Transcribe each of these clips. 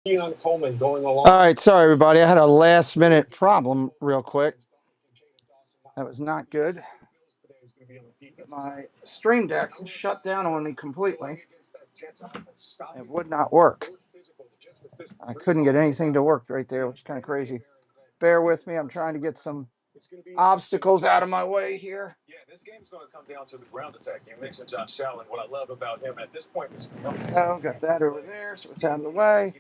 Coleman going along. All right, sorry everybody. I had a last-minute problem real quick. That was not good. My stream deck shut down on me completely. It would not work. I couldn't get anything to work right there, which is kind of crazy. Bear with me. I'm trying to get some obstacles out of my way here. Yeah, this game's going to come down to the ground attack. You mentioned Josh Allen. What I love about him at this point is Got that over there, so it's out of the way.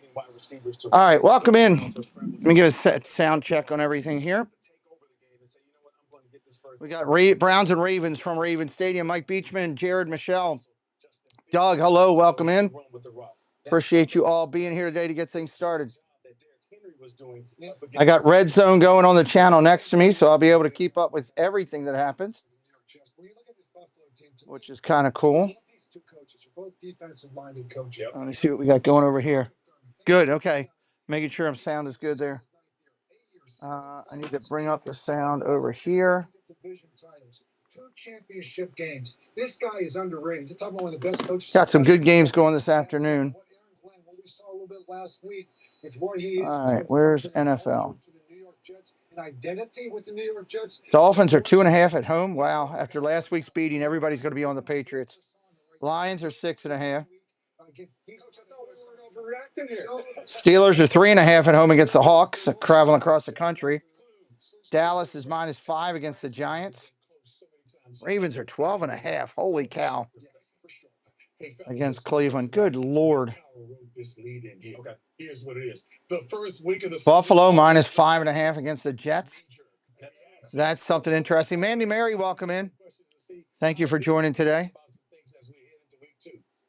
All right, welcome in. Let me give a sound check on everything here. We got Browns and Ravens from Raven Stadium. Mike Beachman, Jared, Michelle, Doug. Hello, welcome in. Appreciate you all being here today to get things started. I got Red Zone going on the channel next to me, so I'll be able to keep up with everything that happens, which is kind of cool. Let me see what we got going over here. Good, okay. Making sure sound is good there. I need to bring up the sound over here. Championship games. This guy is underrated. You're talking about one of the best coaches. Got some good games going this afternoon. All right, where's NFL? Dolphins are 2.5 at home. Wow, after last week's beating, everybody's going to be on the Patriots. Lions are 6.5. Steelers are 3.5 at home against the Hawks, traveling across the country. Dallas is -5 against the Giants. Ravens are 12.5. Holy cow. Against Cleveland. Good Lord. Okay, here's what it is. The first week of the Buffalo -5.5 against the Jets. That's something interesting. Mandy Mary, welcome in. Thank you for joining today.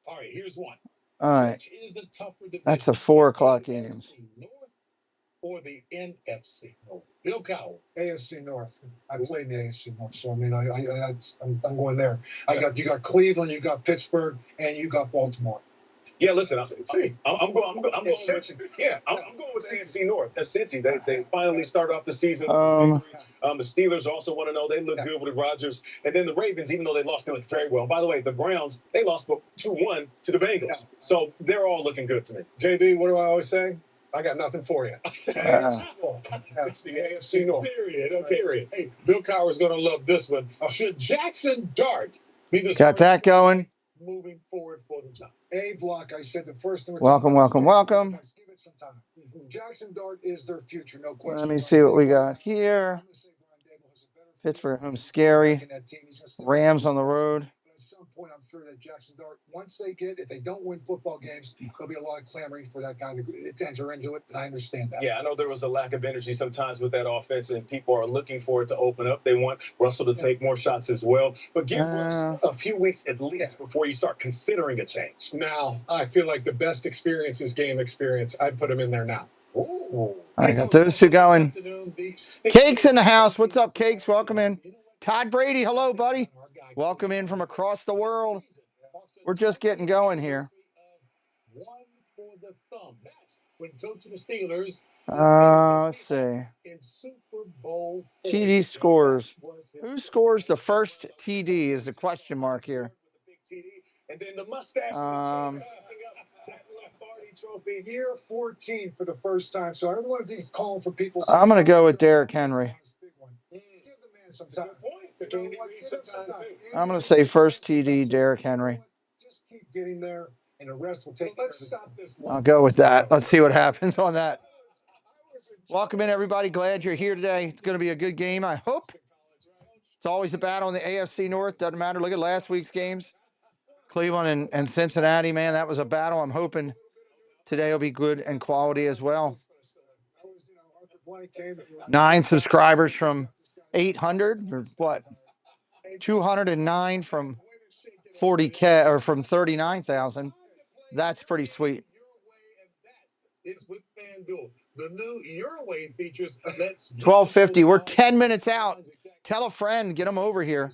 All right, here's one. All right. That's a 4 o'clock games. Or the NFC North. Bill Cowell. AFC North. I played in the AFC North, so I mean, I'm going there. You got Cleveland, you got Pittsburgh, and you got Baltimore. Yeah, listen, I'm going with, yeah, I'm going with AFC North. Cincy, they finally started off the season. The Steelers also want to know they look good with Rodgers, and then the Ravens, even though they lost, they look very well. And by the way, the Browns, they lost 2-1 to the Bengals, so they're all looking good to me. JB, what do I always say? I got nothing for you. That's the AFC North. Period. Okay. Period. Hey, Bill Cowher's going to love this one. Should Jackson Dart be the got that going? Moving forward for the job. A block. I said the first thing. Welcome. Give it some time. Jackson Dart is their future, no question. Let me see what we got here. Pittsburgh home scary. Rams on the road. At some point, I'm sure that Jackson Dart, if they don't win football games, there'll be a lot of clamoring for that guy to enter into it, and I understand that. Yeah, I know there was a lack of energy sometimes with that offense, and people are looking for it to open up. They want Russell to take more shots as well. But give us a few weeks at least before you start considering a change. Now, I feel like the best experience is game experience. I'd put him in there now. Ooh. I got those two going. Cakes in the house. What's up, Cakes? Welcome in. Todd Brady, hello, buddy. Welcome in from across the world. We're just getting going here. Let's see. TD scores. Who scores the first TD is the question mark here. And then the mustache. Trophy year 14 for the first time. So everyone is calling for people. I'm going to go with Derrick Henry. I'm going to say first TD, Derrick Henry. Just keep getting there, and the rest will take. Let's stop this. I'll go with that. Let's see what happens on that. Welcome in, everybody. Glad you're here today. It's going to be a good game, I hope. It's always a battle in the AFC North. Doesn't matter. Look at last week's games. Cleveland and Cincinnati, man, that was a battle. I'm hoping today will be good and quality as well. 9 subscribers from 800 or what? 209 from 40K or from 39,000. That's pretty sweet. It's with FanDuel. The new Your Way features. 12:50. We're 10 minutes out. Tell a friend, get them over here.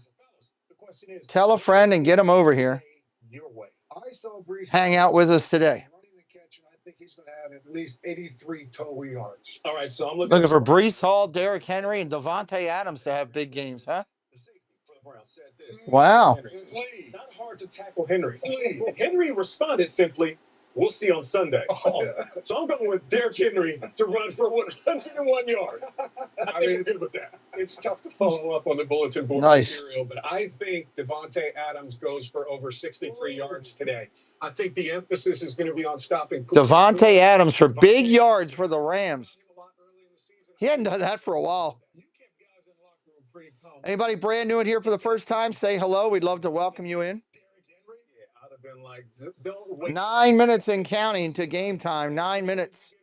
Tell a friend and get them over here. Hang out with us today. I think he's going to have at least 83 total yards. All right, so I'm looking for Breece Hall, Derrick Henry, and Devontae Adams to have big games, huh? Wow. Not hard to tackle Henry. Henry responded simply, We'll see on Sunday. Oh. So I'm going with Derrick Henry to run for 101 yards. I think we're good with that. It's tough to follow up on the bulletin board Nice. material, but I think Devontae Adams goes for over 63 yards today. I think the emphasis is going to be on stopping Devontae Adams for big yards for the Rams. He hadn't done that for a while. Anybody brand new in here for the first time, say hello. We'd love to welcome you in. 9 minutes and counting to game time. 9 minutes.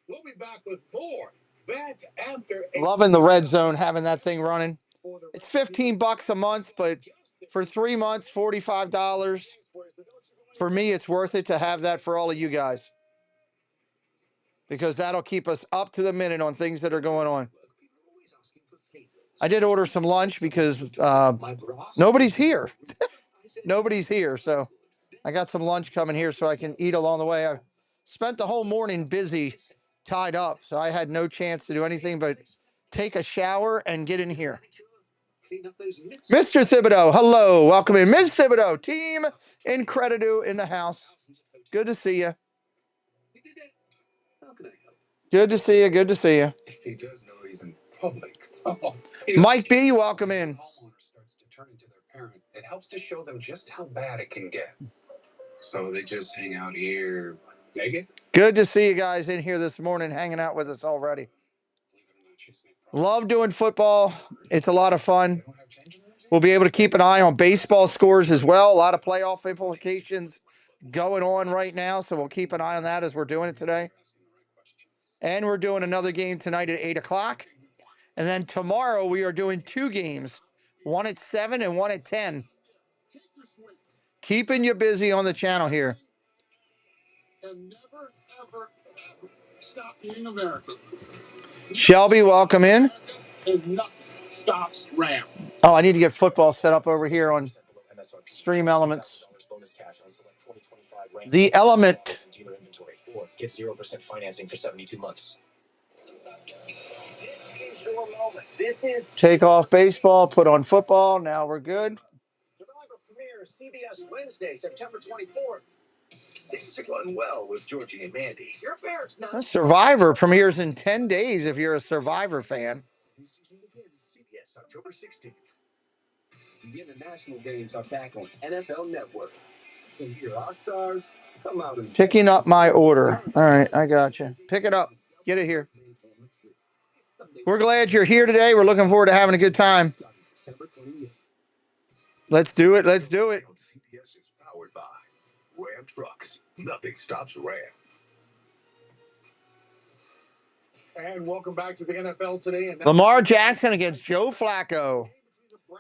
We'll be back with more. That after Loving the red zone, having that thing running. It's $15 a month, but for 3 months, $45. For me, it's worth it to have that for all of you guys, because that'll keep us up to the minute on things that are going on. I did order some lunch because nobody's here. Nobody's here, so I got some lunch coming here so I can eat along the way. I spent the whole morning busy, tied up, so I had no chance to do anything but take a shower and get in here. Mr. Thibodeau, hello, welcome in. Ms. Thibodeau, Team Incredidu in the house. Good to see you. Good to see you. Good to see you. he does know he's in public. Mike B, welcome in. Homeowner starts to turn into their parent. It helps to show them just how bad it can get. So they just hang out here naked? Good to see you guys in here this morning, hanging out with us already. Love doing football. It's a lot of fun. We'll be able to keep an eye on baseball scores as well. A lot of playoff implications going on right now, so we'll keep an eye on that as we're doing it today. And we're doing another game tonight at 8 o'clock. And then tomorrow we are doing 2 games, one at 7 and one at 10. Keeping you busy on the channel here. And never, ever, ever stop being American. Shelby, welcome in. And nothing stops Ram. Oh, I need to get football set up over here on Stream Elements. The Element. Get 0% financing for 72 months. Take off baseball, put on football. Now we're good. Survivor premieres CBS Wednesday, September 24th. Things are going well with Georgie and Mandy. Your parents not. Survivor premieres in 10 days if you're a Survivor fan. New season begins CBS October 16th. The international games are back on NFL Network. And hear our stars come out and Picking up my order. All right, I got you. Pick it up. Get it here. We're glad you're here today. We're looking forward to having a good time. Let's do it. Let's do it. CBS is powered by Ram Trucks. Nothing stops Ram. And welcome back to the NFL today. And Lamar Jackson against Joe Flacco.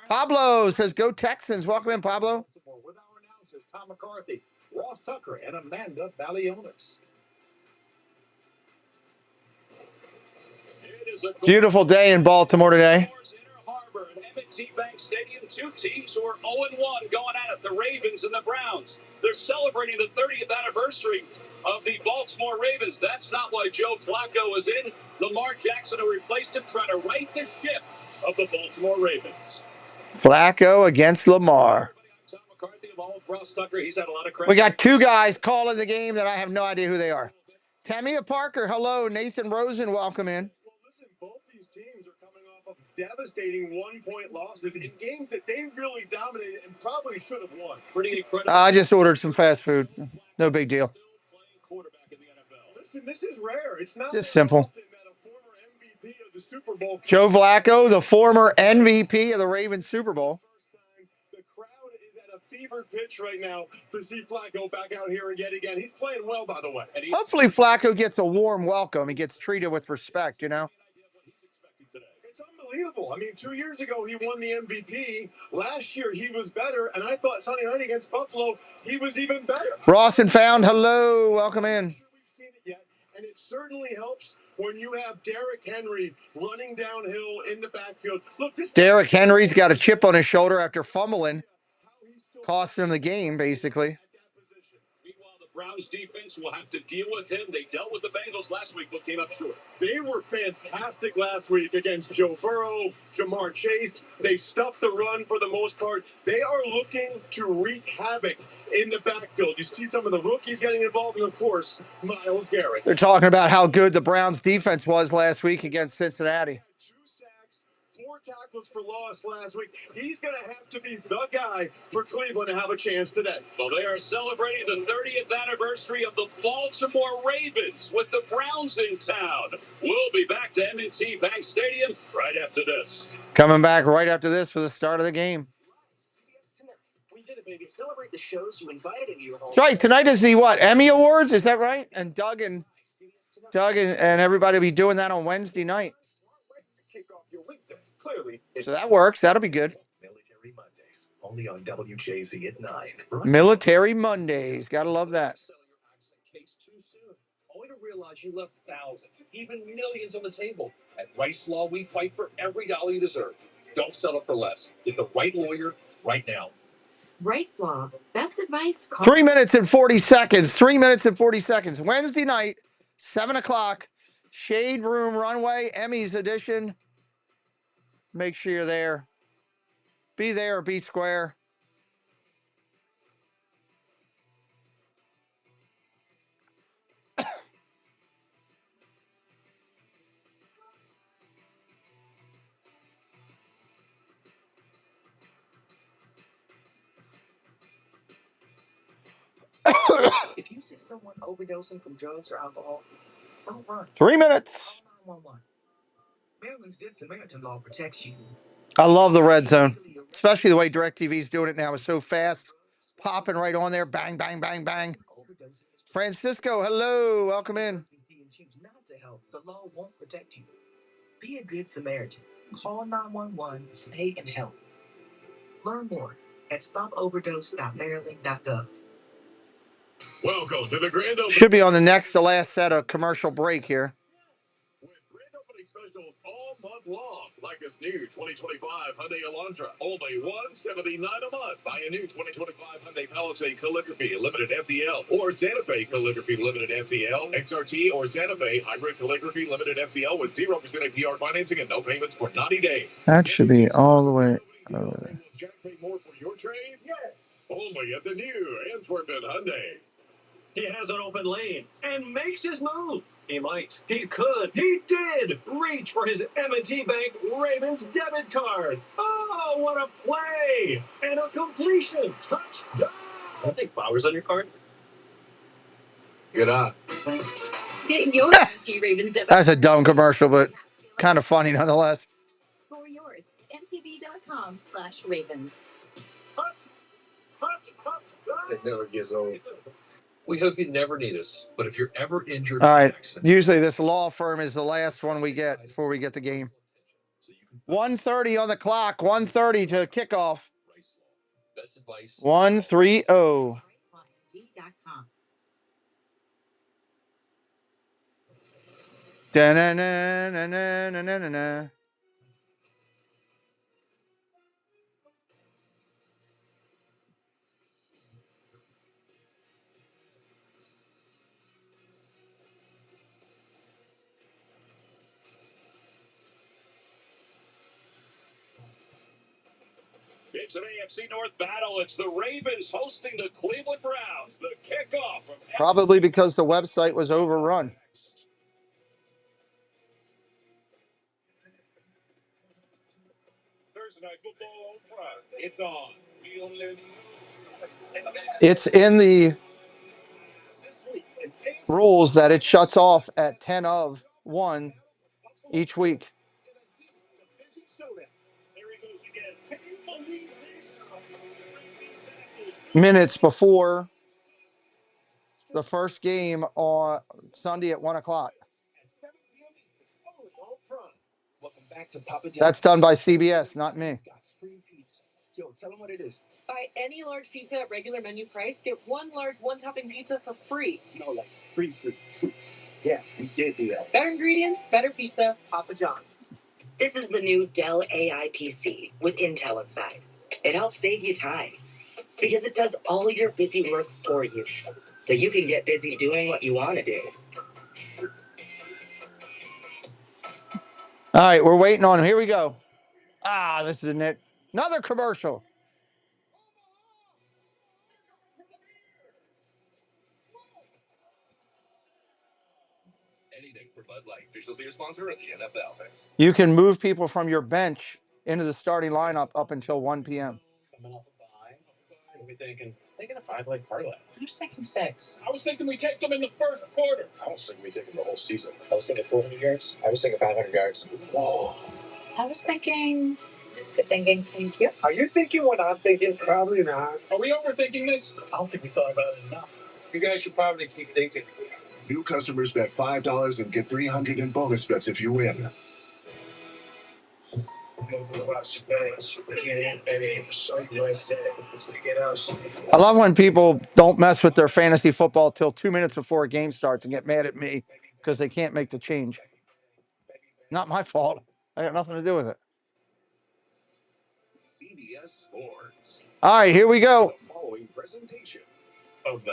Pablo says, go Texans. Welcome in, Pablo. With our announcers, Tom McCarthy, Ross Tucker, and Amanda BALvsCLE. Beautiful day in Baltimore today. Harbor at M&T Bank Stadium, 2 teams who are 0-1 going at it, the Ravens and the Browns. They're celebrating the 30th anniversary of the Baltimore Ravens. That's not why Joe Flacco is in. Lamar Jackson, who replaced him, trying to right the ship of the Baltimore Ravens. Flacco against Lamar. Tom McCarthy along with Ross Tucker. He's had a lot of credit. We got 2 guys calling the game that I have no idea who they are. Tamia Parker, hello. Nathan Rosen, welcome in. Listen, both these teams are coming off of devastating 1-point losses in games that they really dominated and probably should have won. Pretty incredible. I just ordered some fast food. No big deal. Quarterback in the NFL. Listen, this is rare. It's not Just that simple. often that a former MVP of the Super Bowl. Joe Flacco, the former MVP of the Ravens Super Bowl. First time, the crowd is at a fever pitch right now to see Flacco back out here yet again. He's playing well, by the way. And Hopefully Flacco gets a warm welcome. He gets treated with respect, you know. It's unbelievable. I mean, 2 years ago, he won the MVP. Last year, he was better. And I thought Sunday night against Buffalo, he was even better. Ross and Found, hello. Welcome in. We've seen it yet. And it certainly helps when you have Derrick Henry running downhill in the backfield. Look, this Derrick Henry's got a chip on his shoulder after fumbling. Cost him the game, basically. meanwhile, the Browns defense will have to deal with him. They dealt with the Bengals last week, but came up short. They were fantastic last week against Joe Burrow, Jamar Chase. They stuffed the run for the most part. They are looking to wreak havoc in the backfield. You see some of the rookies getting involved, and of course, Myles Garrett. They're talking about how good the Browns defense was last week against Cincinnati. 2 sacks, 4 tackles for loss last week. He's going to have to be the guy for Cleveland to have a chance today. Well, they are celebrating the 30th anniversary of the Baltimore Ravens with the Browns in town. We'll be back to M&T Bank Stadium right after this. Coming back right after this for the start of the game. We did it, baby. Celebrate the shows you invited you. That's right. Tonight is the what? Emmy Awards? Is that right? And Doug and everybody will be doing that on Wednesday night. So that works. That'll be good. Military Mondays, only on WJZ at 9. Military Mondays. Gotta love that. Only to realize you left thousands, even millions on the table. At Rice Law, we fight for every dollar you deserve. Don't settle for less. Get the right lawyer right now. Rice Law. Best advice. 3 minutes and 40 seconds. 3 minutes and 40 seconds. Wednesday night, 7 o'clock. Shade Room Runway, Emmys edition. Make sure you're there. Be there or be square. If you see someone overdosing from drugs or alcohol, don't run. 3 minutes. Call 911. Maryland's Good Samaritan Law protects you. I love the red zone, especially the way DirecTV's doing it now. It's so fast, popping right on there. Bang, bang, bang, bang. Francisco, hello. Welcome in. Not to help. The law won't protect you. Be a good Samaritan. Call 911, stay and help. Learn more at stopoverdose.maryland.gov. Welcome to the grand opening. Should be on the next to last set of commercial break here. With grand opening specials all month long, like this new 2025 Hyundai Elantra, only $179 a month. Buy a new 2025 Hyundai Palisade Calligraphy Limited SEL or Santa Fe Calligraphy Limited SEL, XRT or Santa Fe Hybrid Calligraphy Limited SEL with 0% APR financing and no payments for 90 days. That should be all the way over there. Will Jack pay more for your trade? Yeah. Only at the new Antwerp Hyundai. He has an open lane and makes his move. He might. He could. He did reach for his M&T Bank Ravens debit card. Oh, what a play! And a completion. Touchdown! I think flowers on your card. Good eye. Get your MT Ravens debit. That's a dumb commercial, but kind of funny nonetheless. Score yours. mtv.com/Ravens. It never gets old. We hope you never need us, but if you're ever injured, All right. Usually this law firm is the last one we get before we get the game. 1:30 on the clock. 1:30 to kickoff. Best advice. 1-3-0. Da-na-na-na-na-na-na-na. It's an AFC North battle. It's the Ravens hosting the Cleveland Browns. The kickoff from Probably because the website was overrun. Thursday Night Football Prize. It's on. It's in the rules that it shuts off at 10 of 1 each week. Minutes before the first game on Sunday at 1 o'clock. That's done by CBS, not me. Yo, tell them what it is. Buy any large pizza at regular menu price. Get one large one-topping pizza for free. No, like free. Yeah, we did do that. Better ingredients, better pizza, Papa John's. This is the new Dell AI PC with Intel inside. It helps save you time. Because it does all your busy work for you. So you can get busy doing what you want to do. All right, we're waiting on him. Here we go. Ah, this is it. Another commercial. Anything for Bud Light, official beer sponsor of the NFL. You can move people from your bench into the starting lineup up until 1 p.m. Coming off a bye. What are we thinking? Thinking a 5-leg parlay. I was thinking 6. I was thinking we take them in the first quarter. I was thinking we take him the whole season. I was thinking 400 yards. I was thinking 500 yards. Whoa. I was thinking. Good thinking. Thank you. Are you thinking what I'm thinking? Probably not. Are we overthinking this? I don't think we thought about it enough. You guys should probably keep thinking. New customers bet $5 and get $300 in bonus bets if you win. I love when people don't mess with their fantasy football till 2 minutes before a game starts and get mad at me because they can't make the change. Not my fault. I got nothing to do with it. CBS Sports. All right, here we go. The following presentation.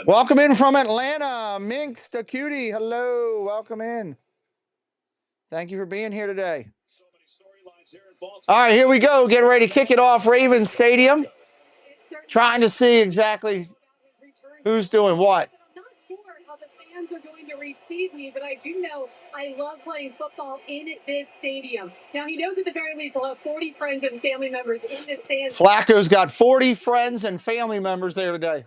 Welcome in from Atlanta, Minx the Cutie. Hello, welcome in. Thank you for being here today. All right, here we go. Getting ready to kick it off. Ravens Stadium. Trying to see exactly who's doing what. I'm not sure how the fans are going to receive me, but I do know I love playing football in this stadium. Now, he knows at the very least he'll have 40 friends and family members in this stand. Flacco's got 40 friends and family members there today.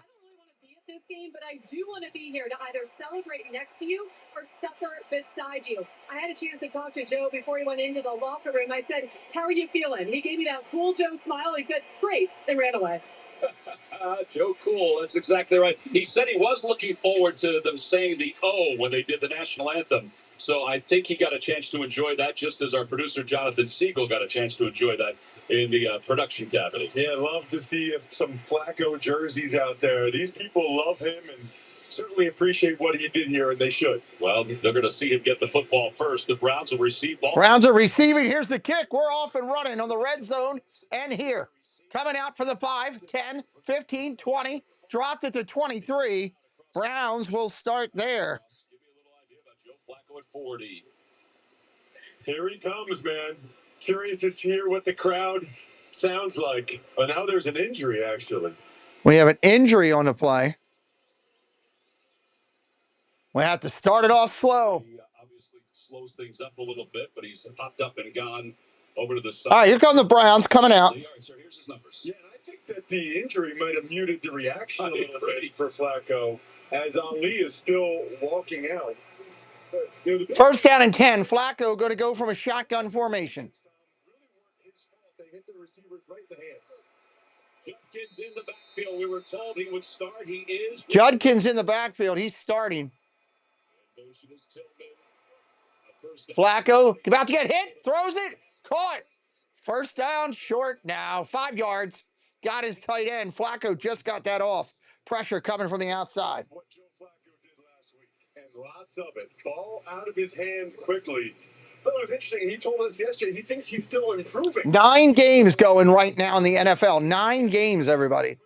This game, but I do want to be here to either celebrate next to you or suffer beside you. I had a chance to talk to Joe before he went into the locker room. I said, "How are you feeling?" He gave me that cool Joe smile. He said, "Great," and ran away. Joe Cool, that's exactly right. He said he was looking forward to them saying the O when they did the national anthem. So I think he got a chance to enjoy that, just as our producer Jonathan Siegel got a chance to enjoy that in the production cabinet. Yeah, love to see some Flacco jerseys out there. These people love him and certainly appreciate what he did here, and they should. Well, they're going to see him get the football first. The Browns will receive ball. Browns are receiving. Here's the kick. We're off and running on the red zone and here. Coming out for the 5, 10, 15, 20. Dropped it to 23. Browns will start there. Give you a little idea about Joe Flacco at 40. Here he comes, man. Curious to hear what the crowd sounds like. But now there's an injury, actually. We have an injury on the play. We have to start it off slow. He obviously slows things up a little bit, but he's popped up and gone over to the side. All right, here come the Browns coming out. All right, sir, here's his numbers. Yeah, and I think that the injury might have muted the reaction a little bit for Flacco as Ali is still walking out. But, you know, First down and 10. Flacco going to go from a shotgun formation. They hit the receivers right in the hands. Judkins in the backfield. We were told he would start. He is. Judkins in the backfield. He's starting. Flacco about to get hit. Throws it. Caught. First down, short now. 5 yards. Got his tight end. Flacco just got that off. Pressure coming from the outside. What Joe Flacco did last week, and lots of it. Ball out of his hand quickly. But it was interesting. He told us yesterday he thinks he's still improving. 9 games going right now in the NFL. 9 games, everybody.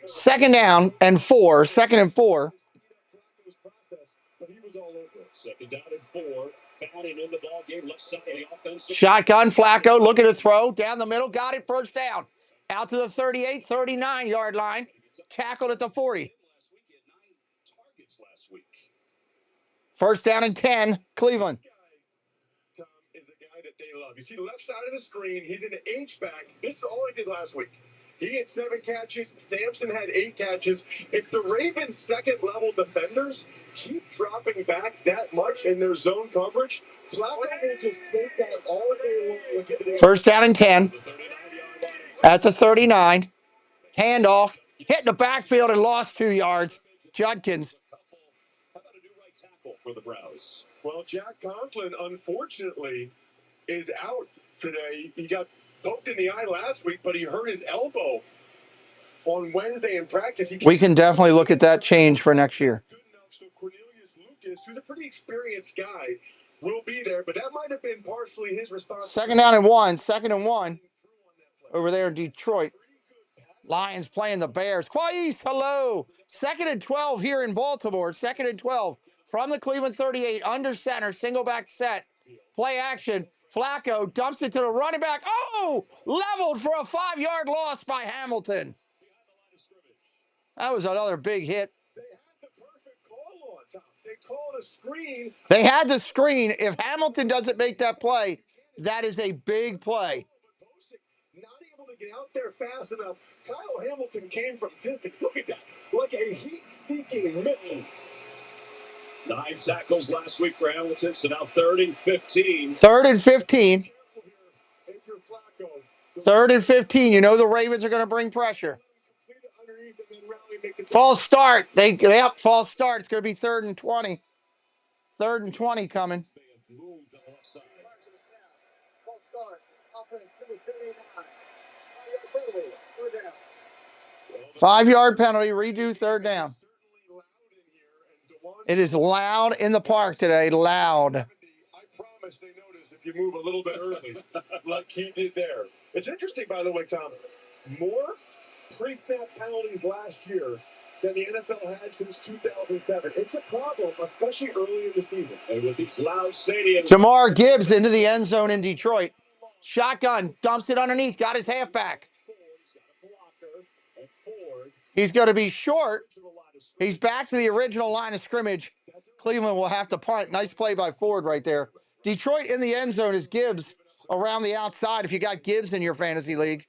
Second down and 4. Second and 4. But he was all over it. Second down and 4. Fanning in the ball game, left side of the offense. Shotgun, Flacco looking to throw. Down the middle. Got it. First down. Out to the 38, 39-yard line. Tackled at the 40. First down and 10, Cleveland. Tom is a guy that they love. You see the left side of the screen. He's in the H-back. This is all he did last week. He had 7 catches. Sampson had 8 catches. If the Ravens' second-level defenders keep dropping back that much in their zone coverage, Flacco will just take that all day long. First down and 10. At the 39. Handoff. Hit the backfield and lost 2 yards. Judkins. How about a new right tackle for the Browns? Well, Jack Conklin, unfortunately, is out today. He got poked in the eye last week, but he hurt his elbow on Wednesday in practice. We can definitely look at that change for next year. Good enough, so Cornelius Lucas, who's a pretty experienced guy, will be there, but that might have been partially his responsibility. Second down and 1. Second and 1 over there in Detroit. Lions playing the Bears. Quais, hello. 2nd and 12 here in Baltimore. 2nd and 12 from the Cleveland 38. Under center, single back set. Play action. Flacco dumps it to the running back. Oh, leveled for a 5-yard loss by Hamilton. That was another big hit. They had the perfect call on top. They called a screen. They had the screen. If Hamilton doesn't make that play, that is a big play. Not able to get out there fast enough. Kyle Hamilton came from distance. Look at that. Like a heat-seeking missile. 9 tackles last week for Hamilton, so now 3rd and 15. 3rd and 15. 3rd and 15. You know the Ravens are going to bring pressure. False start. Yep, false start. It's going to be 3rd and 20. 3rd and 20 coming. 5-yard penalty. Redo 3rd down. It is loud in the park today. Loud. I promise they notice if you move a little bit early, like he did there. It's interesting, by the way, Tom. More pre-snap penalties last year than the NFL had since 2007. It's a problem, especially early in the season. And with these loud stadiums. Jamar Gibbs into the end zone in Detroit. Shotgun, dumps it underneath, got his halfback. He's going to be short. He's back to the original line of scrimmage. Cleveland will have to punt. Nice play by Ford right there. Detroit in the end zone is Gibbs around the outside. If you got Gibbs in your fantasy league,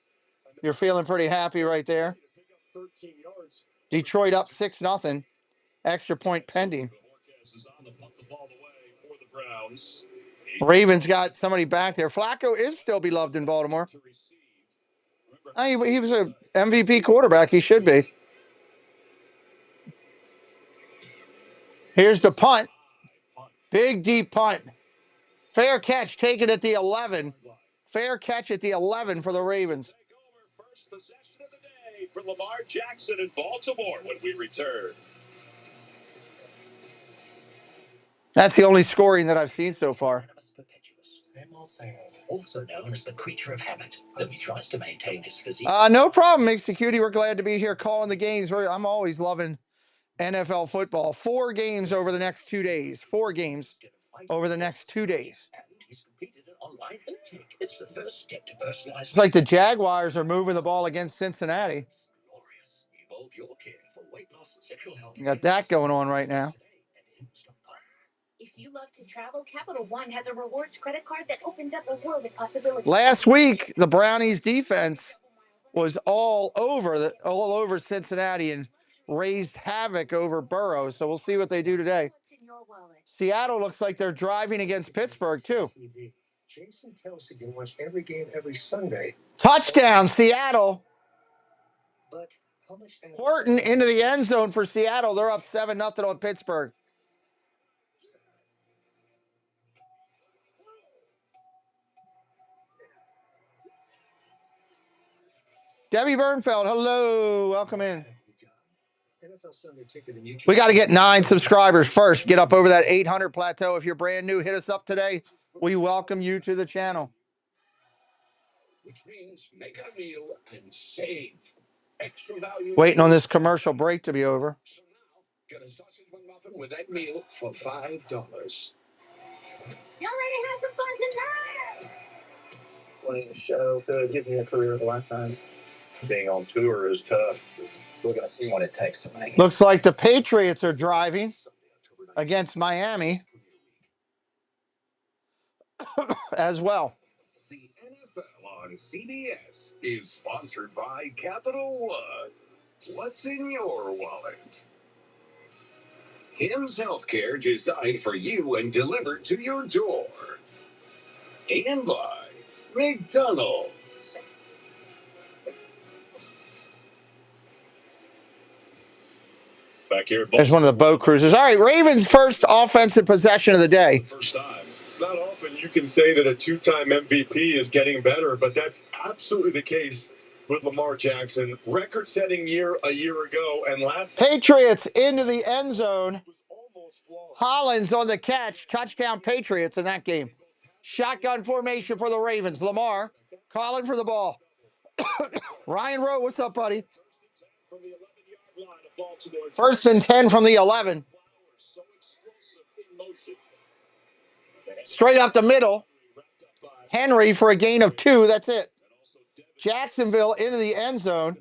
you're feeling pretty happy right there. Detroit up 6-0. Extra point pending. Ravens got somebody back there. Flacco is still beloved in Baltimore. He was an MVP quarterback. He should be. Here's the punt. Big, deep punt. Fair catch taken at the 11. Fair catch at the 11 for the Ravens. First possession of the day for Lamar Jackson in Baltimore when we return. That's the only scoring that I've seen so far. Also known as the creature of habit, though he tries to maintain his physique. No problem, Mix the Cutie. We're glad to be here calling the games. I'm always loving NFL football. 4 games over the next 2 days. 4 games over the next 2 days. It's like the Jaguars are moving the ball against Cincinnati. You got that going on right now. If you love to travel, Capital One has a rewards credit card that opens up a world of possibilities. Last week, the Brownies defense was all over Cincinnati and raised havoc over Burrow. So we'll see what they do today. Seattle looks like they're driving against Pittsburgh, too. Jason Kelsey can watch every game every Sunday. Touchdown, Seattle. Horton into the end zone for Seattle. They're up 7-0 on Pittsburgh. Debbie Bernfeld, hello. Welcome in. We got to get 9 subscribers first. Get up over that 800 plateau. If you're brand new, hit us up today. We welcome you to the channel. Which means make a meal and save extra value. Waiting on this commercial break to be over. Get a sausage McMuffin with that meal for $5. Y'all ready to have some fun tonight? Winning the show could give me a career of a lifetime. Being on tour is tough. We're going to see what it takes to make it. Looks like the Patriots are driving against Miami as well. The NFL on CBS is sponsored by Capital One. What's in your wallet? Hims Healthcare designed for you and delivered to your door. And by McDonald's. Back here. There's one of the boat cruisers. All right, Ravens' first offensive possession of the day. First time. It's not often you can say that a 2-time MVP is getting better, but that's absolutely the case with Lamar Jackson. Record-setting year a year ago, and last Patriots into the end zone. Hollins on the catch. Touchdown Patriots in that game. Shotgun formation for the Ravens. Lamar calling for the ball. Ryan Rowe, what's up, buddy? 1st and 10 from the 11. Straight up the middle. Henry for a gain of 2. That's it. Jacksonville into the end zone.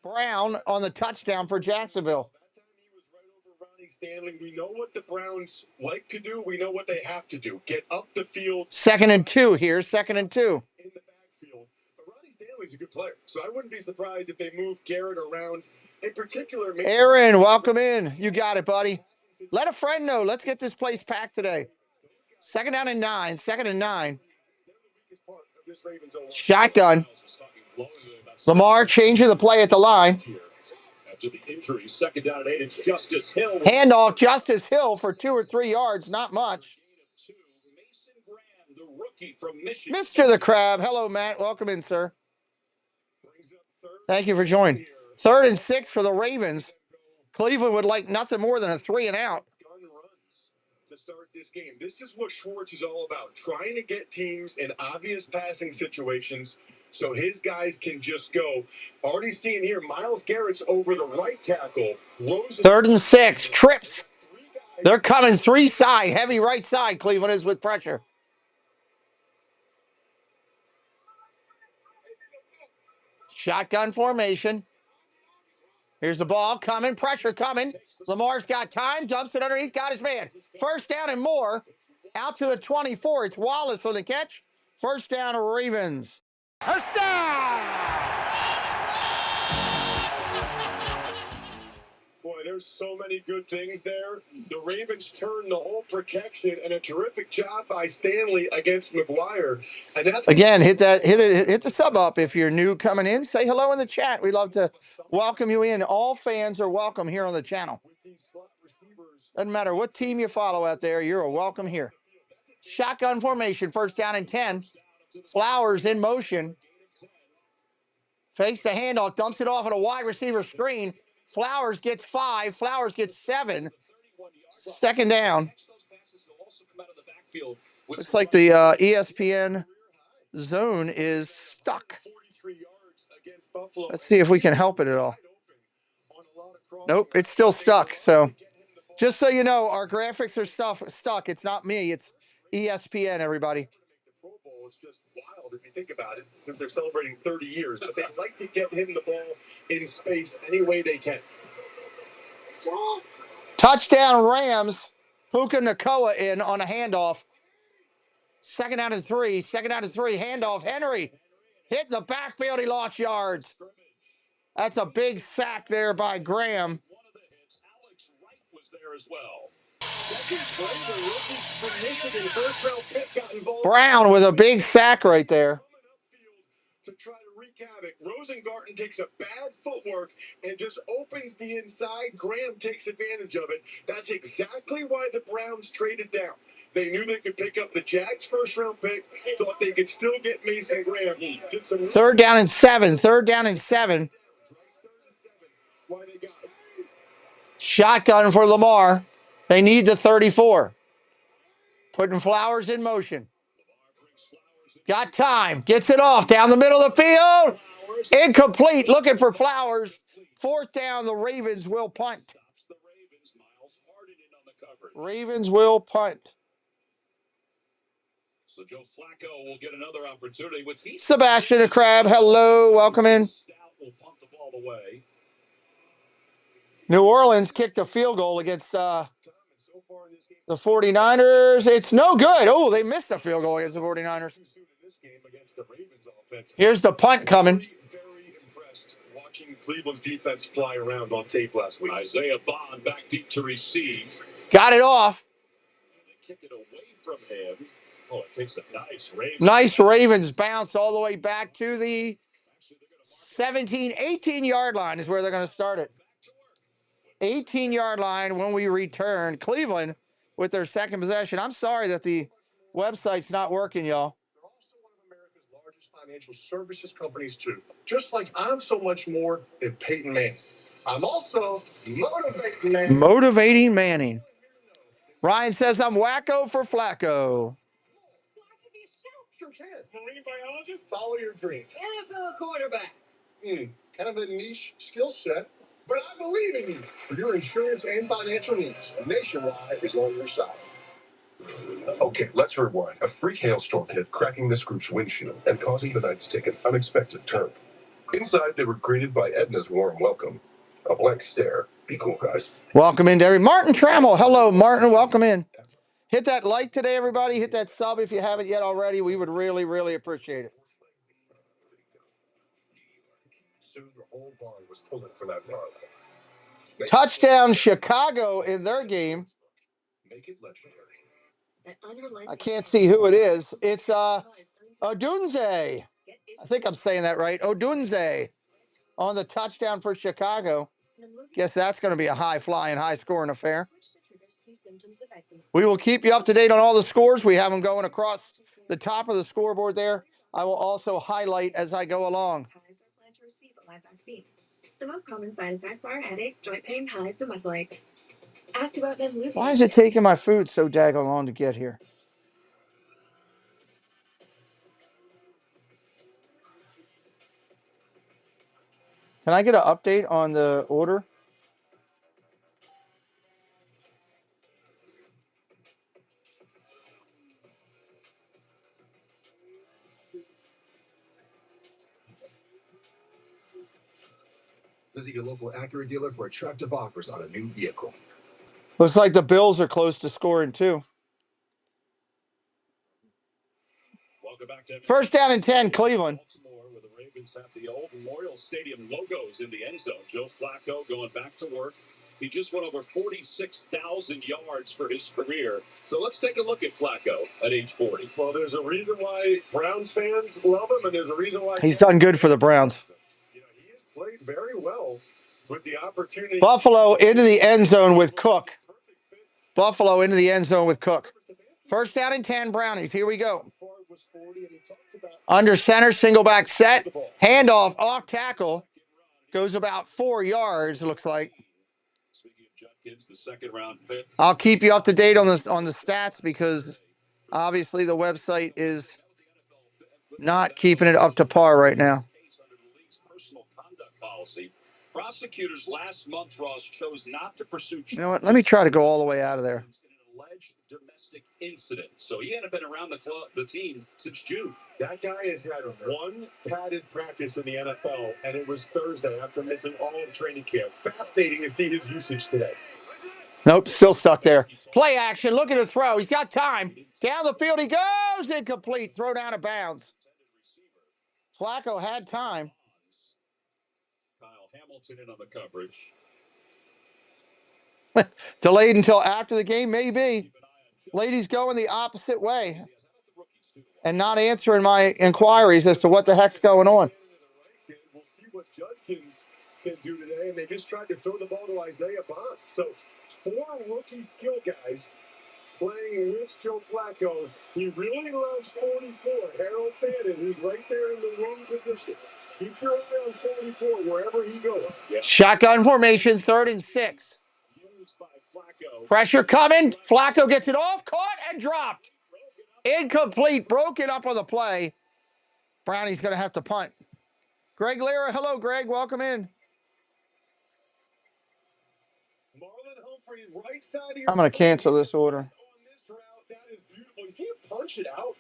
Brown on the touchdown for Jacksonville. Stanley, we know what the Browns like to do. We know what they have to do. Get up the field. 2nd and 2 here. 2nd and 2. In the backfield. But Ronnie Stanley's a good player, so I wouldn't be surprised if they move Garrett around. In particular, Aaron, welcome in. You got it, buddy. Let a friend know. Let's get this place packed today. 2nd down and 9. 2nd and 9. Shotgun. Lamar changing the play at the line. After the injury, 2nd down and 8, it's Justice Hill. Handoff, Justice Hill for 2 or 3 yards, not much. Mr. the Crab, hello, Matt. Welcome in, sir. Thank you for joining. 3rd and 6 for the Ravens. Cleveland would like nothing more than a 3 and out. To start this game. This is what Schwartz is all about, trying to get teams in obvious passing situations so his guys can just go. Already seeing here, Myles Garrett's over the right tackle. 3rd and 6, trips. They're coming 3 side, heavy right side. Cleveland is with pressure. Shotgun formation. Here's the ball coming, pressure coming. Lamar's got time, dumps it underneath, got his man. 1st down and more. Out to the 24. It's Wallace on the catch. 1st down, Ravens. Boy, there's so many good things there. The Ravens turned the whole protection, and a terrific job by Stanley against McGuire. And that's again, hit the sub up if you're new coming in. Say hello in the chat. We'd love to welcome you in. All fans are welcome here on the channel. Doesn't matter what team you follow out there, you're welcome here. Shotgun formation, 1st down and 10. Flowers in motion. Fakes the handoff, dumps it off at a wide receiver screen. Flowers gets 5. Flowers gets 7. 2nd down. Looks like the ESPN zone is stuck. Let's see if we can help it at all. Nope, it's still stuck. So just so you know, our graphics are stuck. It's not me. It's ESPN, everybody. It's just wild if you think about it, since they're celebrating 30 years. But they'd like to get him the ball in space any way they can. Touchdown Rams. Puka Nacua in on a handoff. 2nd down and 3. 2nd down and 3. Handoff. Henry hit the backfield. He lost yards. That's a big sack there by Graham. Alex Wright was there as well. Brown with a big sack right there. To try to wreak havoc. Rosengarten takes a bad footwork and just opens the inside. Graham takes advantage of it. That's exactly why the Browns traded down. They knew they could pick up the Jags' 1st-round pick, thought they could still get Mason Graham. 3rd down and 7. 3rd down and 7. Why they got him. Shotgun for Lamar. They need the 34. Putting Flowers in motion. Got time. Gets it off down the middle of the field. Incomplete. Looking for Flowers. 4th down. The Ravens will punt. Ravens will punt. So Joe Flacco will get another opportunity with Sebastian the Crab. Hello. Welcome in. Will pump the ball away. New Orleans kicked a field goal against the 49ers. It's no good. Oh, they missed a field goal against the 49ers. Here's the punt coming. Very impressed watching Cleveland's defense fly around on tape last week. Isaiah Bond back deep to receive. Got it off. And they kick it away from him. Oh, it takes a nice Ravens. Nice Ravens bounce all the way back to the 17, 18-yard line is where they're going to start it. 18-yard line when we return. Cleveland with their 2nd possession. I'm sorry that the website's not working, y'all. They're also one of America's largest financial services companies, too. Just like I'm so much more than Peyton Manning. I'm also motivating Manning. Motivating Manning. Ryan says I'm wacko for Flacco. can. Marine biologist, follow your dream. NFL quarterback. Kind of a niche skill set, but I believe in you. For your insurance and financial needs, Nationwide is on your side. Okay, let's rewind. A freak hailstorm hit, cracking this group's windshield and causing the night to take an unexpected turn. Inside, they were greeted by Edna's warm welcome. A blank stare. Be cool, guys. Welcome in, Derry. Martin Trammell. Hello, Martin. Welcome in. Hit that like today, everybody. Hit that sub if you haven't yet already. We would really, really appreciate it. Soon the whole bar was pulling for that bar. Touchdown Chicago in their game. Make it legendary. I can't see who it is. It's Odunze. I think I'm saying that right. Odunze on the touchdown for Chicago. Guess that's going to be a high-flying, high-scoring affair. We will keep you up to date on all the scores. We have them going across the top of the scoreboard there. I will also highlight as I go along. The most common side effects are headache, joint pain, hives, and muscle aches. Ask about Nemluvio. Why is it taking my food so daggone long to get here? Can I get an update on the order? Visit your local Acura dealer for attractive offers on a new vehicle. Looks like the Bills are close to scoring too. Welcome back to First down and 10, Cleveland. Baltimore, where the Ravens have the old Memorial Stadium logos in the end zone. Joe Flacco going back to work. He just went over 46,000 yards for his career. So let's take a look at Flacco at age 40. Well, there's a reason why Browns fans love him, and there's a reason why He's done good for the Browns. he has played very well with the opportunity. Buffalo into the end zone with Cook. Buffalo into the end zone with Cook. First down and 10, Brownies. Here we go. Under center, single back set. Handoff off tackle. Goes about 4 yards, looks like. The second round pick. I'll keep you up to date on the stats because obviously the website is not keeping it up to par right now. Personal conduct policy. Prosecutors last month, Ross, chose not to pursue. You know what? Let me try to go all the way out of there. An alleged domestic incident. So he hadn't been around the team since June. That guy has had one padded practice in the NFL, and it was Thursday after missing all of training camp. Fascinating to see his usage today. Nope, still stuck there. Play action. Look at the throw. He's got time. Down the field he goes. Incomplete. Throw down of bounds. Flacco had time. Kyle Hamilton in on the coverage. Delayed until after the game, maybe. Ladies going the opposite way and not answering my inquiries as to what the heck's going on. We'll see what Judkins can do today, and they just tried to throw the ball to Isaiah Bond. So 4 rookie skill guys playing with Joe Flacco. He really loves 44, Harold Fannin, who's right there in the wrong position. Keep your eye on 44 wherever he goes. Shotgun formation, 3rd and 6. Pressure coming. Flacco gets it off, caught, and dropped. Incomplete. Broken up on the play. Brownie's going to have to punt. Greg Lira. Hello, Greg. Welcome in. Marlon Humphrey, right side of your I'm going to cancel this order. on this route. That is beautiful. You see him punch it out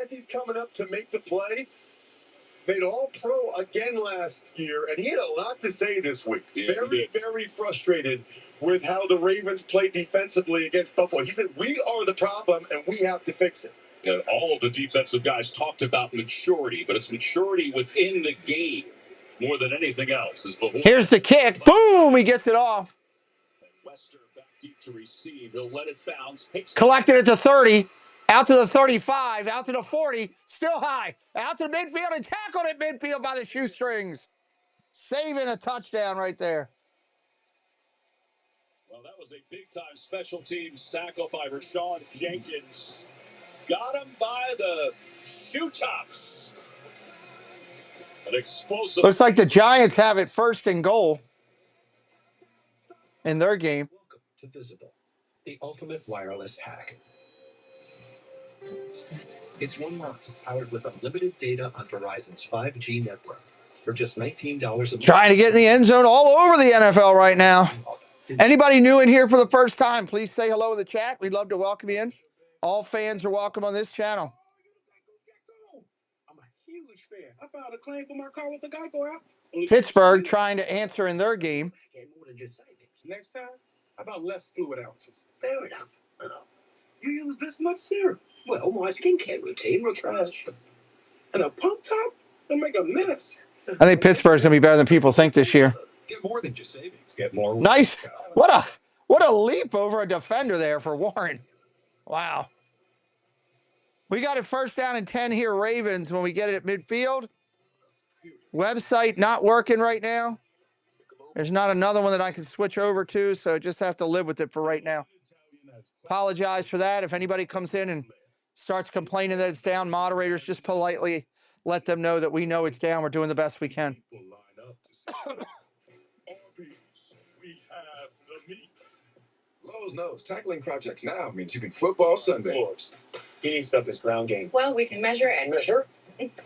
as he's coming up to make the play. Made All-Pro again last year, and he had a lot to say this week. Very frustrated with how the Ravens played defensively against Buffalo. He said, we are the problem, and we have to fix it. And all of the defensive guys talked about maturity, but it's maturity within the game more than anything else. Here's the kick. Boom! He gets it off. Wester back deep to receive. He'll let it bounce. Collected at the 30. Out to the 35. Out to the 40. Still high. Out to the midfield and tackled at midfield by the shoestrings. Saving a touchdown right there. Well, that was a big-time special teams tackle by Rashawn Jenkins. Got him by the shoe tops. An explosive. Looks like the Giants have it 1st and goal in their game. Welcome to Visible, the ultimate wireless hack. It's 1 month powered with unlimited data on Verizon's 5G network for just $19 a month. Trying to get in the end zone all over the NFL right now. Anybody new in here for the first time, please say hello in the chat. We'd love to welcome you in. All fans are welcome on this channel. I'm a huge fan. I filed a claim for my car with the Geico app. Pittsburgh trying to answer in their game. Next time, how about less fluid ounces? Fair enough. You use this much serum? Well, my skincare routine requires... And a pump top? It's going to make a mess. I think Pittsburgh's going to be better than people think this year. Get more than just savings. Get more. Nice. What a leap over a defender there for Warren. Wow. We got it first down and 10 here, Ravens, when we get it at midfield. Website not working right now. There's not another one that I can switch over to, so just have to live with it for right now. Apologize for that. If anybody comes in and starts complaining that it's down, moderators, just politely let them know that we know it's down. We're doing the best we can. Lowe's knows tackling projects now means you can football Sunday. Floors. He needs to up his ground game. Well, we can measure and measure.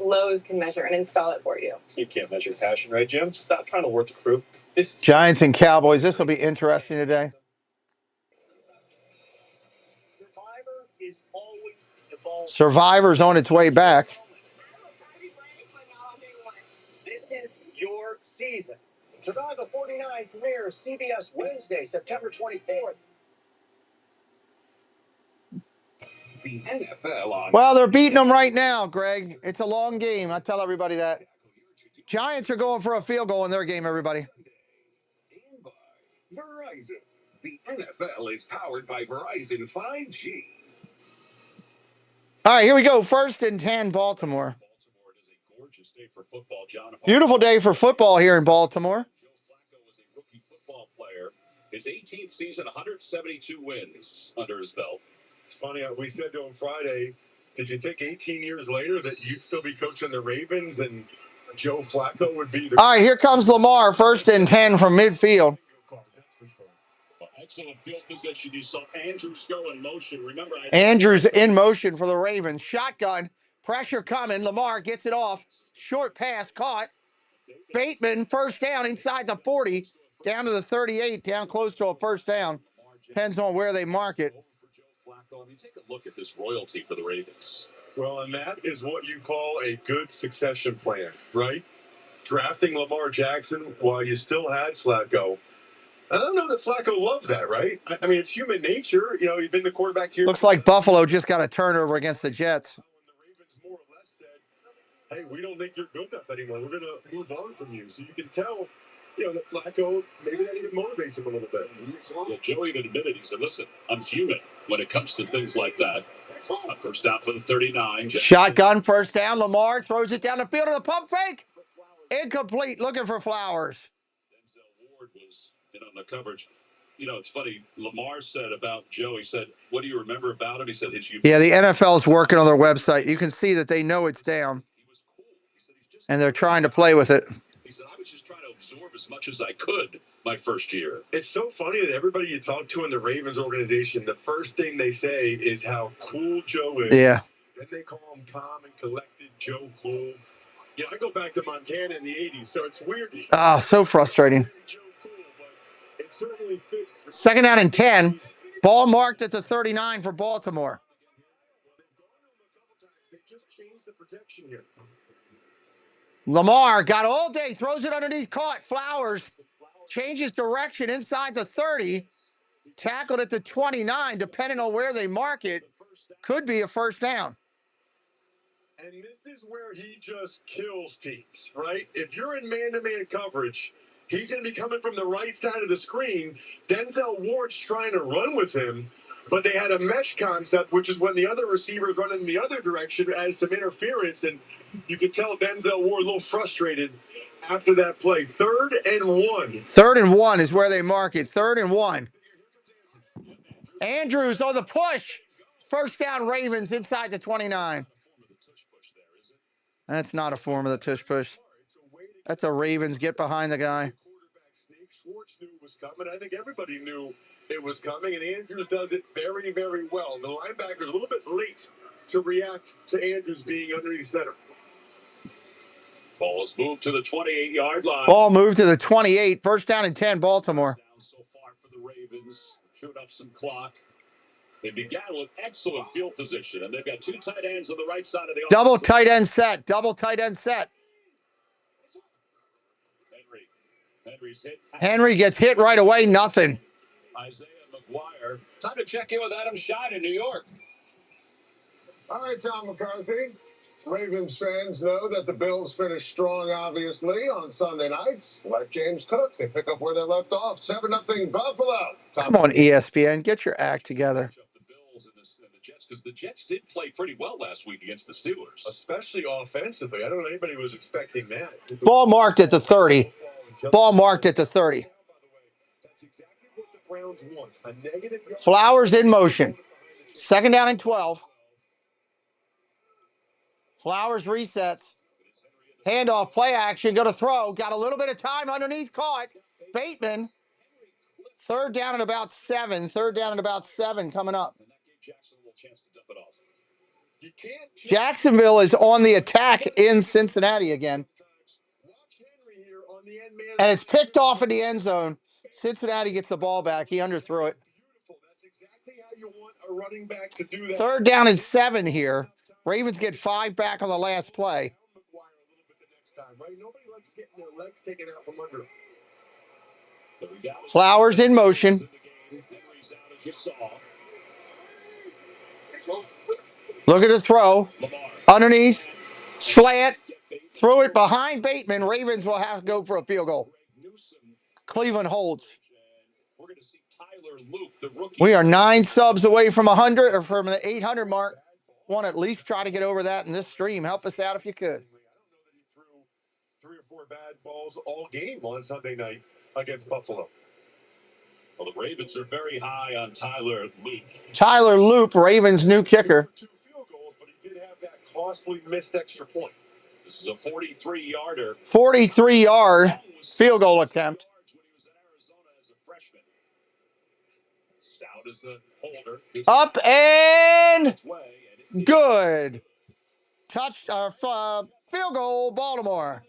Lowe's can measure and install it for you. You can't measure passion, right, Jim? Stop trying to work the crew. Giants and Cowboys. This will be interesting today. Survivor's on its way back. This is your season. Survivor 49 premieres CBS Wednesday, September 24th. The NFL on... Well, they're beating them right now, Greg. It's a long game. I tell everybody that. Giants are going for a field goal in their game, everybody. Verizon. The NFL is powered by Verizon 5G. All right, here we go. First and 10, Baltimore. Beautiful day for football here in Baltimore. Was a rookie football player. His 18th season, 172 wins under his belt. It's funny, we said to him Friday, did you think 18 years later that you'd still be coaching the Ravens and Joe Flacco would be the... All right, here comes Lamar, first and 10 from midfield. Excellent field position. You saw Andrews go in motion. Remember, Andrews in motion for the Ravens. Shotgun, pressure coming. Lamar gets it off. Short pass caught. Bateman, first down inside the 40, down to the 38, down close to a first down. Depends on where they mark it. I mean, take a look at this royalty for the Ravens. Well, and that is what you call a good succession plan, right? Drafting Lamar Jackson while you still had Flacco. I don't know that Flacco loved that, right? I mean, it's human nature. You know, he's been the quarterback here. Looks like Buffalo just got a turnover against the Jets. The Ravens more or less said, hey, we don't think you're good enough anymore. We're going to move on from you. So you can tell, you know, that Flacco, maybe that even motivates him a little bit. Yeah, Joe even admitted, he said, listen, I'm human when it comes to things like that. First down for the 39. Shotgun, first down. Lamar throws it down the field of the pump fake. Incomplete, looking for Flowers. Denzel Ward was in on the coverage. You know, it's funny. Lamar said about Joe, he said, what do you remember about him? He said, yeah, the NFL's working on their website. You can see that they know it's down. And they're trying to play with it. He said, I was just trying to absorb as much as I could my first year. It's so funny that everybody you talk to in the Ravens organization, the first thing they say is how cool Joe is. Yeah. Then they call him calm and collected, Joe Cool. Yeah, I go back to Montana in the 80s, so it's weird. Ah, so frustrating. Joe Cool, but it certainly fits. Second down and 10. Ball marked at the 39 for Baltimore. They just changed the protection here. Lamar got all day, throws it underneath, caught. Flowers changes direction inside the 30, tackled at the 29, depending on where they mark it, could be a first down. And this is where he just kills teams, right? If you're in man-to-man coverage, he's going to be coming from the right side of the screen. Denzel Ward's trying to run with him, but they had a mesh concept, which is when the other receiver's running the other direction as some interference, and you could tell Denzel Ward a little frustrated after that play. 3rd and 1. 3rd and 1 is where they mark it. 3rd and 1. Andrews on the push. First down Ravens inside the 29. That's not a form of the tush push. That's a Ravens get behind the guy. Schwartz knew it was coming. I think everybody knew it was coming, and Andrews does it very, very well. The linebacker's a little bit late to react to Andrews being underneath center. Ball is moved to the 28-yard line. Ball moved to the 28. First down and 10, Baltimore. Down so far for the Ravens. Chewed up some clock. They began with excellent field position, and they've got two tight ends on the right side of the Double offense. tight end set. Double tight end set. Henry's hit. Henry gets hit right away. Nothing. Isaiah McGuire. Time to check in with Adam Schein in New York. All right, Tom McCarthy. Ravens fans know that the Bills finished strong, obviously, on Sunday nights. Like James Cook, they pick up where they left off. 7-0 Buffalo. Come on, ESPN. Get your act together. The Bills and the Jets, because the Jets did play pretty well last week against the Steelers. Especially offensively. I don't know anybody was expecting that. Ball marked at the 30. Ball marked at the 30. That's exactly what the Browns want. A negative. Flowers in motion. Second down and 12. Flowers resets. Handoff, play action, go to throw. Got a little bit of time underneath, caught. Bateman. Third down and about 7. Third down and about 7 coming up. Jacksonville is on the attack in Cincinnati again. And it's picked off in the end zone. Cincinnati gets the ball back. He underthrew it. That's exactly how you want a running back to do that. Third down and 7 here. Ravens get 5 back on the last play. Nobody likes getting their legs taken out from under. Flowers in motion. Look at the throw. Underneath. Slant. Threw it behind Bateman. Ravens will have to go for a field goal. Cleveland holds. We are 9 subs away from 100 or from the 800 mark. Want to at least try to get over that in this stream. Help us out if you could. I don't know that he threw 3 or 4 bad balls all game on Sunday night against Buffalo. Well, the Ravens are very high on Tyler Loop. Tyler Loop, Ravens' new kicker. 2 field goals, but he did have that costly missed extra point. This is a 43-yarder. 43-yard field goal attempt. Stout is the holder. Up and good. Field goal, Baltimore.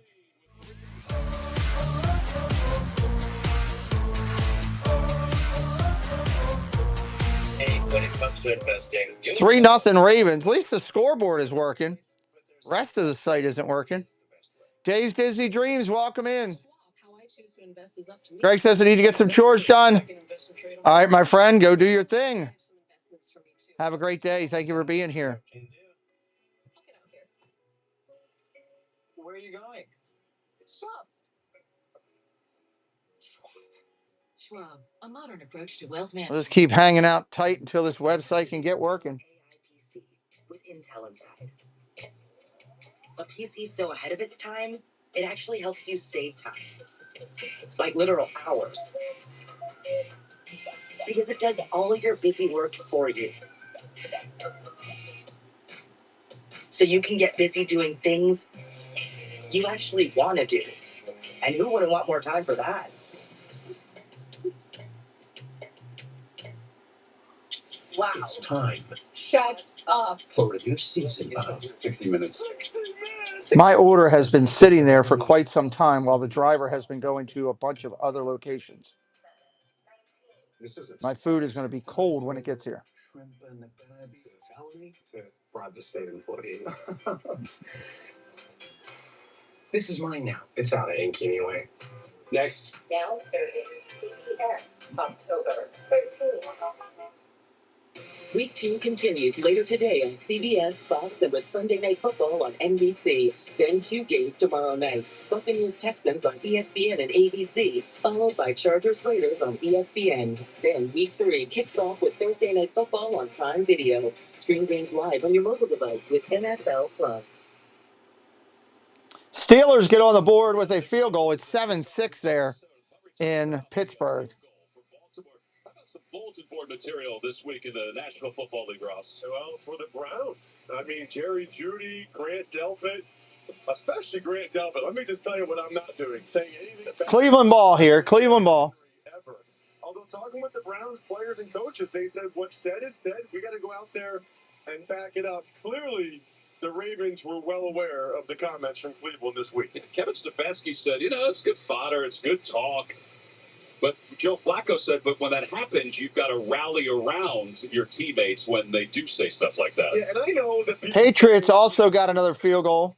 When it comes to investing, 3-0 Ravens. At least the scoreboard is working. Rest of the site isn't working. Jay's Disney Dreams, welcome in. Greg says I need to get some chores done. All right, my friend, go do your thing. Have a great day. Thank you for being here. Where are you going? Schwab, a modern approach to wealth management. We'll just keep hanging out tight until this website can get working. PC with Intel inside. A PC so ahead of its time, it actually helps you save time. Like literal hours. Because it does all your busy work for you. So you can get busy doing things you actually want to do. And who wouldn't want more time for that? Wow. It's time Shut up. for a new season of 60 Minutes. My order has been sitting there for quite some time while the driver has been going to a bunch of other locations. My food is going to be cold when it gets here. Shrimp and the crab to felony to bribe the state employee. This is mine now. It's out of ink anyway. Next. Now, October 13th. Week 2 continues later today on CBS, Fox, and with Sunday Night Football on NBC. Then 2 games tomorrow night. Buccaneers Texans on ESPN and ABC, followed by Chargers Raiders on ESPN. Then Week 3 kicks off with Thursday Night Football on Prime Video. Stream games live on your mobile device with NFL Plus. Steelers get on the board with a field goal. It's 7-6 there in Pittsburgh. Some bulletin board material this week in the National Football League, Ross. Well, for the Browns, I mean, Jerry Jeudy, Grant Delpit, especially Grant Delpit. Let me just tell you what I'm not doing. Saying anything bad. Cleveland ball here. Cleveland ball. Ever. Although talking with the Browns players and coaches, they said what's said is said. We got to go out there and back it up. Clearly, the Ravens were well aware of the comments from Cleveland this week. Kevin Stefanski said, it's good fodder, it's good talk. But Joe Flacco said, but when that happens, you've got to rally around your teammates when they do say stuff like that. Yeah, and I know that Patriots also got another field goal.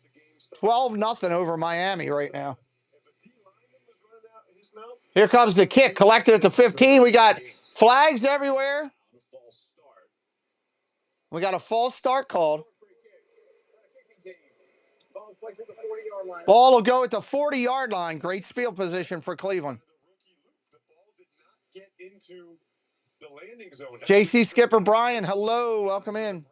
12-0 over Miami right now. Here comes the kick, collected at the 15. We got flags everywhere. We got a false start called. Ball will go at the 40-yard line. Great field position for Cleveland. JC Skipper Brian, hello, welcome in.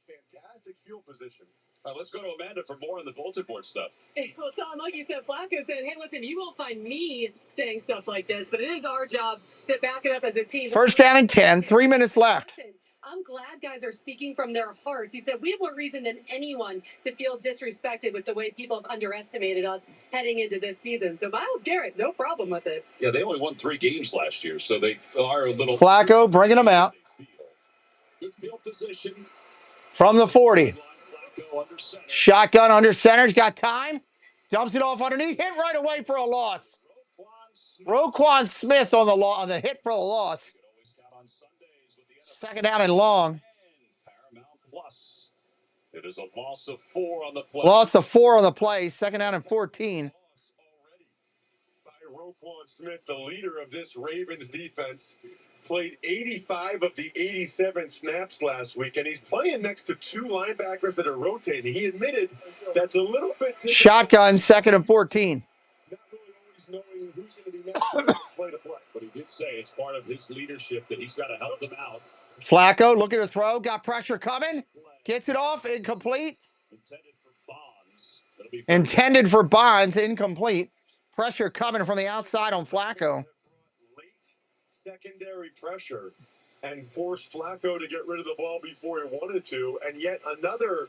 Fantastic field position. Let's go to Amanda for more on the bulletin board stuff. Well, Tom, like you said, Flacco said, hey, listen, you won't find me saying stuff like this, but it is our job to back it up as a team. First down and 10, 3 minutes left. Listen, I'm glad guys are speaking from their hearts. He said, we have more reason than anyone to feel disrespected with the way people have underestimated us heading into this season. So Myles Garrett, no problem with it. Yeah, they only won 3 games last year, so they are a little... Flacco bringing them out. Good field position. From the 40. Shotgun under center. He's got time. Dumps it off underneath. Hit right away for a loss. Roquan Smith on the hit for a loss. Second down and long. It is a loss of 4 on the play. Loss of 4 on the play. Second down and 14. By Roquan Smith, the leader of this Ravens defense, played 85 of the 87 snaps last week, and he's playing next to 2 linebackers that are rotating. He admitted that's a little bit difficult. Shotgun, second and 14. Not really always knowing who's going to be next play to play. But he did say it's part of his leadership that he's got to help them out. Flacco looking to throw, got pressure coming, gets it off, incomplete. Intended for Bonds, incomplete. Pressure coming from the outside on Flacco. Late secondary pressure and forced Flacco to get rid of the ball before he wanted to, and yet another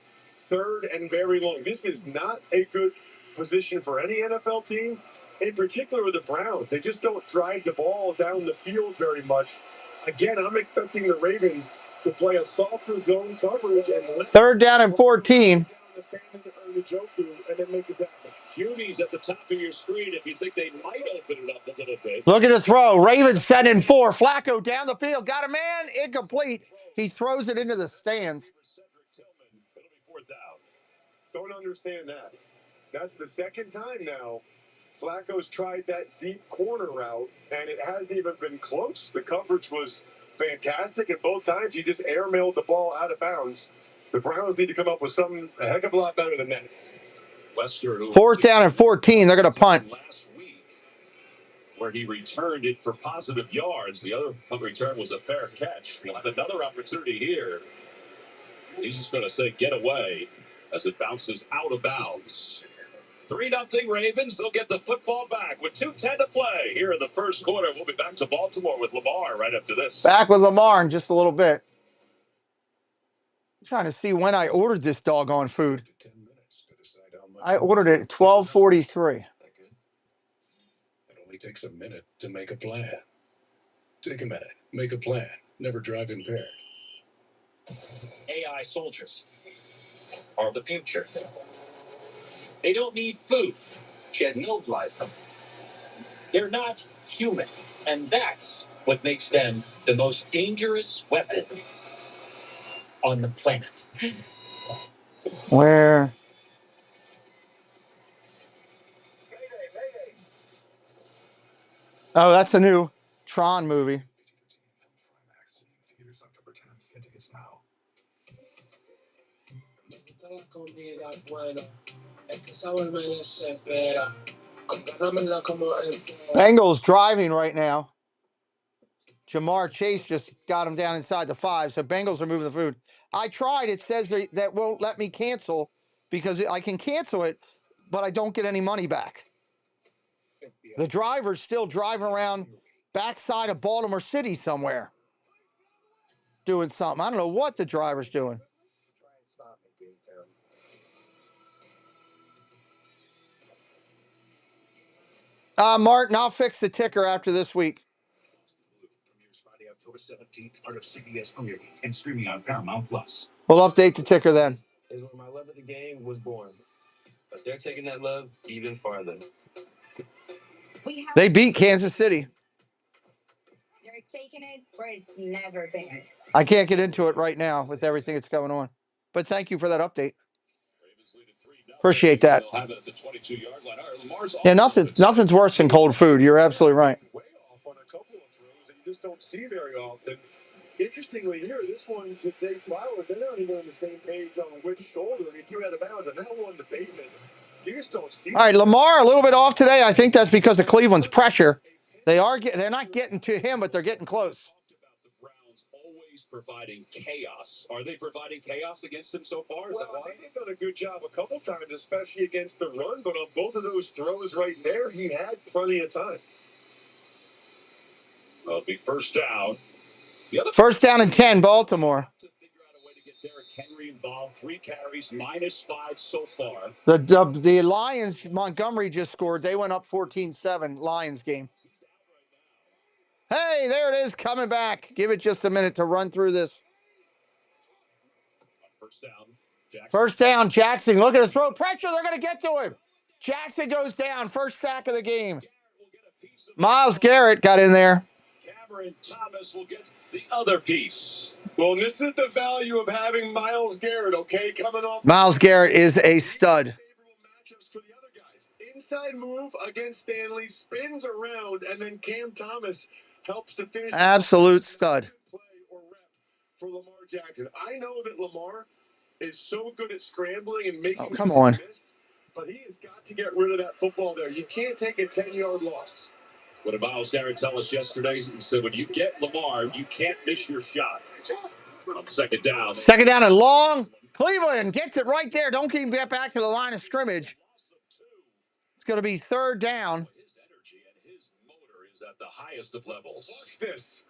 third and very long. This is not a good position for any NFL team, in particular with the Browns. They just don't drive the ball down the field very much. Again, I'm expecting the Ravens to play a softer zone coverage and third down and 14. And then make the tackle. Cuties at the top of your screen if you think they might open it up a little bit. Look at the throw. Ravens set in 4. Flacco down the field. Got a man. Incomplete. He throws it into the stands. Don't understand that. That's the second time now Flacco's tried that deep corner route, and it hasn't even been close. The coverage was fantastic, and both times he just airmailed the ball out of bounds. The Browns need to come up with something a heck of a lot better than that. Fourth down and 14. They're going to punt. Last week, where he returned it for positive yards. The other punt return was a fair catch. We'll have another opportunity here. He's just going to say get away as it bounces out of bounds. 3-0 Ravens. They'll get the football back with 2:10 to play here in the first quarter. We'll be back to Baltimore with Lamar right after this. Back with Lamar in just a little bit. I'm trying to see when I ordered this doggone food. I ordered it at 12:43. It only takes a minute to make a plan. Take a minute. Make a plan. Never drive impaired. AI soldiers are the future. They don't need food, shed no blood. They're not human, and that's what makes them the most dangerous weapon on the planet. Where? Oh, that's the new Tron movie. Bengals driving right now. Jamar Chase just got him down inside the 5, so Bengals are moving the food. I tried. It says that won't let me cancel because I can cancel it, but I don't get any money back. The driver's still driving around backside of Baltimore City somewhere doing something. I don't know what the driver's doing. Martin, I'll fix the ticker after this week. October 17th, part of CBS Premier League and streaming on Paramount Plus. We'll update the ticker then. Is where my love of the game was born. But they're taking that love even farther. They beat Kansas City. They're taking it where it's never been. I can't get into it right now with everything that's going on. But thank you for that update. Appreciate that. Yeah, nothing's worse than cold food. You're absolutely right. Way off on a couple of throws that you just don't see very often. Interestingly, here, this one to Zay Flowers, they're not even on the same page on which shoulder. He threw out of bounds, and that one to Bateman. You just don't see. All right, Lamar a little bit off today. I think that's because of Cleveland's pressure. They're not getting to him, but they're getting close. Always providing chaos. Are they providing chaos against him so far? Well, I think they've done a good job a couple times, especially against the run. But on both of those throws right there, he had plenty of time. It'll be first down. First down and 10, Baltimore. To figure out a way to get Derrick Henry involved. 3 carries, -5 so far. The Lions, Montgomery just scored. They went up 14-7, Lions game. Hey, there it is, coming back. Give it just a minute to run through this. First down, Jackson. Look at the throw. Pressure, they're going to get to him. Jackson goes down. First sack of the game. Myles Garrett got in there. Cameron Thomas will get the other piece. Well, this is the value of having Myles Garrett, okay? Coming off. Myles Garrett is a stud. Matchups for the other guys. Inside move against Stanley, spins around, and then Cam Thomas helps to finish. Absolute stud. Play or rep for Lamar Jackson. I know that Lamar is so good at scrambling and making. Oh, come on. Miss, but he has got to get rid of that football there. You can't take a 10-yard loss. What did Myles Garrett tell us yesterday? He said, when you get Lamar, you can't miss your shot. On second down. Second down and long. Cleveland gets it right there. Don't keep get back to the line of scrimmage. It's going to be third down. His energy and his motor is at the highest of levels. Watch this.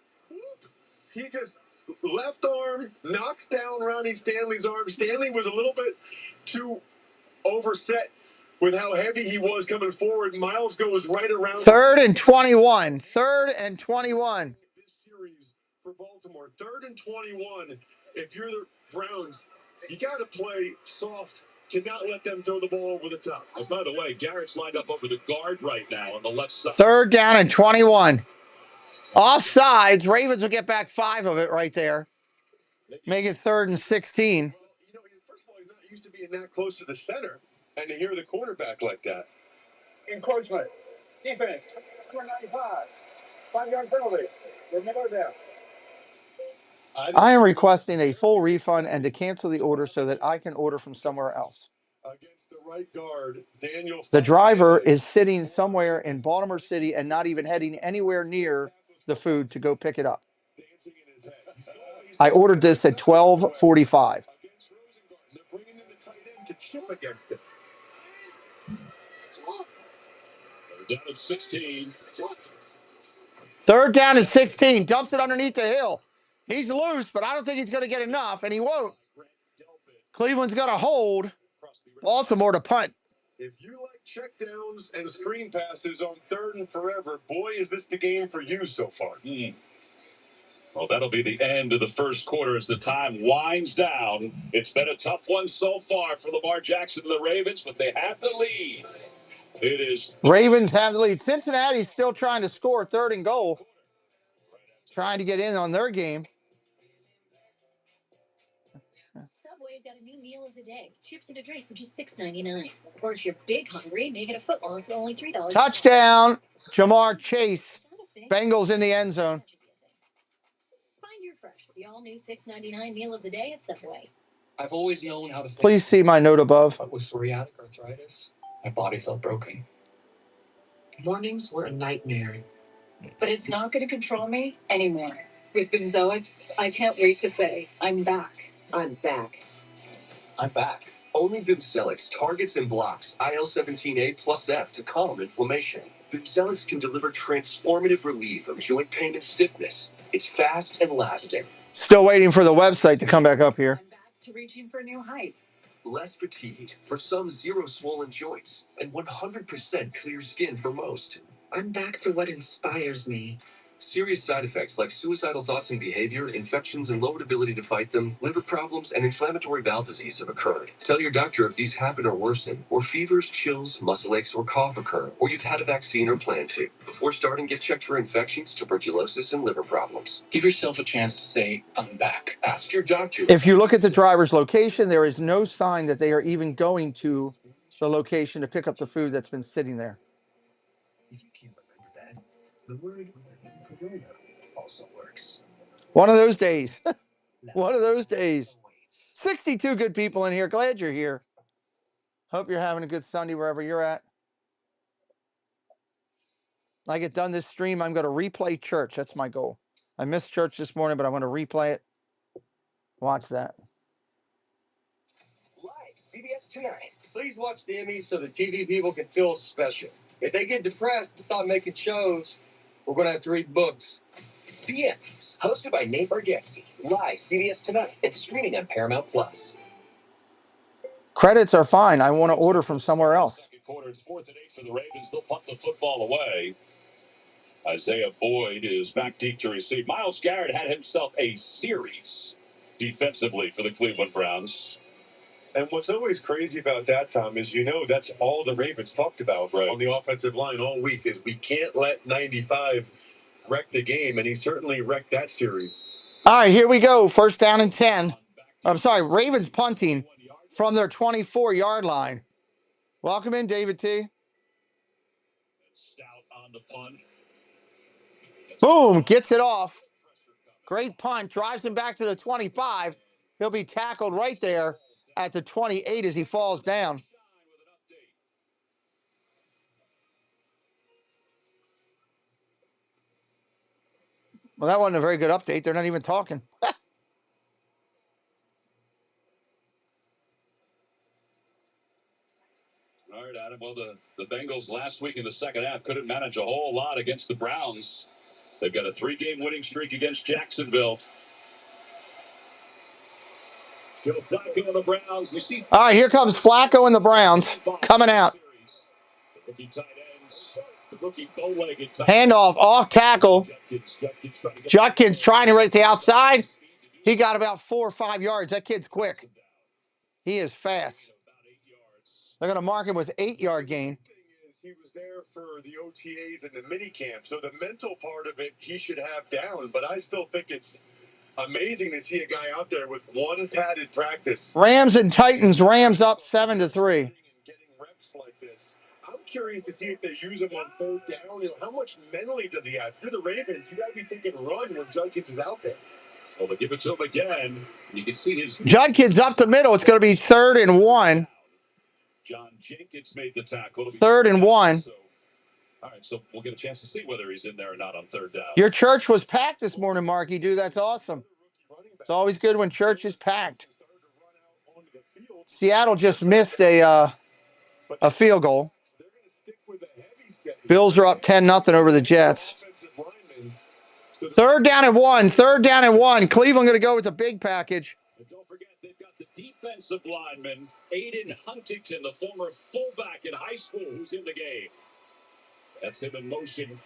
He just left arm knocks down Ronnie Stanley's arm. Stanley was a little bit too overset with how heavy he was coming forward. Myles goes right around. Third and 21. Third and 21. This series for Baltimore. Third and 21. If you're the Browns, you got to play soft. Cannot let them throw the ball over the top. And by the way, Garrett's lined up over the guard right now on the left side. Third down and 21. Offsides. Ravens will get back 5 of it right there. Make it third and 16. Well, you know, first of all, he's not used to being that close to the center. And to hear the quarterback like that. Encroachment. Defense. Number 95. 5-yard penalty. There's no down. I am requesting a full refund and to cancel the order so that I can order from somewhere else. Against the right guard, Daniel. The driver is sitting somewhere in Baltimore City and not even heading anywhere near the food to go pick it up. I ordered this at 12:45. They're bringing in the tight end to chip against it. Down at 16. Third down and 16. Dumps it underneath the hill. He's loose, but I don't think he's going to get enough, and he won't. Cleveland's got to hold Baltimore to punt. If you like checkdowns and screen passes on third and forever, boy, is this the game for you so far. Well, that'll be the end of the first quarter as the time winds down. It's been a tough one so far for Lamar Jackson and the Ravens, but they have the lead. It is. Ravens have the lead. Cincinnati's still trying to score third and goal. Trying to get in on their game. Subway's got a new meal of the day. Chips and a drink for just $6.99. Or if you're big hungry, make it a foot long for only $3. Touchdown, Jamar Chase. Bengals in the end zone. Find your fresh, the all-new $6.99 meal of the day at Subway. I've always known how to fix Please see my note above. But with psoriatic arthritis, my body felt broken. Mornings were a nightmare. But it's not going to control me anymore. With BALvsCLE, I can't wait to say, I'm back. I'm back. I'm back. Only BALvsCLE targets and blocks IL-17A plus F to calm inflammation. BALvsCLE can deliver transformative relief of joint pain and stiffness. It's fast and lasting. Still waiting for the website to come back up here. I'm back to reaching for new heights. Less fatigue for some, zero swollen joints, and 100% clear skin for most. I'm back to what inspires me. Serious side effects like suicidal thoughts and behavior, infections and lowered ability to fight them, liver problems, and inflammatory bowel disease have occurred. Tell your doctor if these happen or worsen, or fevers, chills, muscle aches, or cough occur, or you've had a vaccine or plan to. Before starting, get checked for infections, tuberculosis, and liver problems. Give yourself a chance to say, I'm back. Ask your doctor. If you look at the driver's location, there is no sign that they are even going to the location to pick up the food that's been sitting there. If you can't remember that, the word corona also works. One of those days. One of those days. 62 good people in here. Glad you're here. Hope you're having a good Sunday wherever you're at. I get done this stream, I'm going to replay church. That's my goal. I missed church this morning, but I want to replay it. Watch that. Live CBS tonight. Please watch the Emmys so the TV people can feel special. If they get depressed and stop making shows, we're going to have to read books. The Emmys, hosted by Nate Bargatze. Live CBS tonight. It's streaming on Paramount Plus. Credits are fine. I want to order from somewhere else. Second quarter, it's 4th and 8 for the Ravens. They'll punt the football away. Isaiah Boyd is back deep to receive. Myles Garrett had himself a series defensively for the Cleveland Browns. And what's always crazy about that, Tom, is that's all the Ravens talked about on the offensive line all week is we can't let 95 wreck the game, and he certainly wrecked that series. All right, here we go. First down and 10. I'm sorry, Ravens punting from their 24-yard line. Welcome in, David T. Stout on the punt. Boom, gets it off. Great punt, drives him back to the 25. He'll be tackled right there at the 28 as he falls down. Well, that wasn't a very good update. They're not even talking. All right, Adam. Well, the Bengals last week in the second half couldn't manage a whole lot against the Browns. They've got a 3-game winning streak against Jacksonville. Joe Flacco and the Browns. You see. All right, here comes Flacco and the Browns coming out. The rookie tight ends. The rookie bow-legged tight Handoff off tackle. Judkins trying to right the outside. He got about 4 or 5 yards. That kid's quick. He is fast. They're going to mark him with 8-yard gain. He was there for the OTAs and the mini camp, so the mental part of it he should have down. But I still think it's amazing to see a guy out there with one padded practice. Rams and Titans. Rams up 7-3. Getting reps like this. I'm curious to see if they use him on third down. How much mentally does he have? For the Ravens, you got to be thinking run when Judkins is out there. Well, they give it to him again. You can see his. Judkins up the middle. It's going to be 3rd and 1. John Jenkins made the tackle. 3rd and 1. All right, so we'll get a chance to see whether he's in there or not on third down. Your church was packed this morning, Marky, dude. That's awesome. It's always good when church is packed. Seattle just missed a field goal. Bills are up 10-0 over the Jets. 3rd down and 1. 3rd down and 1. Cleveland going to go with the big package. And don't forget, they've got the defensive lineman, Aiden Huntington, the former fullback in high school, who's in the game. That's him in motion.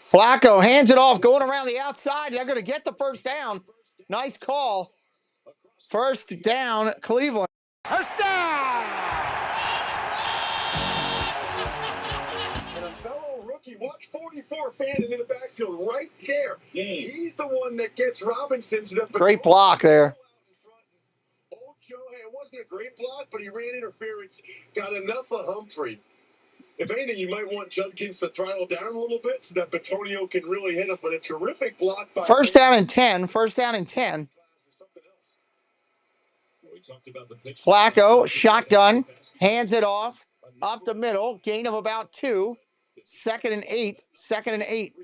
Flacco hands it off, going around the outside. They're going to get the first down. Nice call. First down, Cleveland. First down! And a fellow rookie, watch 44 fanning in the backfield right there. He's the one that gets Robinson to the Great block there. Old Joe, hey, it wasn't a great block, but he ran interference, got enough of Humphrey. If anything, you might want Judkins to throttle down a little bit so that Batonio can really hit him, but a terrific block by... First down and 10. First down and 10. Flacco, shotgun, hands it off, up the middle, gain of about 2. 2nd and 8. 2nd and 8.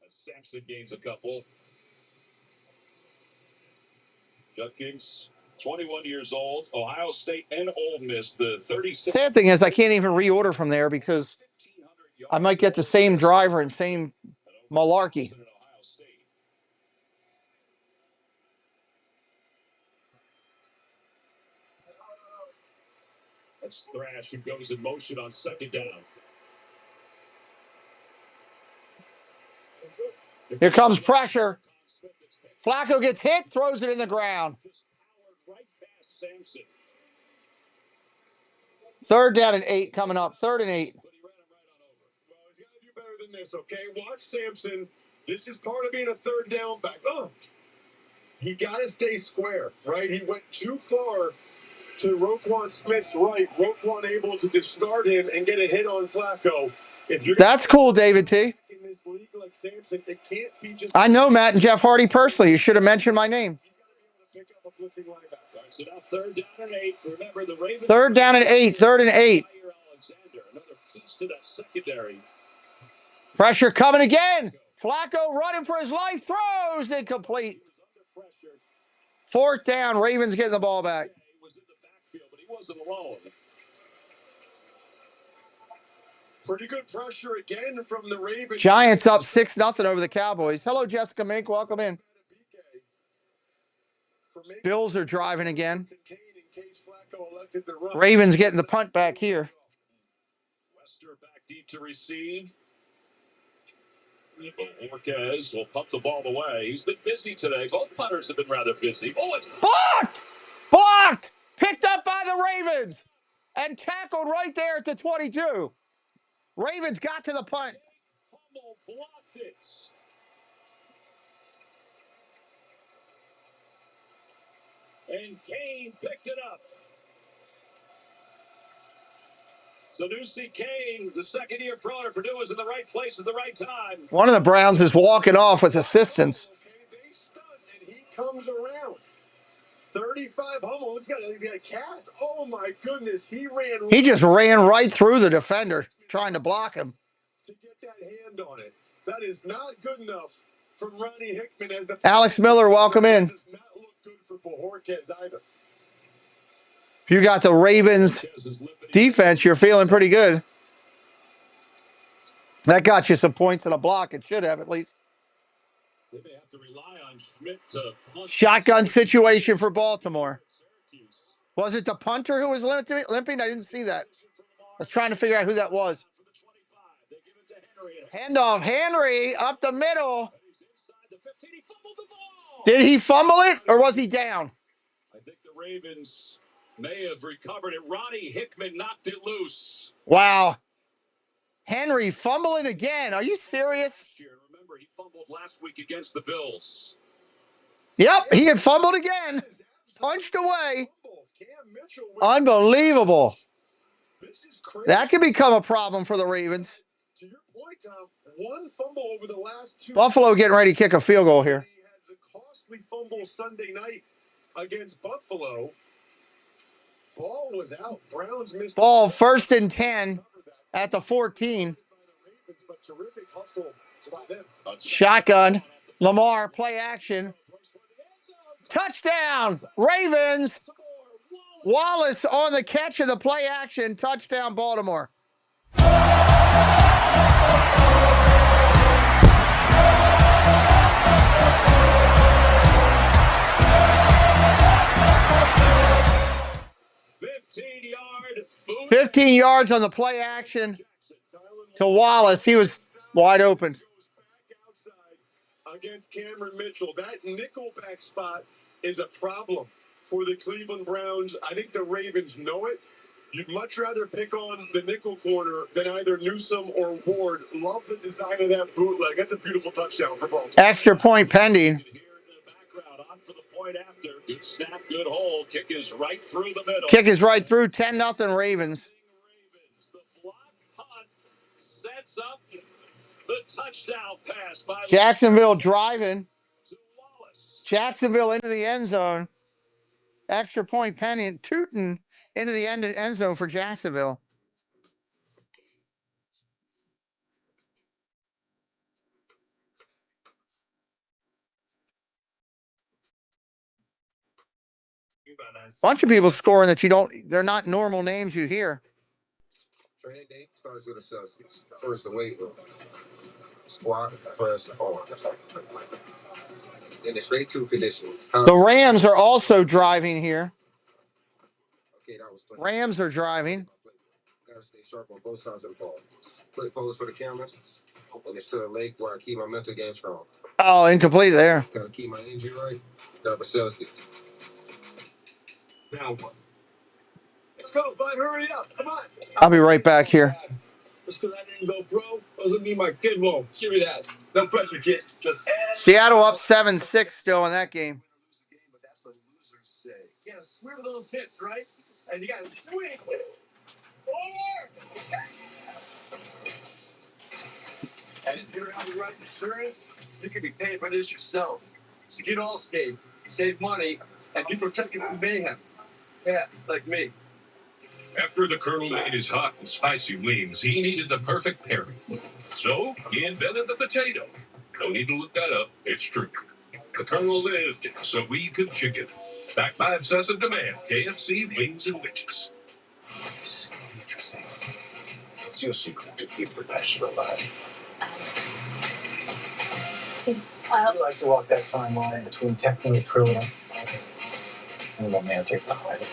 Sampson gains a couple. Judkins, 21 years old, Ohio State and Ole Miss, the 36. Sad thing is I can't even reorder from there because I might get the same driver and same malarkey. That's Thrash who goes in motion on 2nd down. Here comes pressure. Flacco gets hit, throws it in the ground. 3rd down and 8 coming up. 3rd and 8. Well, he's got to do better than this, okay? Watch Sampson. This is part of being a 3rd down back. He got to stay square, right? He went too far to Roquan Smith's right. Roquan able to discard him and get a hit on Flacco. If you're That's cool, David T. in this league like Sampson, it can't be just. I know Matt and Jeff Hardy personally. You should have mentioned my name. Pick up a blitzing linebacker. So now 3rd down and 8. Remember the Ravens. 3rd down and 8. 3rd and 8. Another piece to that secondary. Pressure coming again. Flacco running for his life. Throws incomplete. 4th down. Ravens getting the ball back. Was in the backfield, but he wasn't alone. Pretty good pressure again from the Ravens. Giants up 6-0 over the Cowboys. Hello, Jessica Mink. Welcome in. Bills are driving again. Ravens getting the punt back here. Wester back deep to receive. Marquez will pump the ball away. He's been busy today. Both punters have been rather busy. Oh, it's blocked! Blocked! Picked up by the Ravens and tackled right there at the 22. Ravens got to the punt. Hummel blocked it. And Kane picked it up. So Sanusi Kane, the second-year pro at Purdue, was in the right place at the right time. One of the Browns is walking off with assistance. They stunned, and he comes around. 35 Hummel. He's got a cast. Oh, my goodness. He just ran right through the defender trying to block him. To get that hand on it. That is not good enough from Ronnie Hickman. As the Alex Miller, welcome in. Does not look good for Bojorquez either. If you got the Ravens defense, you're feeling pretty good. That got you some points in a block. It should have at least. They may have to rely on Schmidt to punt. Shotgun situation for Baltimore. Was it the punter who was limping? I didn't see that. I was trying to figure out who that was. Handoff. Henry up the middle. Did he fumble it or was he down? I think the Ravens may have recovered it. Ronnie Hickman knocked it loose. Wow. Henry fumbling again. Are you serious? Remember, he fumbled last week against the Bills. Yep, he had fumbled again. Punched away. Unbelievable. That could become a problem for the Ravens. To your point, Tom, one fumble over the last 2. Buffalo getting ready to kick a field goal here. He had a costly fumble Sunday night against Buffalo. Ball was out. Browns missed. Ball 1st and 10 at the 14. But terrific hustle by them. Shotgun. Lamar, play action. Touchdown, Ravens. Wallace on the catch of the play action. Touchdown, Baltimore. 15 yards on the play action to Wallace. He was wide open. Against Cameron Mitchell. That nickelback spot is a problem for the Cleveland Browns. I think the Ravens know it. You'd much rather pick on the nickel corner than either Newsome or Ward. Love the design of that bootleg. That's a beautiful touchdown for Baltimore. Extra point pending. Good snap, good hold. Kick is right through the middle. Kick is right through. 10-0 Ravens. The block punt sets up the touchdown pass by Jacksonville driving. Jacksonville into the end zone. Extra point pending. Tootin into the end zone for Jacksonville. Bunch of people scoring that you don't, they're not normal names you hear. Training day starts with associates. First, the weight room. Squat, press, arms. Then it's straight to conditioning. The Rams are also driving here. Okay, that was funny. Rams are driving. Gotta stay sharp on both sides of the ball. Quick pose for the cameras. And it's to the leg where I keep my mental game strong. Oh, incomplete there. Gotta keep my energy right. Gotta Balsowski's. Now what? Let's go, bud. Hurry up. Come on. I'll be right back here. Just because I didn't go pro doesn't mean my kid won't. Give me that. No pressure, kid. Just Seattle up 7-6 still in that game. But that's what losers say. You gotta swear those hips, right? And you gotta swing. And if you don't have the right insurance, you could be paying for this yourself. So get ALvsCLE, save money, and be protected from mayhem. Yeah, like me. After the Colonel made his hot and spicy wings, he needed the perfect pairing. So he invented the potato. No need to look that up. It's true. The Colonel lived so we could chicken. Backed by obsessive demand, KFC wings and witches. This is going to be interesting. What's your secret to keep the passion alive? I like to walk that fine line between technically thrilling and romantic behind it.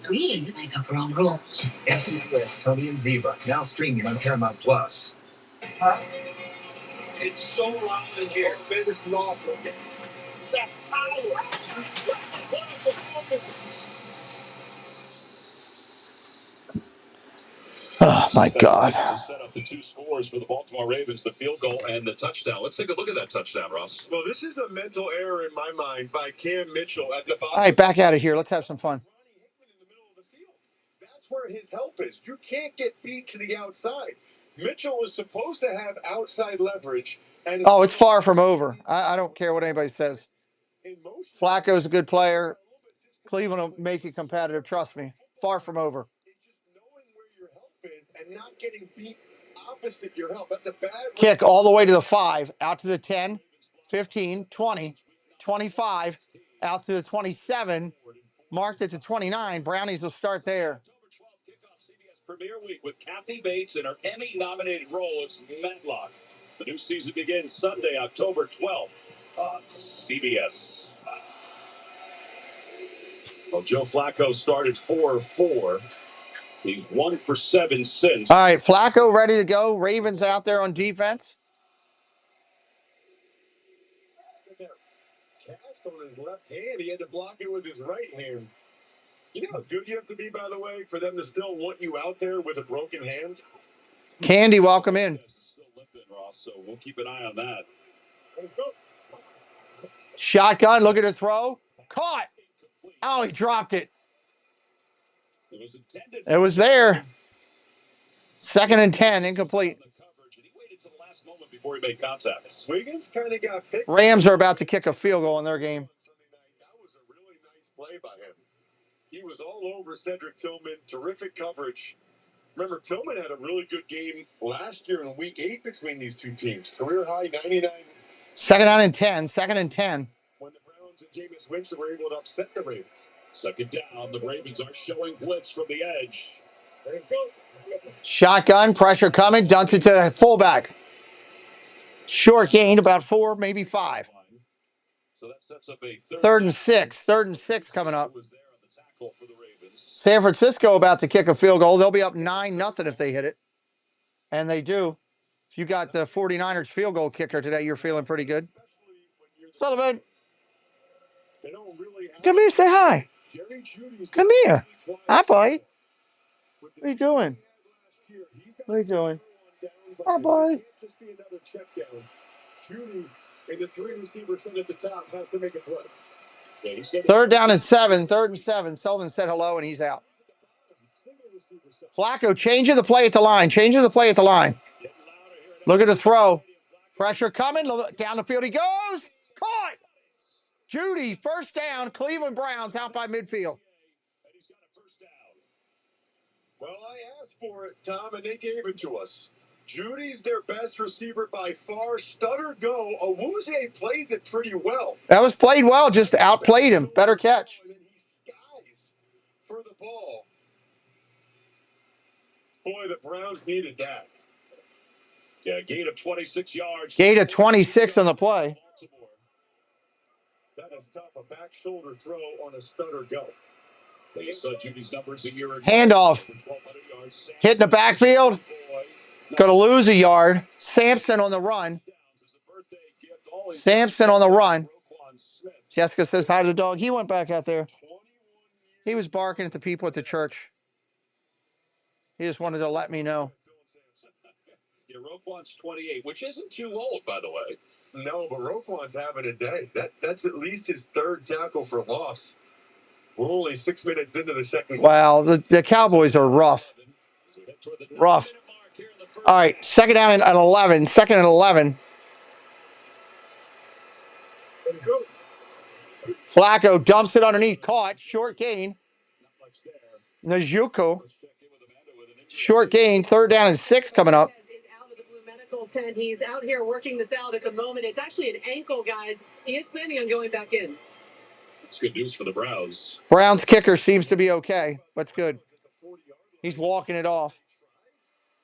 We need to make up our own rules. CLEvsBAL, Tony and Zebra, now streaming on Paramount Plus. It's so loud in here. Man, this is awful. That's power. Oh, my God. Set up the two scores for the Baltimore Ravens, the field goal and the touchdown. Let's take a look at that touchdown, Ross. Well, this is a mental error in my mind by Cam Mitchell at the bottom. All right, back out of here. Let's have some fun. That's where his help is. You can't get beat to the outside. Mitchell was supposed to have outside leverage. And Oh, it's far from over. I don't care what anybody says. Flacco's a good player. Cleveland will make it competitive. Trust me. Far from over. knowing where your help is and not getting beat opposite your help. That's a bad Kick all the way to the 5, out to the 10, 15, 20, 25, out to the 27, marked at the 29. Brownies will start there. CBS Premiere Week with Kathy Bates in her Emmy-nominated role as Matlock. The new season begins Sunday, October 12th on CBS. Well, Joe Flacco started 4-4. He's 1 for 7 since. All right, Flacco ready to go. Ravens out there on defense. Cast on his left hand. He had to block it with his right hand. You know how good you have to be, by the way, for them to still want you out there with a broken hand? Candy, welcome in. Still limping, Ross, so we'll keep an eye on that. Shotgun, look at the throw. Caught. Oh, he dropped it. It was there. 2nd and 10, incomplete. Before he made contact. Wiggins kind of got picked. Rams are about to kick a field goal in their game. That was a really nice play by him. He was all over Cedric Tillman. Terrific coverage. Remember, Tillman had a really good game last year in Week 8 between these two teams. Career high 99. 2nd down and 10. 2nd and 10. When the Browns and Jameis Winston were able to upset the Ravens. 2nd down. The Ravens are showing blitz from the edge. Shotgun, pressure coming. Dunks it to fullback. Short gain, about 4, maybe 5. So that sets up a 3rd and 6. 3rd and 6 coming up. San Francisco about to kick a field goal. They'll be up 9-0 if they hit it. And they do. If you got the 49ers field goal kicker today, you're feeling pretty good. Sullivan. Come here, say hi. Come here. Hi, boy. What are you doing? What are you doing? Hi, boy. Just be another check down. Judy and the 3 receivers at the top has to make a play. 3rd down and 7. 3rd and 7. Sullivan said hello, and he's out. Flacco changing the play at the line. Changing the play at the line. Look at the throw. Pressure coming. Down the field he goes. Caught. Judy, 1st down. Cleveland Browns out by midfield. Well, I asked for it, Tom, and they gave it to us. Judy's their best receiver by far. Stutter go. Owuzie plays it pretty well. That was played well. Just outplayed him. Better catch. And then he skies for the ball. Boy, the Browns needed that. Yeah, gain of 26 yards. Gain of 26 on the play. That is tough. A back shoulder throw on a stutter go. They saw Judy's numbers a year ago. Handoff. Hit in the backfield. Going to lose a yard. Sampson on the run. Sampson on the run. Jessica says hi to the dog. He went back out there. He was barking at the people at the church. He just wanted to let me know. Yeah, Roquan's 28, which isn't too old, by the way. No, but Roquan's having a day. That's at least his third tackle for loss. We're only 6 minutes into the second. Wow, the Cowboys are rough. Rough. All right, second down and 11. Second and 11. Flacco dumps it underneath. Caught. Short gain. Njoku. Short gain. Third down and 6 coming up. Medical 10. He's out here working this out at the moment. It's actually an ankle, guys. He is planning on going back in. It's good news for the Browns. Browns kicker seems to be okay, but it's good. He's walking it off.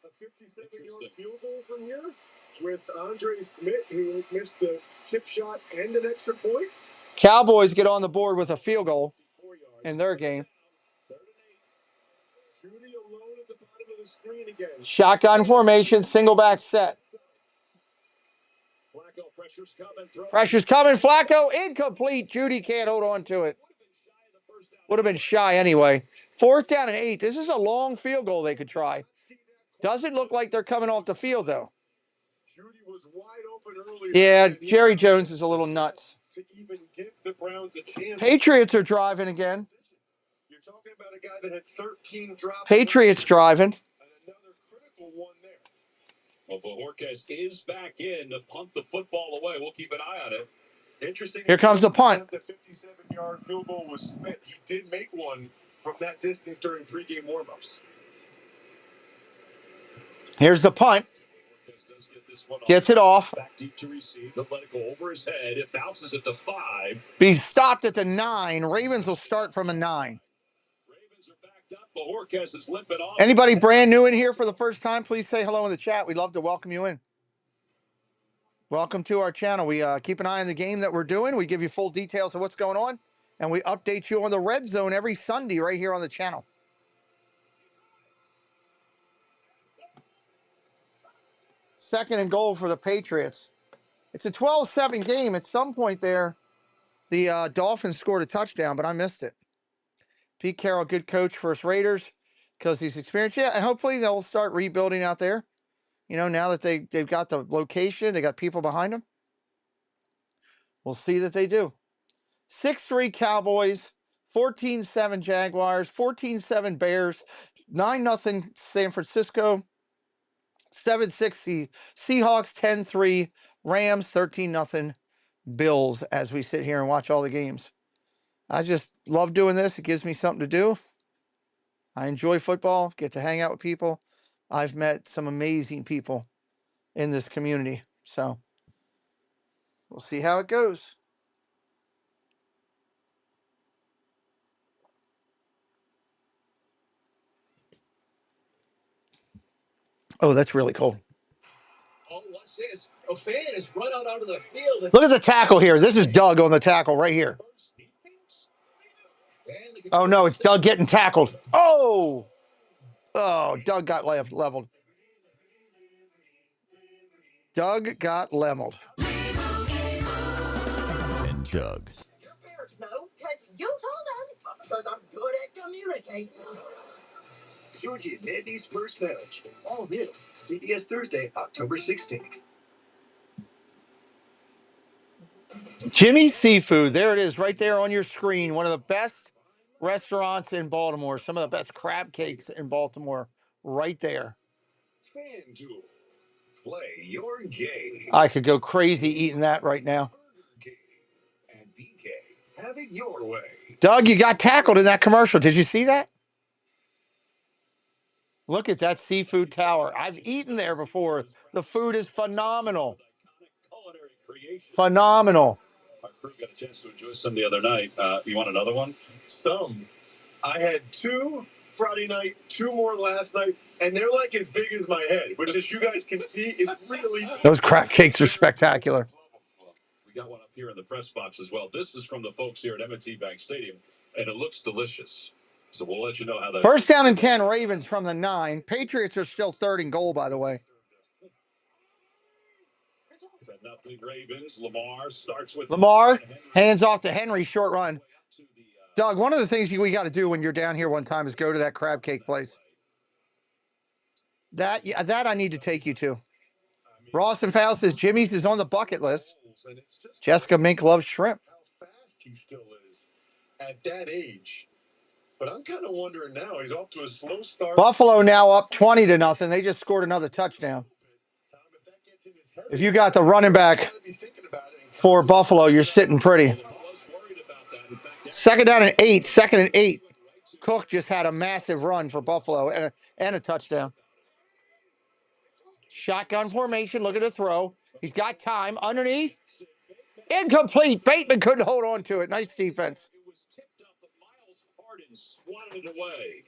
A 57-yard field goal from here with Andre Smith, who missed the chip shot and an extra point. Cowboys get on the board with a field goal in their game. Shotgun formation, single back set. Pressure's coming. Flacco incomplete. Judy can't hold on to it. Would have been shy anyway. Fourth down and 8. This is a long field goal they could try. Doesn't look like they're coming off the field, though. Yeah, Jerry Jones is a little nuts. Patriots are driving again. You're talking about a guy that had 13 drops. Patriots driving. Another critical one there. Well, Bojorquez is back in to punt the football away. We'll keep an eye on it. Interesting. Here comes the punt. The 57-yard field goal was Smith. He did make one from that distance during pregame warmups. Here's the punt. Gets it off. Back deep to receive. He'll let it go over his head. It bounces at the 5. But he's stopped at the 9. Ravens will start from a 9. Ravens are backed up. Bojorquez is limping off. Anybody brand new in here for the first time, please say hello in the chat. We'd love to welcome you in. Welcome to our channel. We keep an eye on the game that we're doing. We give you full details of what's going on. And we update you on the red zone every Sunday right here on the channel. Second and goal for the Patriots. It's a 12-7 game. At some point there, the Dolphins scored a touchdown, but I missed it. Pete Carroll, good coach for us Raiders because he's experienced. Yeah, and hopefully they'll start rebuilding out there. You know, now that they've got the location, they got people behind them. We'll see that they do. 6-3 Cowboys, 14-7 Jaguars, 14-7 Bears, 9-0 San Francisco, 7-6 Seahawks, 10-3 Rams, 13-0 Bills as we sit here and watch all the games. I just love doing this. It gives me something to do. I enjoy football, get to hang out with people. I've met some amazing people in this community. So we'll see how it goes. Oh, that's really cold. Oh, what's this? A fan has run out onto the field. Look at the tackle here. This is Doug on the tackle right here. Oh, no, it's Doug getting tackled. Oh, Doug got leveled. Doug got leveled. And Doug. Your parents know because you told them. Because I'm good at communicating. Georgie and Andy's first marriage. All new. CBS Thursday, October 16th. Jimmy's Seafood. There it is right there on your screen. One of the best restaurants in Baltimore. Some of the best crab cakes in Baltimore right there. FanDuel. Play your game. I could go crazy eating that right now. And BK, have it your way. Doug, you got tackled in that commercial. Did you see that? Look at that seafood tower. I've eaten there before. The food is phenomenal. Phenomenal. Our crew got a chance to enjoy some the other night. You want another one? Some. I had 2 Friday night, 2 more last night, and they're like as big as my head, which, as you guys can see, is really big. Those crab cakes are spectacular. We got one up here in the press box as well. This is from the folks here at M&T Bank Stadium, and it looks delicious. So we'll let you know how that. First down and 10, Ravens from the 9. Patriots are still third and goal, by the way. 7-0 Ravens. Lamar starts with Lamar, hands off to Henry, short run. Doug, one of the things we got to do when you're down here one time is go to that crab cake place. That I need to take you to. Rawson Fowl says Jimmy's is on the bucket list. Jessica Mink loves shrimp. How fast he still is at that age. But I'm kind of wondering now. He's off to a slow start. Buffalo now up 20-0. They just scored another touchdown. If you got the running back for Buffalo, you're sitting pretty. 2nd down and 8. 2nd and 8. Cook just had a massive run for Buffalo and a touchdown. Shotgun formation. Look at the throw. He's got time. Underneath. Incomplete. Bateman couldn't hold on to it. Nice defense. It was tipped up, but Miles Harden swatted it away.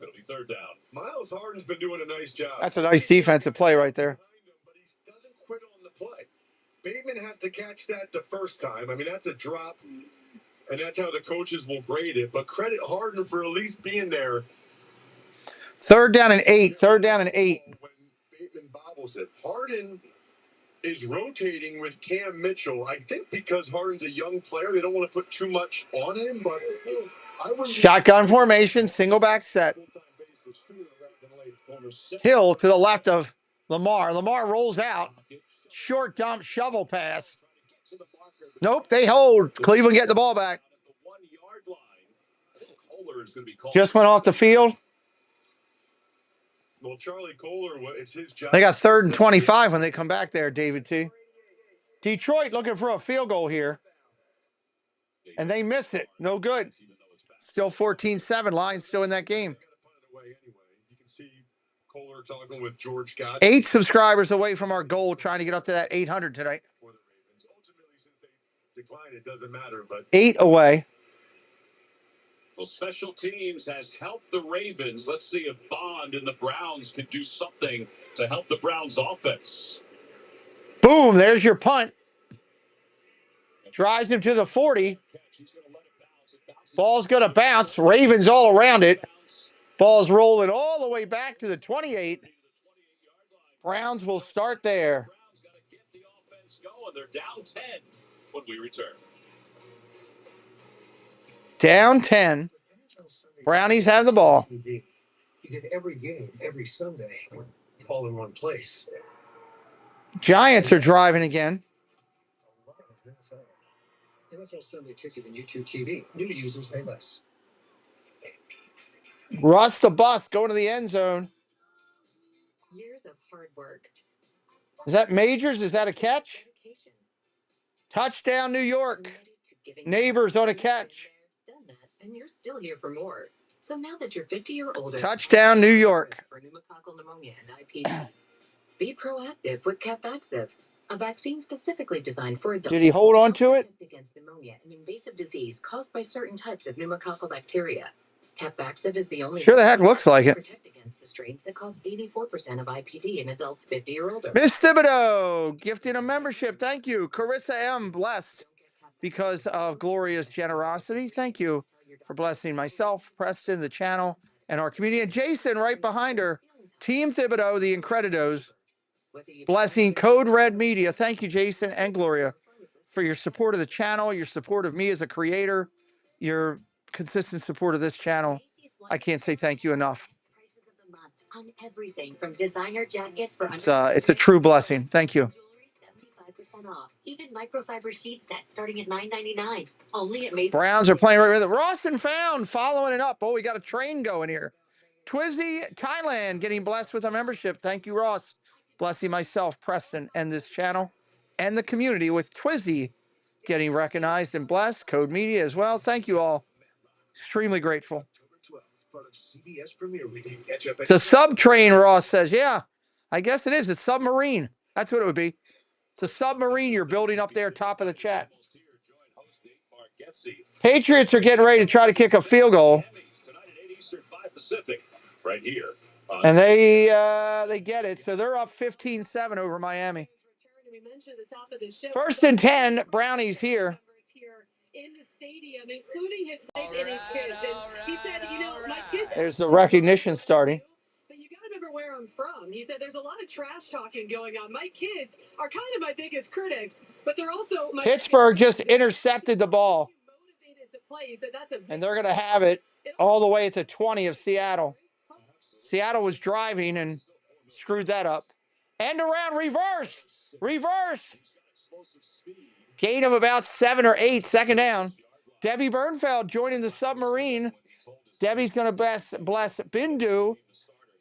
It'll be 3rd down. Miles Harden's been doing a nice job. That's a nice defensive play right there. But he doesn't quit on the play. Bateman has to catch that the first time. I mean, that's a drop, and that's how the coaches will grade it. But credit Harden for at least being there. 3rd down and 8. 3rd down and 8. When Bateman bobbles it, Harden is rotating with Cam Mitchell. I think because Harden's a young player, they don't want to put too much on him. But Shotgun formation, single back set. Hill to the left of Lamar. Lamar rolls out. Short dump, shovel pass. Nope, they hold. Cleveland get the ball back. Just went off the field. Well, Charlie Kohler, it's his job. They got 3rd and 25 when they come back there, David T. Detroit looking for a field goal here. And they missed it. No good. Still 14-7. Lions still in that game. You can see Kohler talking with George Gott. 8 subscribers away from our goal, trying to get up to that 800 tonight. Ultimately, since they decline, it doesn't matter. But 8 away. Well, special teams has helped the Ravens. Let's see if Bond and the Browns can do something to help the Browns offense. Boom, there's your punt. Drives him to the 40. Ball's going to bounce. Ravens all around it. Ball's rolling all the way back to the 28. Browns will start there. Browns got to get the offense going. They're down 10 when we return. Down 10. Brownies have the ball. You get every game, every Sunday, all in one place. Giants are driving again. NFL Sunday Ticket and YouTube TV. New users pay less. Russ the bus going to the end zone. Years of hard work. Is that Majors? Is that a catch? Touchdown, New York. Neighbors on a catch. Done that, and you're still here for more. So now that you're 50 or older, Touchdown, New York. For pneumococcal pneumonia and IPD, be proactive with CAPVAXIVE, a vaccine specifically designed for adults. Did he hold on to it? Against pneumonia, an invasive disease caused by certain types of pneumococcal bacteria. CAPVAXIVE is the only Sure the heck looks like it. protect against the strains that cause 84% of IPD in adults 50 or older. Miss Thibodeau, gifting a membership. Thank you. Carissa M, blessed because of Gloria's generosity. Thank you for blessing myself, Preston, the channel, and our community. And Jason right behind her. Team Thibodeau, the Incredidos, blessing Code Red Media. Thank you, Jason and Gloria, for your support of the channel, your support of me as a creator, your consistent support of this channel. I can't say thank you enough. On everything from designer jackets for It's a true blessing. Thank you. 75% off. Even microfiber sheet sets starting at $9.99. Only at Macy's. Browns are playing right with it. Rawson Found following it up. Oh, we got a train going here. Twizzy Thailand getting blessed with a membership. Thank you, Ross. Blessing myself, Preston, and this channel and the community with Twizzy getting recognized and blessed. Code Media as well. Thank you all. Extremely grateful. It's a sub train, Ross says. Yeah, I guess it is. A submarine. That's what it would be. It's a submarine you're building up there, top of the chat. Patriots are getting ready to try to kick a field goal. Right here. And they get it. So they're up 15-7 over Miami. 1st and 10, Brownies here. In the stadium, including his wife and his kids. And he said, my kids. There's the recognition starting. But you got to remember where I'm from. He said there's a lot of trash talking going on. My kids are kind of my biggest critics, but they're also my Pittsburgh just intercepted the ball. motivated to play. He said that's a And they're going to have it all the way at the 20 of Seattle. Seattle was driving and screwed that up. End around, reverse. Reverse. Gain of about 7 or 8, second down. Debbie Bernfeld joining the submarine. Debbie's going to bless Bindu.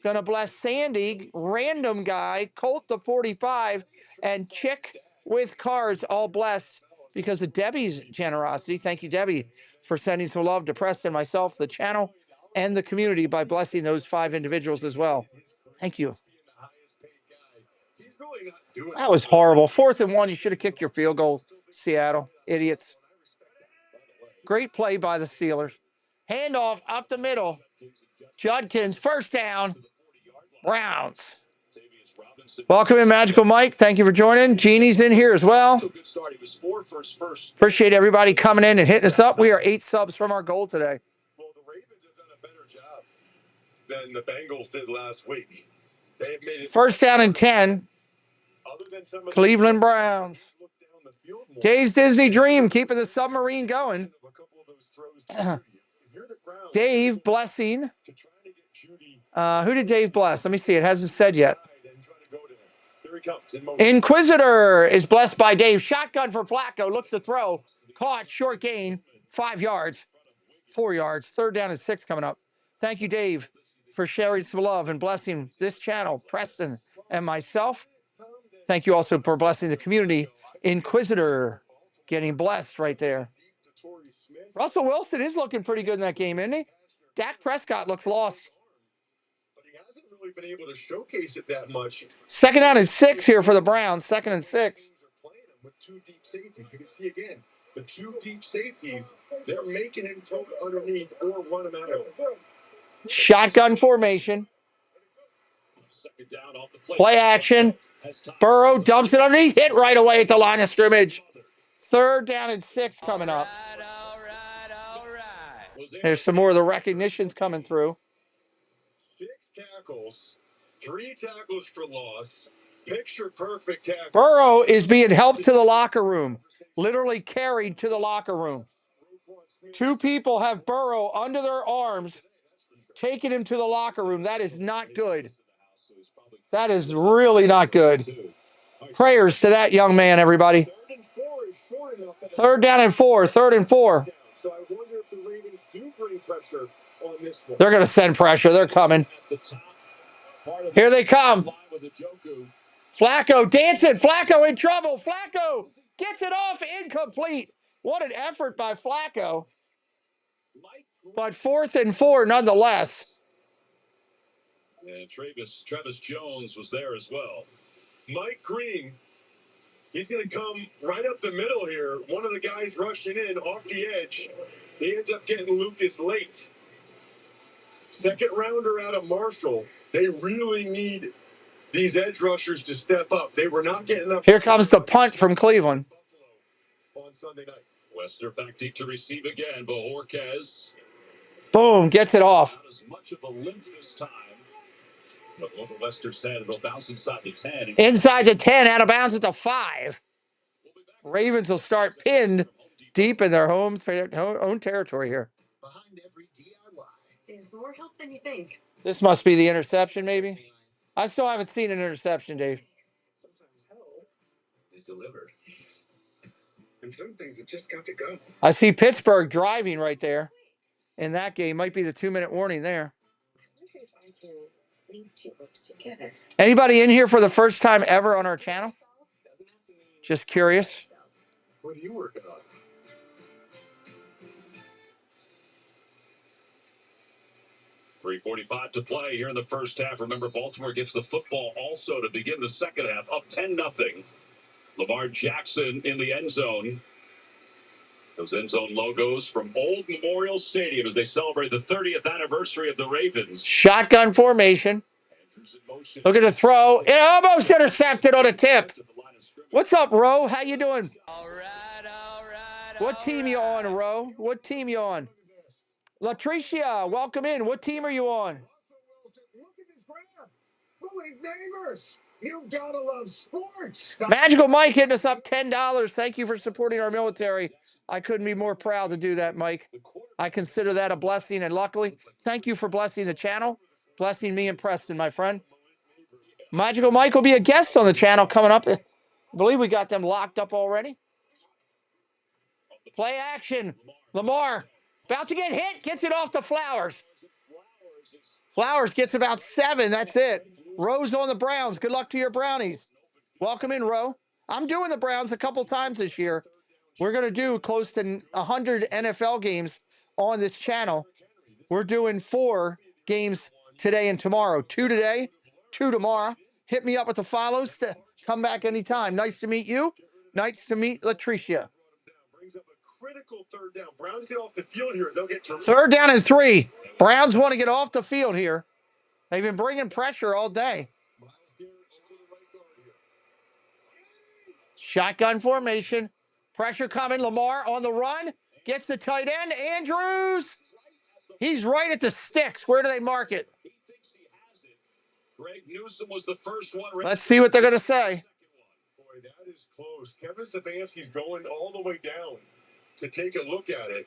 Going to bless Sandy, random guy, Colt the 45, and Chick with Cars, all blessed because of Debbie's generosity. Thank you, Debbie, for sending some love to Preston, myself, the channel, and the community by blessing those 5 individuals as well. Thank you. That was horrible. 4th and 1, you should have kicked your field goal, Seattle. Idiots. Great play by the Steelers. Handoff up the middle. Judkins, first down. Browns. Welcome in, Magical Mike. Thank you for joining. Jeannie's in here as well. Appreciate everybody coming in and hitting us up. We are 8 subs from our goal today. Well, the Ravens have done a better job than the Bengals did last week. They have made it First down and 10. Cleveland Browns. Dave's Disney Dream, keeping the submarine going. Dave blessing. Who did Dave bless? Let me see. It hasn't said yet. Inquisitor is blessed by Dave. Shotgun for Flacco. Looks to throw. Caught. Short gain. 5 yards. 4 yards. 3rd down and 6 coming up. Thank you, Dave, for sharing some love and blessing this channel, Preston, and myself. Thank you also for blessing the community. Inquisitor getting blessed right there. Russell Wilson is looking pretty good in that game, isn't he? Dak Prescott looks lost. But he hasn't really been able to showcase it that much. 2nd down and 6 here for the Browns. 2nd and 6. With 2 deep safeties. You can see again, the 2 deep safeties, they're making him throw underneath or run him out of it. Shotgun formation. Play action. Burrow dumps it underneath. Hit right away at the line of scrimmage. 3rd down and 6 coming up. There's some more of the recognitions coming through. 6 tackles, 3 tackles for loss. Picture perfect tackle. Burrow is being helped to the locker room. Literally carried to the locker room. 2 people have Burrow under their arms, taking him to the locker room. That is not good. That is really not good. Prayers to that young man, everybody. 3rd down and 4. 3rd and 4. So I wonder if the Ravens do bring pressure on this one. They're going to send pressure. They're coming. Here they come. Flacco dancing. Flacco in trouble. Flacco gets it off. Incomplete. What an effort by Flacco. But 4th and 4 nonetheless. And Travis Jones was there as well. Mike Green, he's going to come right up the middle here. One of the guys rushing in off the edge. He ends up getting Lucas late. 2nd rounder out of Marshall. They really need these edge rushers to step up. They were not getting up. Here comes the punt from Cleveland. On Sunday night. Lester back deep to receive again. Bojorquez. Boom, gets it off. Not as much of a limp this time. But over Lester said it'll bounce inside the 10. Inside the 10, out of bounds at the 5. Ravens will start pinned deep in their own territory here. behind every DIY. There's more help than you think. This must be the interception, maybe. I still haven't seen an interception, Dave. Sometimes help is delivered. And some things have just got to go. I see Pittsburgh driving right there. In that game, might be the 2-minute warning there. Anybody in here for the first time ever on our channel? Just curious. What are you working on? .345 to play here in the first half. Remember, Baltimore gets the football also to begin the second half, up 10-0. Lamar Jackson in the end zone. Those end zone logos from Old Memorial Stadium as they celebrate the 30th anniversary of the Ravens. Shotgun formation. Look at the throw. It almost intercepted on a tip. What's up, Ro? How you doing? All right. What team you on, Ro? What team you on? Latricia, welcome in. What team are you on? Look at this grab. Holy neighbors! You gotta love sports. Magical Mike hitting us up $10. Thank you for supporting our military. I couldn't be more proud to do that, Mike. I consider that a blessing, and luckily, thank you for blessing the channel, blessing me and Preston, my friend. Magical Mike will be a guest on the channel coming up. I believe we got them locked up already. Play action. Lamar about to get hit, gets it off to Flowers. Flowers gets about 7. That's it. Rowe's on the Browns. Good luck to your Brownies. Welcome in, Rowe. I'm doing the Browns a couple times this year. We're going to do close to 100 NFL games on this channel. We're doing 4 games today and tomorrow. 2 today, 2 tomorrow. Hit me up with the follows. Come back anytime. Nice to meet you. Nice to meet Latricia. Brings up a critical third down. Browns get off the field here. They'll get 3rd down and 3. Browns want to get off the field here. They've been bringing pressure all day. Shotgun formation. Pressure coming. Lamar on the run. Gets the tight end. Andrews. He's right at the sticks. Where do they mark it? Greg Newsome was the first one. Let's see what they're going to say. Boy, that is close. Kevin Stefanski's going all the way down to take a look at it.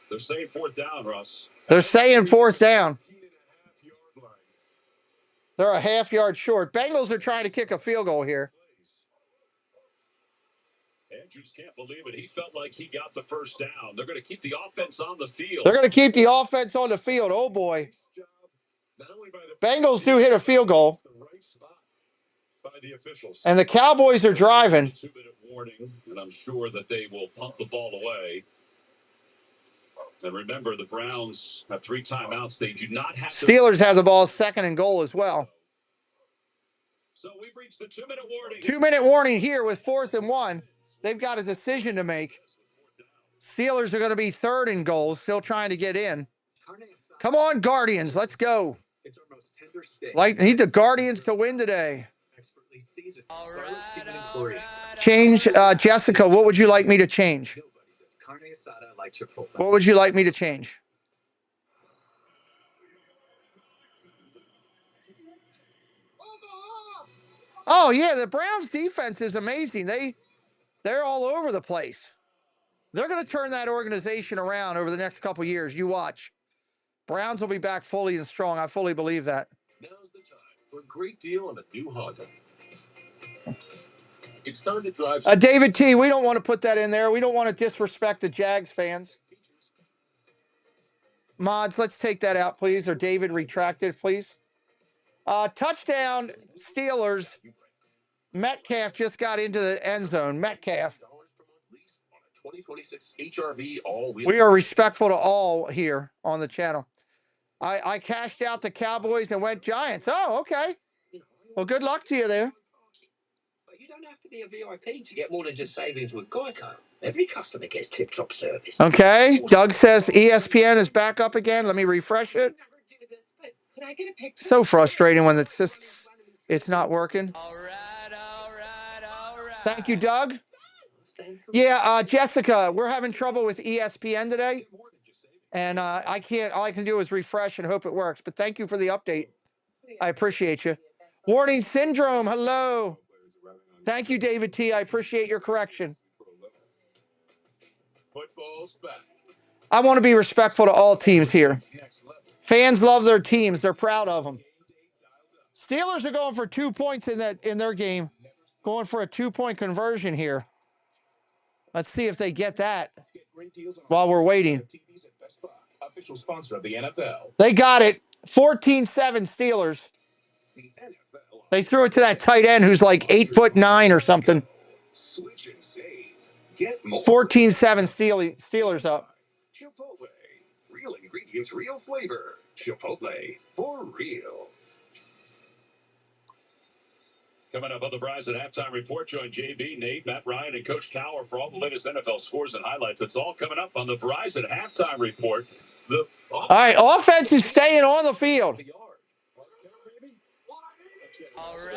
They're saying 4th down, Russ. They're saying 4th down. They're a half-yard short. Bengals are trying to kick a field goal here. Andrews can't believe it. He felt like he got the first down. They're going to keep the offense on the field. They're going to keep the offense on the field. Oh, boy. Bengals do hit a field goal. And the Cowboys are driving. 2-minute warning, and I'm sure that they will punt the ball away. And remember, the Browns have 3 timeouts. They do not have to. Steelers have the ball 2nd and goal as well. So we've reached the 2-minute warning. 2-minute warning here with 4th and 1. They've got a decision to make. Steelers are going to be 3rd and goal, still trying to get in. Come on, Guardians. Let's go. Like, need the Guardians to win today. Change, Jessica, what would you like me to change? What would you like me to change? Oh, yeah, the Browns defense is amazing. They're all over the place. They're going to turn that organization around over the next couple years. You watch. Browns will be back fully and strong. I fully believe that. Now's the time for a great deal on a new Honda. It's time to drive. David T., we don't want to put that in there. We don't want to disrespect the Jags fans. Mods, let's take that out, please. Or David, retract it, please. Touchdown, Steelers. Metcalf just got into the end zone. Metcalf. 2026 HRV all-wheel. We are respectful to all here on the channel. I cashed out the Cowboys and went Giants. Oh, okay. Well, good luck to you there. But you don't have to be a VIP to get more than just savings with Geico. Every customer gets tip-top service. Okay. Doug says ESPN is back up again. Let me refresh it. So frustrating when it's not working. All right. Thank you, Doug. Yeah, Jessica, we're having trouble with ESPN today. And I can't, all I can do is refresh and hope it works. But thank you for the update. I appreciate you. Warning syndrome, hello. Thank you, David T. I appreciate your correction. Football's back. I want to be respectful to all teams here. Fans love their teams. They're proud of them. Steelers are going for 2 points in their game. Going for a 2-point conversion here. Let's see if they get that while we're waiting. Official sponsor of the NFL. They got it. 14-7 Steelers. They threw it to that tight end who's like 8'9" or something. Switch and save. Get more. 14-7 Steelers up. Chipotle. Real ingredients, real flavor. Chipotle. For real. Coming up on the Verizon Halftime Report, join JB, Nate, Matt Ryan, and Coach Cower for all the latest NFL scores and highlights. It's all coming up on the Verizon Halftime Report. All right, offense is staying on the field. All right.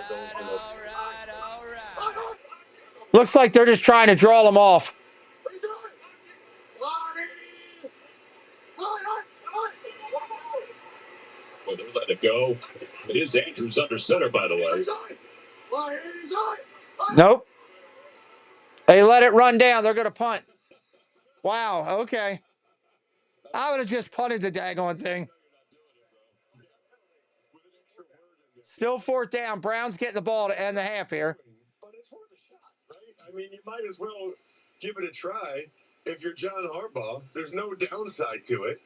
Looks like they're just trying to draw them off. Well, they're letting it go. It is Andrews under center, by the way. Nope. They let it run down. They're going to punt. Wow. Okay. I would have just punted the daggone thing. Still fourth down. Browns getting the ball to end the half here. But it's worth a shot, right? I mean, you might as well give it a try. If you're John Harbaugh, there's no downside to it.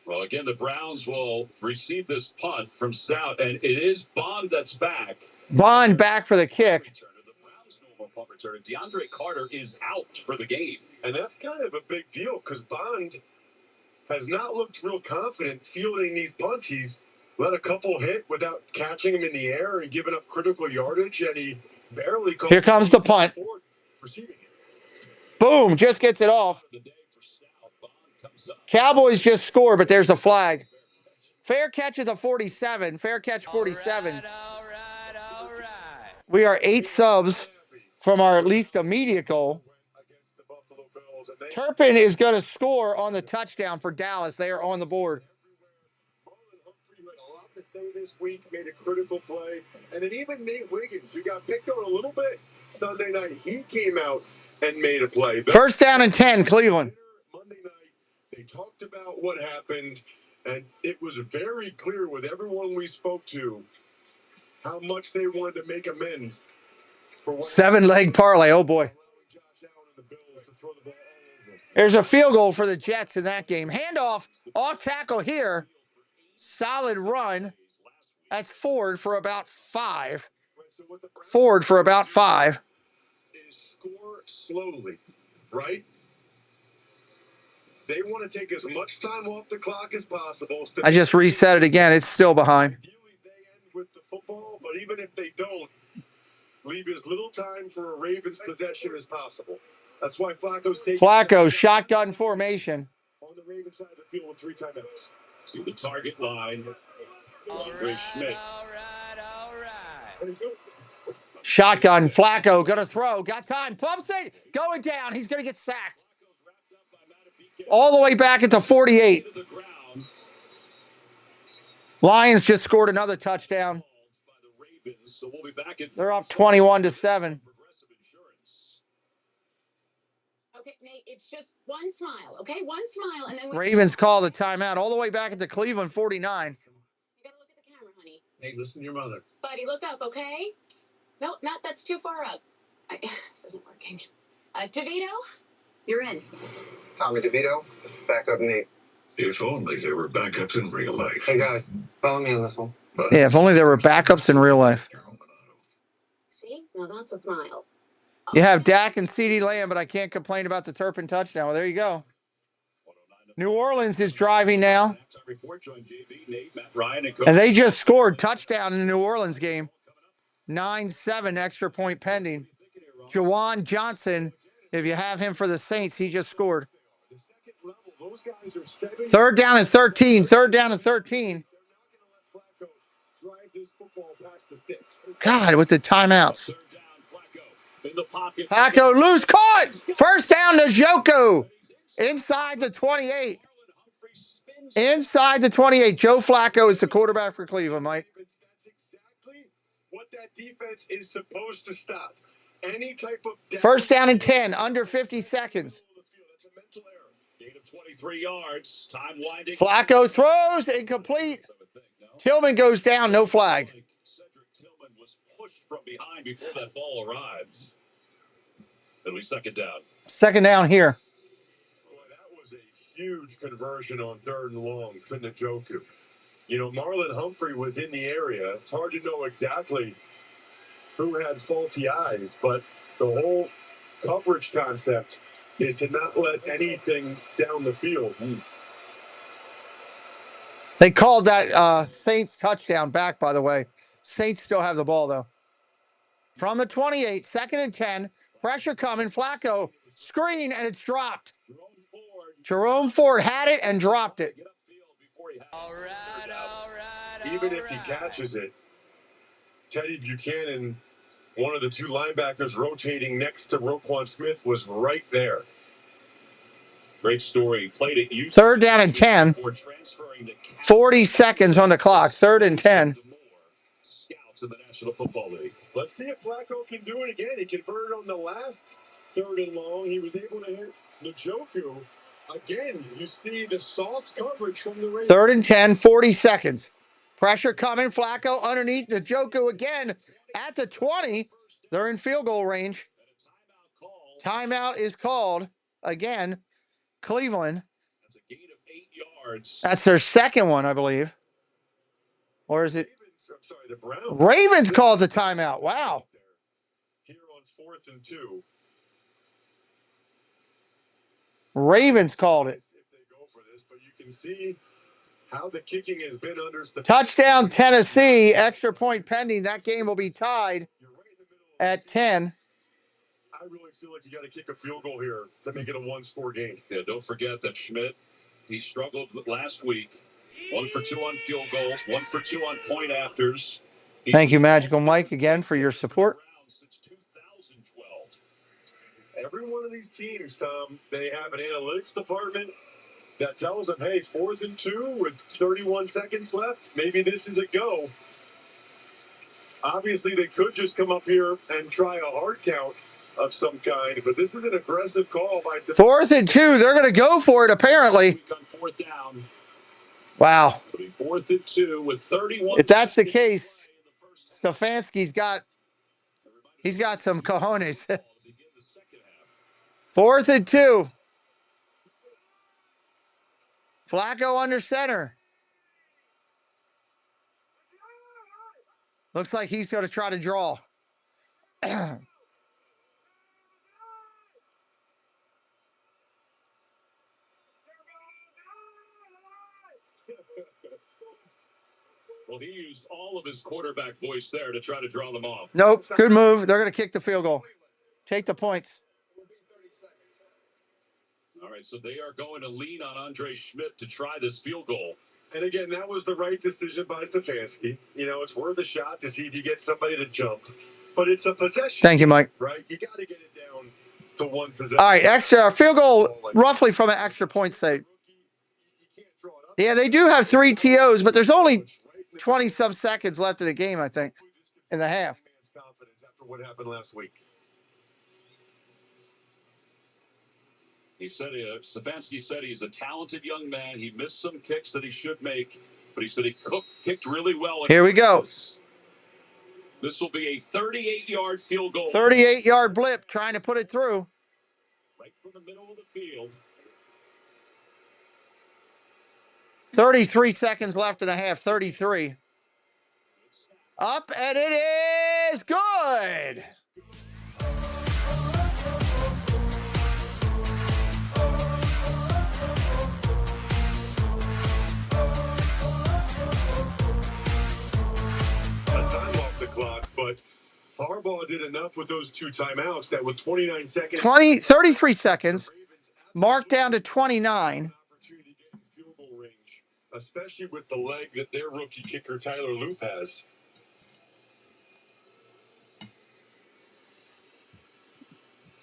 Well, again, the Browns will receive this punt from Stout, and it is Bond that's back. Bond back for the kick. The Browns know of a punt return. DeAndre Carter is out for the game. And that's kind of a big deal because Bond has not looked real confident fielding these punts. He's let a couple hit without catching them in the air and giving up critical yardage, and he barely comes. Here comes the punt. Boom, just gets it off. Cowboys just scored, but there's the flag. Fair catch is a 47. Fair catch 47. All right. We are 8 subs from our at least immediate goal. Turpin is going to score on the touchdown for Dallas. They are on the board. A lot to say this week, made a critical play. And then even Nate Wiggins, who got picked on a little bit Sunday night, he came out and made a play. First down and 10, Cleveland. Monday night, they talked about what happened, and it was very clear with everyone we spoke to how much they wanted to make amends for what 7-leg parlay. Oh, boy. There's a field goal for the Jets in that game. Handoff, off tackle here. Solid run. That's Ford for about 5. Ford for about 5. Is score slowly, right? They want to take as much time off the clock as possible. I just reset it again. It's still behind. Ideally, they end with the football, but even if they don't, leave as little time for a Ravens possession as possible. That's why Flacco's taking Flacco, shotgun formation. on the Ravens side of the field with 3 timeouts. See the target line. Andre Schmidt. All right. Shotgun. Flacco going to throw. Got time. Pumps it. Going down. He's going to get sacked. All the way back at the 48. Lions just scored another touchdown. They're up 21-7. Okay, Nate, it's just one smile, okay? One smile, and then we... Ravens call the timeout all the way back at the Cleveland 49. You gotta look at the camera, honey. Hey, listen to your mother. Buddy, look up, okay? No, not that's too far up. This isn't working. DeVito, you're in. Tommy DeVito, backup Nate. If only there were backups in real life. Hey guys, follow me on this one. Yeah, if only there were backups in real life. See? Now that's a smile. You have Dak and CeeDee Lamb, but I can't complain about the Turpin touchdown. Well, there you go. New Orleans is driving now. And they just scored touchdown in the New Orleans game. 9-7 extra point pending. Jawan Johnson, if you have him for the Saints, he just scored. 3rd down and 13. 3rd down and 13. God, with the timeouts. Paco loose, caught. First down to Joko. Inside the 28. Inside the 28. Joe Flacco is the quarterback for Cleveland, Mike. That's exactly what that defense is supposed to stop. Any type of... First down and 10, under 50 seconds. That's a mental error. Gain of 23 yards. Time winding. Flacco throws, incomplete. Tillman goes down, no flag. Cedric Tillman was pushed from behind before that ball arrived. It'll be 2nd down. 2nd down here. Boy, that was a huge conversion on 3rd and long to Njoku. You know, Marlon Humphrey was in the area. It's hard to know exactly who had faulty eyes, but the whole coverage concept is to not let anything down the field. They called that Saints touchdown back, by the way. Saints still have the ball, though. From the 28, 2nd and 10. Pressure coming. Flacco, screen, and it's dropped. Jerome Ford had it and dropped it. All right. Even if he catches it, Teddy Buchanan, one of the 2 linebackers rotating next to Roquan Smith, was right there. Great story. Played at UC. Third down and 10. 40 seconds on the clock. Third and 10. Scouts in the National Football League. Let's see if Flacco can do it again. He converted on the last 3rd and long. He was able to hit Njoku. Again, you see the soft coverage from the Ravens. Third and 10, 40 seconds. Pressure coming. Flacco underneath Njoku again at the 20. They're in field goal range. Timeout is called again. Cleveland. That's a gain of 8 yards. That's their second one, I believe. Or is it? I'm sorry, the Browns. Ravens called the timeout. Wow. Here on 4th and 2. Ravens called it. If they go for this, but you can see how the kicking has been under Touchdown, Tennessee. Extra point pending. That game will be tied at 10. I really feel like you got to kick a field goal here to make it a 1-score game. Yeah, don't forget that Schmidt, he struggled last week. 1 for 2 on field goals, 1 for 2 on point afters. Thank you, Magical Mike, again for your support. Since 2012. Every one of these teams, Tom, they have an analytics department that tells them, hey, 4th and 2 with 31 seconds left. Maybe this is a go. Obviously, they could just come up here and try a hard count of some kind, but this is an aggressive call by 4th and 2. They're going to go for it, apparently. On 4th down. Wow. It'll be 4th and 2 with 31. If that's the case, Stefanski's got some cojones. 4th and 2. Flacco under center. Looks like he's going to try to draw. Well, he used all of his quarterback voice there to try to draw them off. Nope. Good move. They're going to kick the field goal. Take the points. All right, so they are going to lean on Andre Schmidt to try this field goal. And again, that was the right decision by Stefanski. You know, it's worth a shot to see if you get somebody to jump. But it's a possession. Thank you, Mike. Right? You got to get it down to 1 possession. All right, extra field goal roughly from an extra point sake. Yeah, they do have 3 TOs, but there's only 20-some seconds left in the game, I think, in the half. Confidence after what happened last week. He said, Stefanski said he's a talented young man. He missed some kicks that he should make, but he said he kicked really well. Here we go. This will be a 38-yard field goal. 38-yard blip, trying to put it through. Right from the middle of the field. 33 seconds left in a half. 33. Up, and it is good. The clock, but Harbaugh did enough with those 2 timeouts that with 29 seconds, 33 seconds, marked down to 29. Opportunity to get in field goal range, especially with the leg that their rookie kicker Tyler Loop has.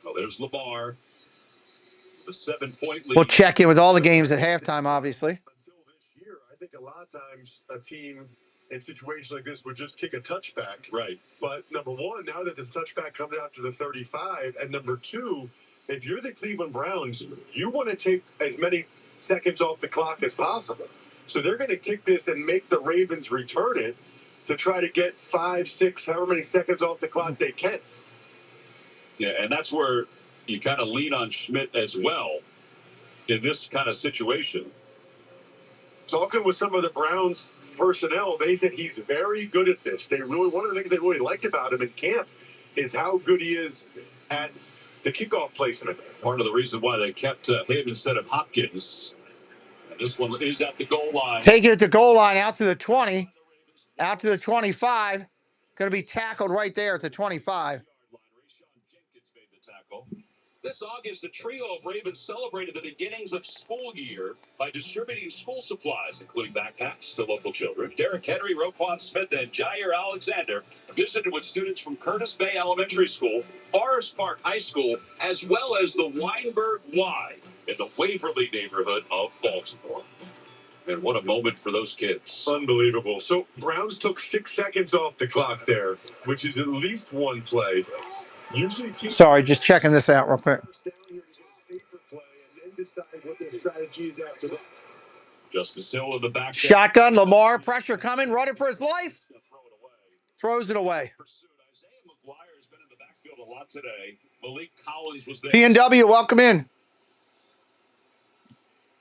Well, there's Lamar, the 7-point lead. We'll check in with all the games at halftime, obviously. Until this year, I think a lot of times a team in situations like this would just kick a touchback. Right. But number one, now that the touchback comes out to the 35, and number two, if you're the Cleveland Browns, you want to take as many seconds off the clock as possible. So they're going to kick this and make the Ravens return it to try to get 5, 6, however many seconds off the clock they can. Yeah, and that's where you kind of lean on Schmidt as well in this kind of situation. Talking with some of the Browns personnel, they said he's very good at this. One of the things they really liked about him in camp is how good he is at the kickoff placement. Part of the reason why they kept him instead of Hopkins. And this one is at the goal line. Taking it at the goal line, out to the 20, out to the 25. Going to be tackled right there at the 25. This August, a trio of Ravens celebrated the beginnings of school year by distributing school supplies, including backpacks to local children. Derek Henry, Roquan Smith, and Jair Alexander visited with students from Curtis Bay Elementary School, Forest Park High School, as well as the Weinberg Y in the Waverly neighborhood of Baltimore. And what a moment for those kids. Unbelievable. So Browns took 6 seconds off the clock there, which is at least one play. Usually Sorry, just checking this out real quick. Justice Hill in the back. Shotgun, Lamar, pressure coming, running for his life. Throws it away. McGuire's been in the backfield a lot today. Malik Collins was there. P&W, welcome in.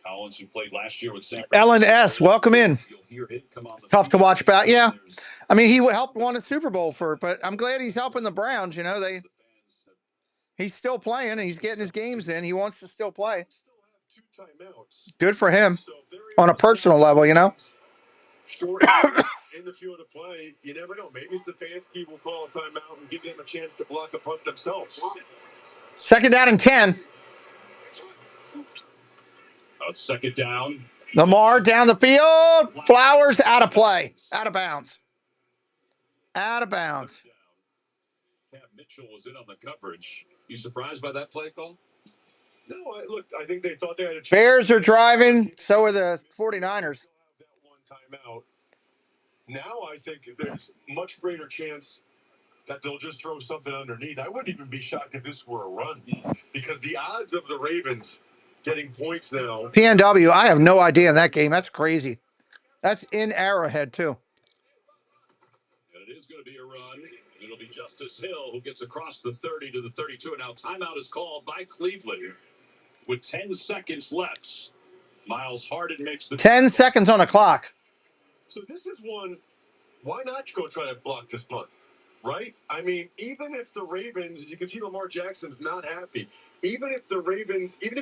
Collins, who played last year with San Ellen S., welcome in. It's tough to watch back. Yeah. I mean, he helped win a Super Bowl but I'm glad he's helping the Browns. You know, he's still playing and he's getting his games in. He wants to still play. Good for him on a personal level, you know. Short in the field of play, you never know. Maybe Stefanski will call a timeout and give them a chance to block a punt themselves. 2nd down and 10. Second down. Lamar down the field. Flowers out of play. Out of bounds. Out of bounds. Cam Mitchell was in on the coverage. You surprised by that play call? No, I think they thought they had a chance. Bears are driving. So are the 49ers. Timeout. Now I think there's much greater chance that they'll just throw something underneath. I wouldn't even be shocked if this were a run, because the odds of the Ravens getting points now. PNW, I have no idea in that game. That's crazy. That's in Arrowhead, too. And it is going to be a run. It'll be Justice Hill who gets across the 30 to the 32. And now timeout is called by Cleveland with 10 seconds left. Miles Harden makes the 10 seconds on the clock. So this is one. Why not go try to block this punt? Right? I mean, even if the Ravens, as you can see, Lamar Jackson's not happy. Even if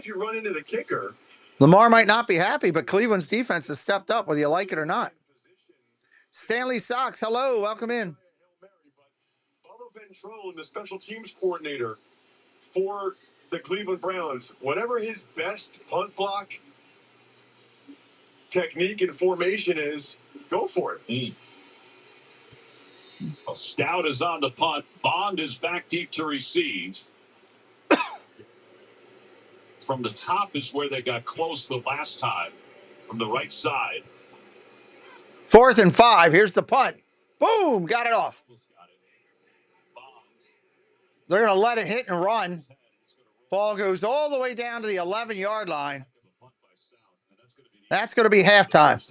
you run into the kicker. Lamar might not be happy, but Cleveland's defense has stepped up, whether you like it or not. Stanley Sox, hello, welcome in. Bubba Ventrone, the special teams coordinator for the Cleveland Browns, whatever his best punt block technique and formation is, go for it. Well, Stout is on the punt. Bond is back deep to receive. From the top is where they got close the last time. From the right side. 4th and 5. Here's the punt. Boom, got it off. They're going to let it hit and run. Ball goes all the way down to the 11-yard line. That's going to be halftime.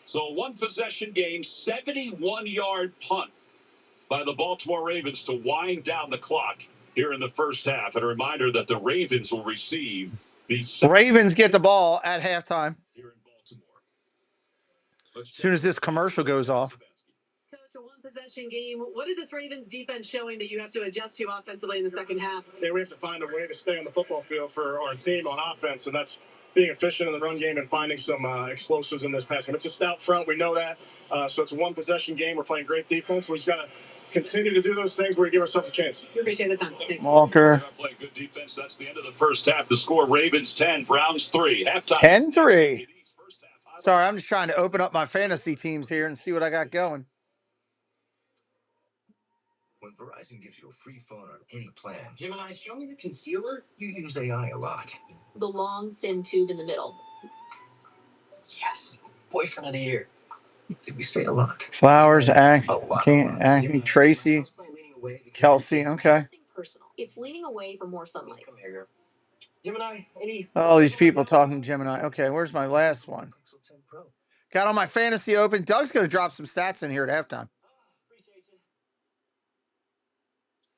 So one possession game, 71-yard punt by the Baltimore Ravens to wind down the clock here in the first half. And a reminder that the Ravens will receive these. Ravens get the ball at halftime. Here in Baltimore. As soon as this commercial goes off. Coach, a one-possession game. What is this Ravens defense showing that you have to adjust to offensively in the second half? Yeah, we have to find a way to stay on the football field for our team on offense, and that's being efficient in the run game and finding some explosives in this passing. It's a stout front. We know that. So it's a one-possession game. We're playing great defense. We just got to continue to do those things where we give ourselves a chance. We appreciate the time. Thanks. Walker. Playing good defense. That's the end of the first half. The score, Ravens 10, Browns 3. Halftime. 10-3. Sorry, I'm just trying to open up my fantasy teams here and see what I got going. When Verizon gives you a free phone on any plan, Gemini, show me the concealer. You use AI a lot. The long, thin tube in the middle. Yes. Boyfriend of the year. Did we say a lot? Flowers, Acme, Tracy, Kelsey. Okay. Nothing personal. It's leaning away for more sunlight. Come here. Gemini, any... All these people talking Gemini. Okay, where's my last one? Got all my fantasy open. Doug's going to drop some stats in here at halftime.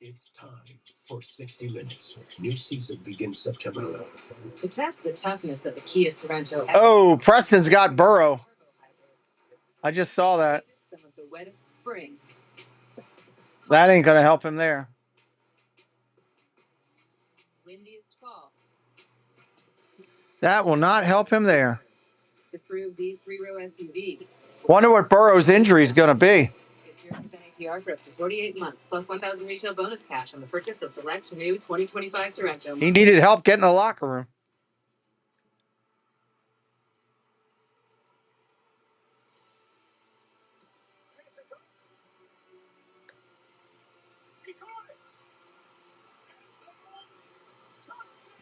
It's time for 60 Minutes. New season begins September. To test the toughness of the Kia Sorento. Oh, Preston's got Burrow. I just saw that. Some of the wettest springs. That ain't going to help him there. Windiest falls. That will not help him there. To prove these three-row SUVs. Wonder what Burrow's injury is going to be. Get your Hyundai APR for up to 48 months, plus 1,000 resale bonus cash on the purchase of select new 2025 Sorrento. He needed help getting in the locker room.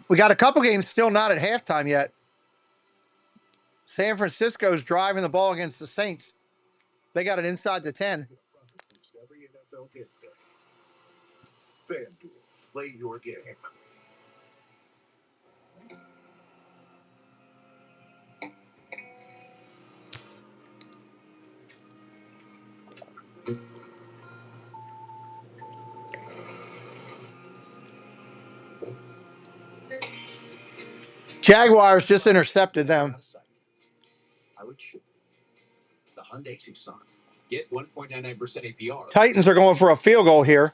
We got a couple games still not at halftime yet. San Francisco's driving the ball against the Saints. They got it inside the 10. Every NFL game day. FanDuel, play your game. Jaguars just intercepted them. I would shoot the Hyundai Tucson. Get 1.99% APR. Titans are going for a field goal here.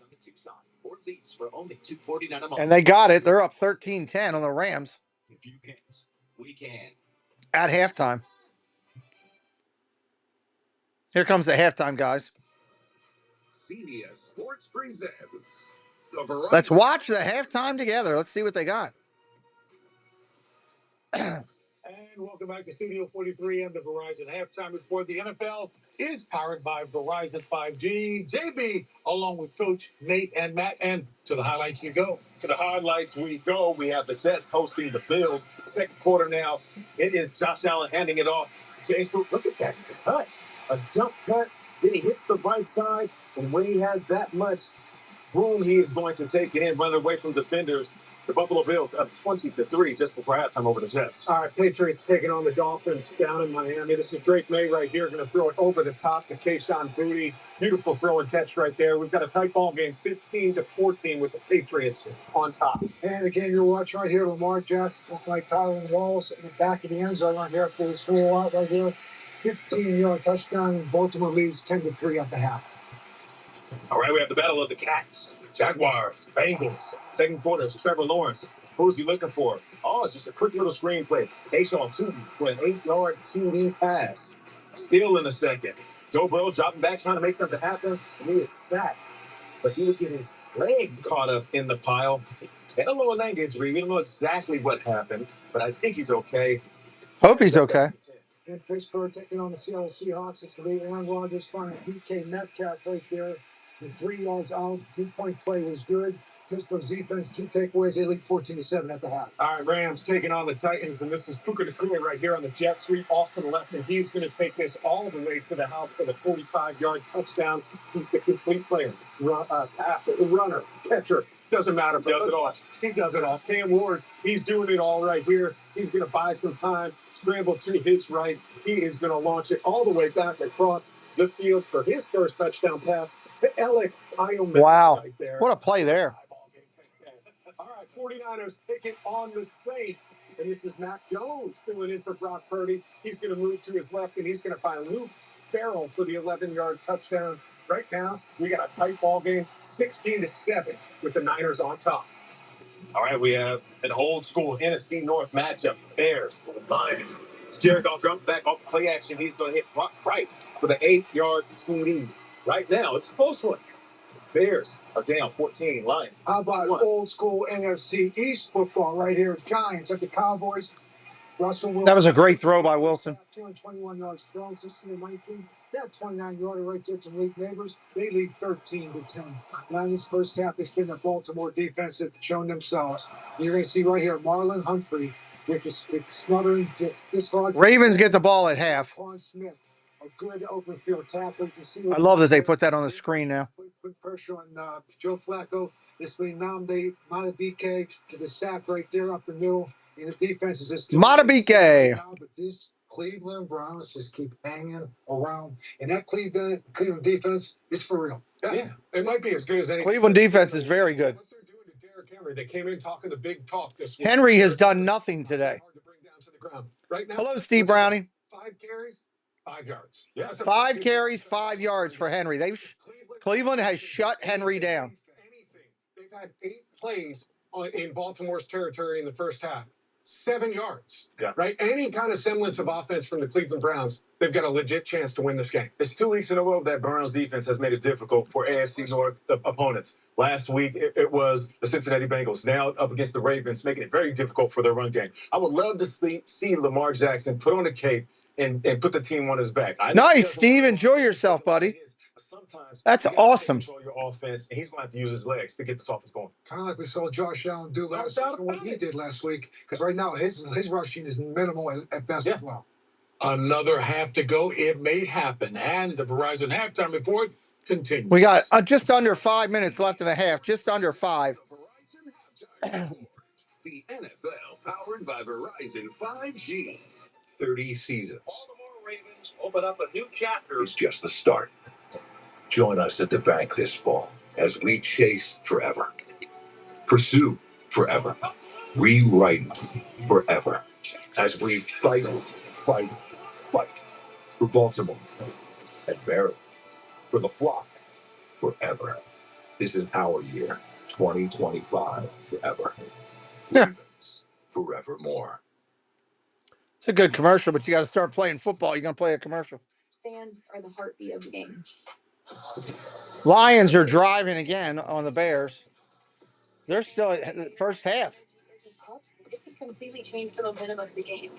Or lease for only $249 a month. And they got it. They're up 13-10 on the Rams. If you can't, we can. At halftime. Here comes the halftime, guys. CBS Sports presents. Let's watch the halftime together. Let's see what they got. And welcome back to Studio 43 and the Verizon Halftime Report. The NFL is powered by Verizon 5G. JB, along with Coach Nate and Matt. And to the highlights we go. To the highlights we go. We have the Jets hosting the Bills. Second quarter now. It is Josh Allen handing it off to James Cook. Look at that cut. A jump cut. Then he hits the right side. And when he has that much room, he is going to take it in, run away from defenders. The Buffalo Bills up 20-3 just before halftime over the Jets. All right, Patriots taking on the Dolphins down in Miami. This is Drake May right here, going to throw it over the top to Kayshon Boutte. Beautiful throw and catch right there. We've got a tight ball game, 15-14 with the Patriots on top. And again, you're watching right here, Lamar Jackson, like Tyler Wallace in the back of the end zone right here for the swing out right here. 15-yard touchdown, and Baltimore leads 10-3 at the half. All right, we have the battle of the Cats. Jaguars, Bengals. Second quarter is Trevor Lawrence. Who's he looking for? Oh, it's just a quick little screen play. Kayshon Boutte for an 8-yard TD pass. Still in the second. Joe Burrow dropping back, trying to make something happen, and he is sacked. But he would get his leg caught up in the pile. Had a lower leg injury. We don't know exactly what happened, but I think he's okay. Hope he's okay. In Pittsburgh taking on the Seattle Seahawks. It's going to be Aaron Rodgers finding DK Metcalf right there. With 3 yards out, 2-point play was good. Pittsburgh's defense, 2 takeaways. They lead 14-7 at the half. All right, Rams taking on the Titans, and this is Puka Nacua right here on the jet sweep off to the left, and he's going to take this all the way to the house for the 45-yard touchdown. He's the complete player, passer, runner, catcher. Doesn't matter. Does it all. He does it all. Cam Ward, he's doing it all right here. He's going to buy some time, scramble to his right. He is going to launch it all the way back across the field for his first touchdown pass to Alec Iomet. Wow. Right there. What a play there. All right, 49ers taking on the Saints. And this is Mac Jones filling in for Brock Purdy. He's going to move to his left, and he's going to find Luke Farrell for the 11-yard touchdown. Right now, we got a tight ball game, 16-7, with the Niners on top. All right, we have an old school NFC North matchup. Bears, Lions. Jared Goff dropped back off the play action. He's going to hit Brock Wright for the 8-yard TD. Right now, it's a close one. Bears are down 14. Lions. How about old school NFC East football right here? Giants at the Cowboys. Russell Wilson. That was a great throw by Wilson. 221 yards thrown, 16-19. That 29-yarder right there to Luke Neighbors. They lead 13-10. Now this first half, it's been the Baltimore defense that's shown themselves. You're going to see right here, Marlon Humphrey with smothering dislodging. Ravens get the ball at half. Quan Smith, a good open field tackle. You can see I love that they put that on the screen now. Put pressure on Joe Flacco. This way, Nnamdi Madubuike to the sack right there up the middle. And the defense is just Madubuike. But these Cleveland Browns just keep hanging around. And that Cleveland defense is for real. Yeah, it might be as good as any. Cleveland defense is very good. What they're doing to Derrick Henry, they came in talking the big talk this week. Henry has done nothing today. Hard to bring down to the ground. Right now, Hello, Steve Browning. 5 carries, 5 yards. Yes. 5 carries, 5 yards for Henry. Cleveland has shut Henry down. They've had 8 plays in Baltimore's territory in the first half. 7 yards. Yeah. Right? Any kind of semblance of offense from the Cleveland Browns, they've got a legit chance to win this game. It's 2 weeks in a row that Browns defense has made it difficult for AFC North opponents. Last week, it was the Cincinnati Bengals. Now up against the Ravens, making it very difficult for their run game. I would love to see Lamar Jackson put on the cape and put the team on his back. Nice, Steve. Enjoy yourself, buddy. That's awesome. Control your offense, and he's going to have to use his legs to get this offense going. Kind of like we saw Josh Allen do last week and what he did last week. Because right now, his rushing is minimal at best as well. Another half to go. It may happen. And the Verizon halftime report continues. We got just under 5 minutes left and a half. Just under 5. The NFL powered by Verizon 5G. 30 seasons. Baltimore Ravens open up a new chapter. It's just the start. Join us at the bank this fall as we chase forever, pursue forever, rewrite forever, as we fight for Baltimore and Maryland, for the flock forever. This is our year, 2025 forever. Ravens forevermore. It's a good commercial, but you got to start playing football. You're going to play a commercial. Fans are the heartbeat of the game. Lions are driving again on the Bears. They're still at the first half. It can completely change the momentum of the game.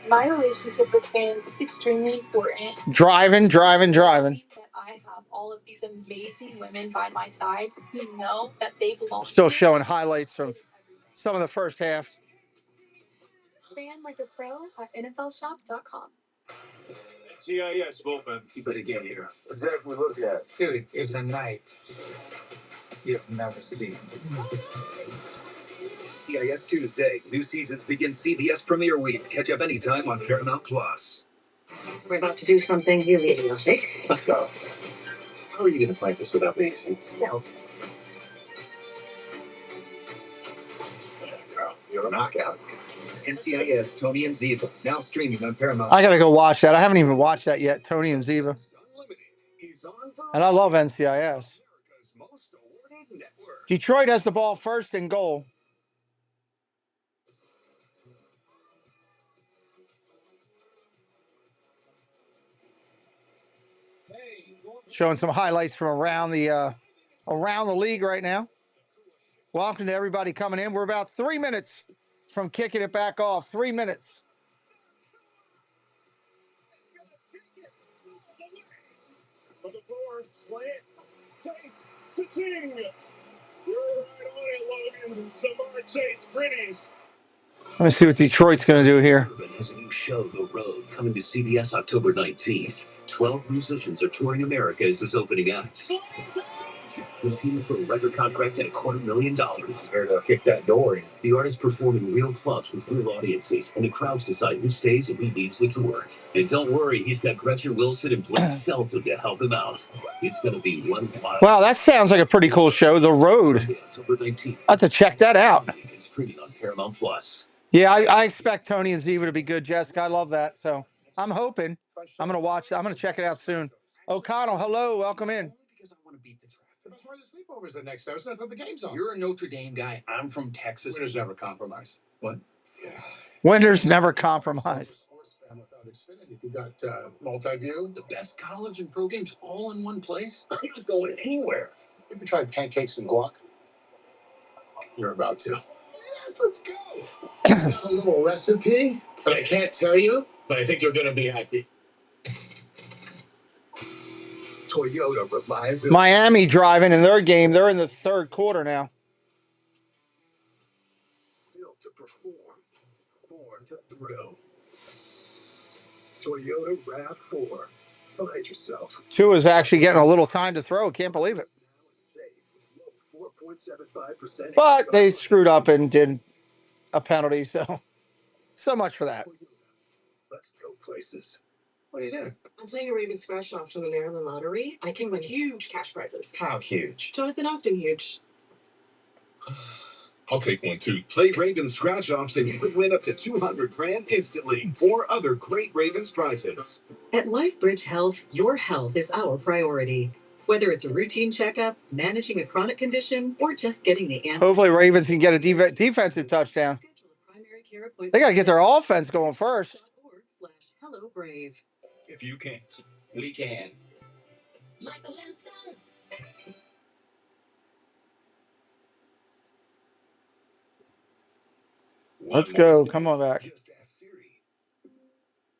My relationship with fans, it's extremely important. Driving. That I have all of these amazing women by my side who know that they belong. Still showing highlights from some of the first half. Fan like a pro at NFLshop.com. CIS bullpen. You better get here. Exactly. Look at. Dude, it's a night you've never seen. CIS Tuesday. New seasons begin CBS Premiere Week. Catch up anytime on Paramount Plus. We're about to do something really idiotic. Let's go. How are you going to fight this without me? Stealth. Girl, you're a knockout. NCIS, Tony and Ziva. Now streaming on Paramount. I got to go watch that. I haven't even watched that yet, Tony and Ziva. And I love NCIS. Detroit has the ball first and goal. Showing some highlights from around the league right now. Welcome to everybody coming in. We're about 3 minutes from kicking it back off. 3 minutes. On the floor, slant, Chase, cha-ching! You're right on it, Logan. Jamar Chase, pretties. Let me see what Detroit's going to do here. Urban has a new show, The Road, coming to CBS October 19th. 12 musicians are touring America as his opening acts. Competing for a record contract and $250,000. Better to kick that door in. The artist performing real clubs with real audiences, and the crowds decide who stays and who leaves the tour. And don't worry, he's got Gretchen Wilson and Blake Shelton to help him out. It's going to be one wild. Wow, that sounds like a pretty cool show, The Road. October 19th. I have to check that out. It's streaming on Paramount Plus. Yeah, I expect Tony and Ziva to be good, Jessica. I love that. So I'm hoping. I'm going to watch. I'm going to check it out soon. O'Connell, hello. Welcome in. Because I want to beat the traffic. That's why the sleepovers the next Thursday. I thought the game's on. You're a Notre Dame guy. I'm from Texas. Winners never compromise. What? Yeah. Winners never compromise. Sports fan without Xfinity. You got multi-view. The best college and pro games all in one place? I'm not going anywhere. You ever tried pancakes and guac? You're about to. Yes, let's go. I got a little recipe, but I can't tell you. But I think you're going to be happy. Toyota reliability. Miami driving in their game. They're in the third quarter now. Built to perform, born to thrill. Toyota RAV4. Find yourself. Tua's actually getting a little time to throw. Can't believe it. But they screwed up and did a penalty. So much for that. Let's go places. What are you doing? I'm playing a Raven scratch off from the Maryland lottery. I can win huge cash prizes. How huge? Jonathan Ogden huge. I'll take one too. Play Raven scratch-offs and you could win up to $200,000 instantly, or other great Ravens prizes. At LifeBridge Health, your health is our priority. Whether it's a routine checkup, managing a chronic condition, or just getting the answer. Hopefully Ravens can get a defensive touchdown. They got to get their offense going first. If you can't, we can. Let's go. Come on back.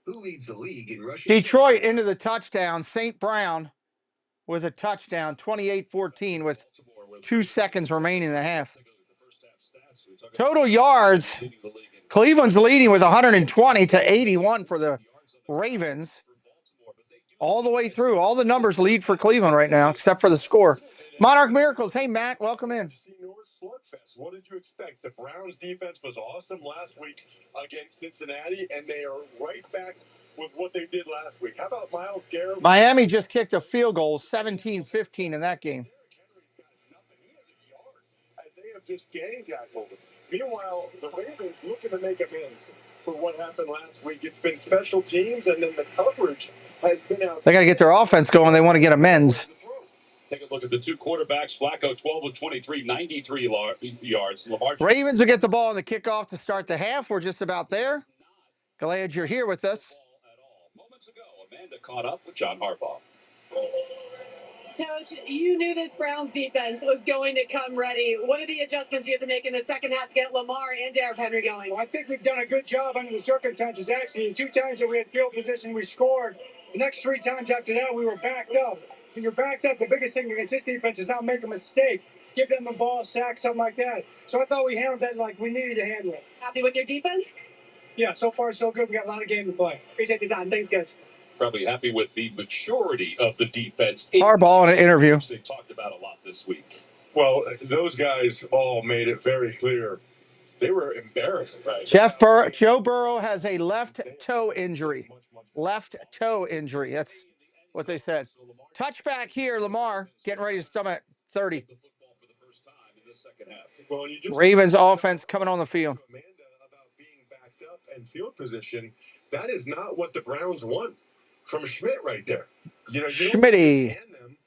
Who leads the league in rushing? Detroit into the touchdown. St. Brown with a touchdown, 28-14 with 2 seconds remaining in the half. Total yards, Cleveland's leading with 120-81 for the Ravens. All the way through. All the numbers lead for Cleveland right now, except for the score. Monarch Miracles. Hey, Matt, welcome in. Slugfest. What did you expect? The Browns defense was awesome last week against Cincinnati, and they are right back with what they did last week. How about Myles Garrett? Miami just kicked a field goal, 17-15 in that game. As they have just gang tackled. Meanwhile, the Ravens looking to make amends for what happened last week. It's been special teams, and then the coverage has been out. They got to get their offense going. They want to get amends. Take a look at the two quarterbacks. Flacco, 12 of 23, 93 yards. Lamar. Ravens will get the ball on the kickoff to start the half. We're just about there. Glad you're here with us. Moments ago, Amanda caught up with John Harbaugh. Coach, you knew this Browns defense was going to come ready. What are the adjustments you have to make in the second half to get Lamar and Derrick Henry going? Well, I think we've done a good job under the circumstances. Actually, the 2 times that we had field position, we scored. The next 3 times after that, we were backed up. When you're backed up, the biggest thing against this defense is not make a mistake. Give them the ball, sack, something like that. So I thought we handled that like we needed to handle it. Happy with your defense? Yeah, so far so good. We got a lot of game to play. Appreciate the time. Thanks, Coach. Probably happy with the maturity of the defense. Harbaugh in an interview. They talked about a lot this week. Well, those guys all made it very clear. They were embarrassed. Right? Joe Burrow has a left toe injury. Left toe injury. That's what they said. Touchback here, Lamar getting ready to stomach 30. Well, you just Ravens offense coming on the field. Amanda about being backed up and field position. That is not what the Browns want from Schmidt right there. You know, you don't hand them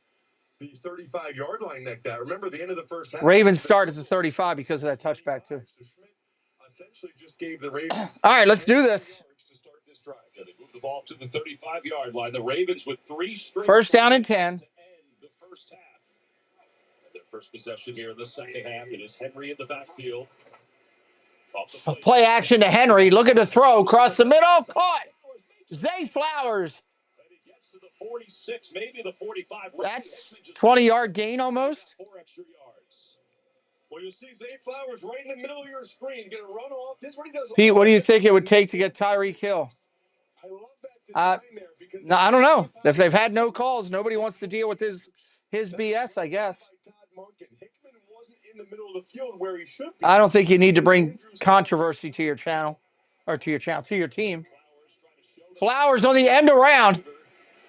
the 35-yard line like that. Remember the end of the first half. Ravens start at the 35 because of that touchback too. Essentially just gave the Ravens. All right, let's do this. Yeah, they move the ball to the 35-yard line. The Ravens with 3 straight. First down and 10. The first half. Their first possession here in the second half. It is Henry in the backfield. Play action to Henry. Look at the throw across the middle. Caught. Zay Flowers. He gets to the 46, maybe the 45. That's 20-yard gain almost. 4 extra yards. Well, you see Zay Flowers right in the middle of your screen. Going to run off. This is what he does. Pete, what do you think it would take to get Tyreek Hill? I love that design there because no, I don't know. If they've had no calls, nobody wants to deal with his BS, I guess. Hickman wasn't in the middle of the field where he should be. I don't think you need to bring controversy to your channel or to your team. Flowers on the end around.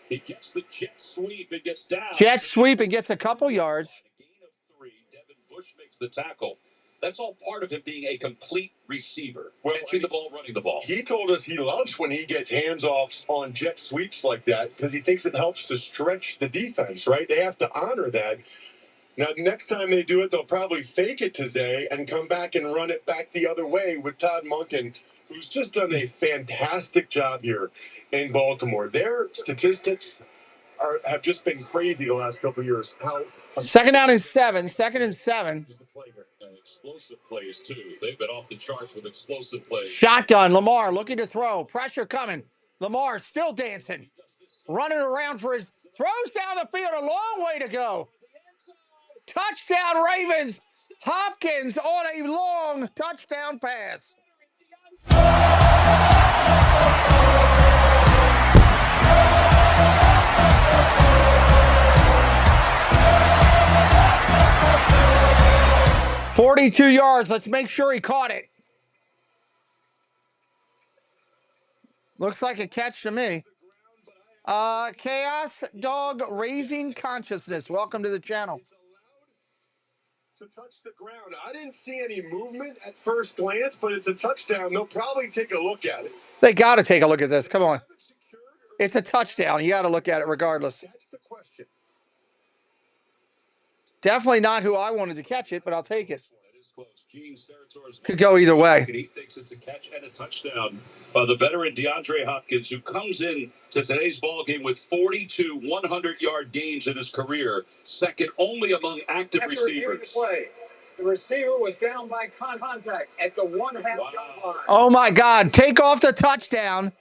He gets the jet sweep and gets down. Jet sweep and gets a couple yards. A gain of 3. Devin Bush makes the tackle. That's all part of him being a complete receiver. Catching the ball, running the ball. He told us he loves when he gets hands-offs on jet sweeps like that because he thinks it helps to stretch the defense, right? They have to honor that. Now, next time they do it, they'll probably fake it to Zay and come back and run it back the other way with Todd Monken, who's just done a fantastic job here in Baltimore. Their statistics have just been crazy the last couple of years. Second down and 7. Second and 7. And explosive plays, too. They've been off the charts with explosive plays. Shotgun. Lamar looking to throw. Pressure coming. Lamar still dancing. Running around for his throws down the field. A long way to go. Touchdown, Ravens. Hopkins on a long touchdown pass. $42 yards. Let's make sure he caught it. Looks like a catch to me. Chaos Dog Raising Consciousness. Welcome to the channel. To touch the ground. I didn't see any movement at first glance, but it's a touchdown. They'll probably take a look at it. They got to take a look at this. Come on. It's a touchdown. You got to look at it regardless. That's the question. Definitely not who I wanted to catch it, but I'll take it. Could go either way. He thinks it's a catch and a touchdown by the veteran DeAndre Hopkins, who comes in to today's ball game with 42 100-yard games in his career, second only among active After reviewing the receivers. play, the receiver was down by contact at the 1.5 yard line. Oh, my God. Take off the touchdown.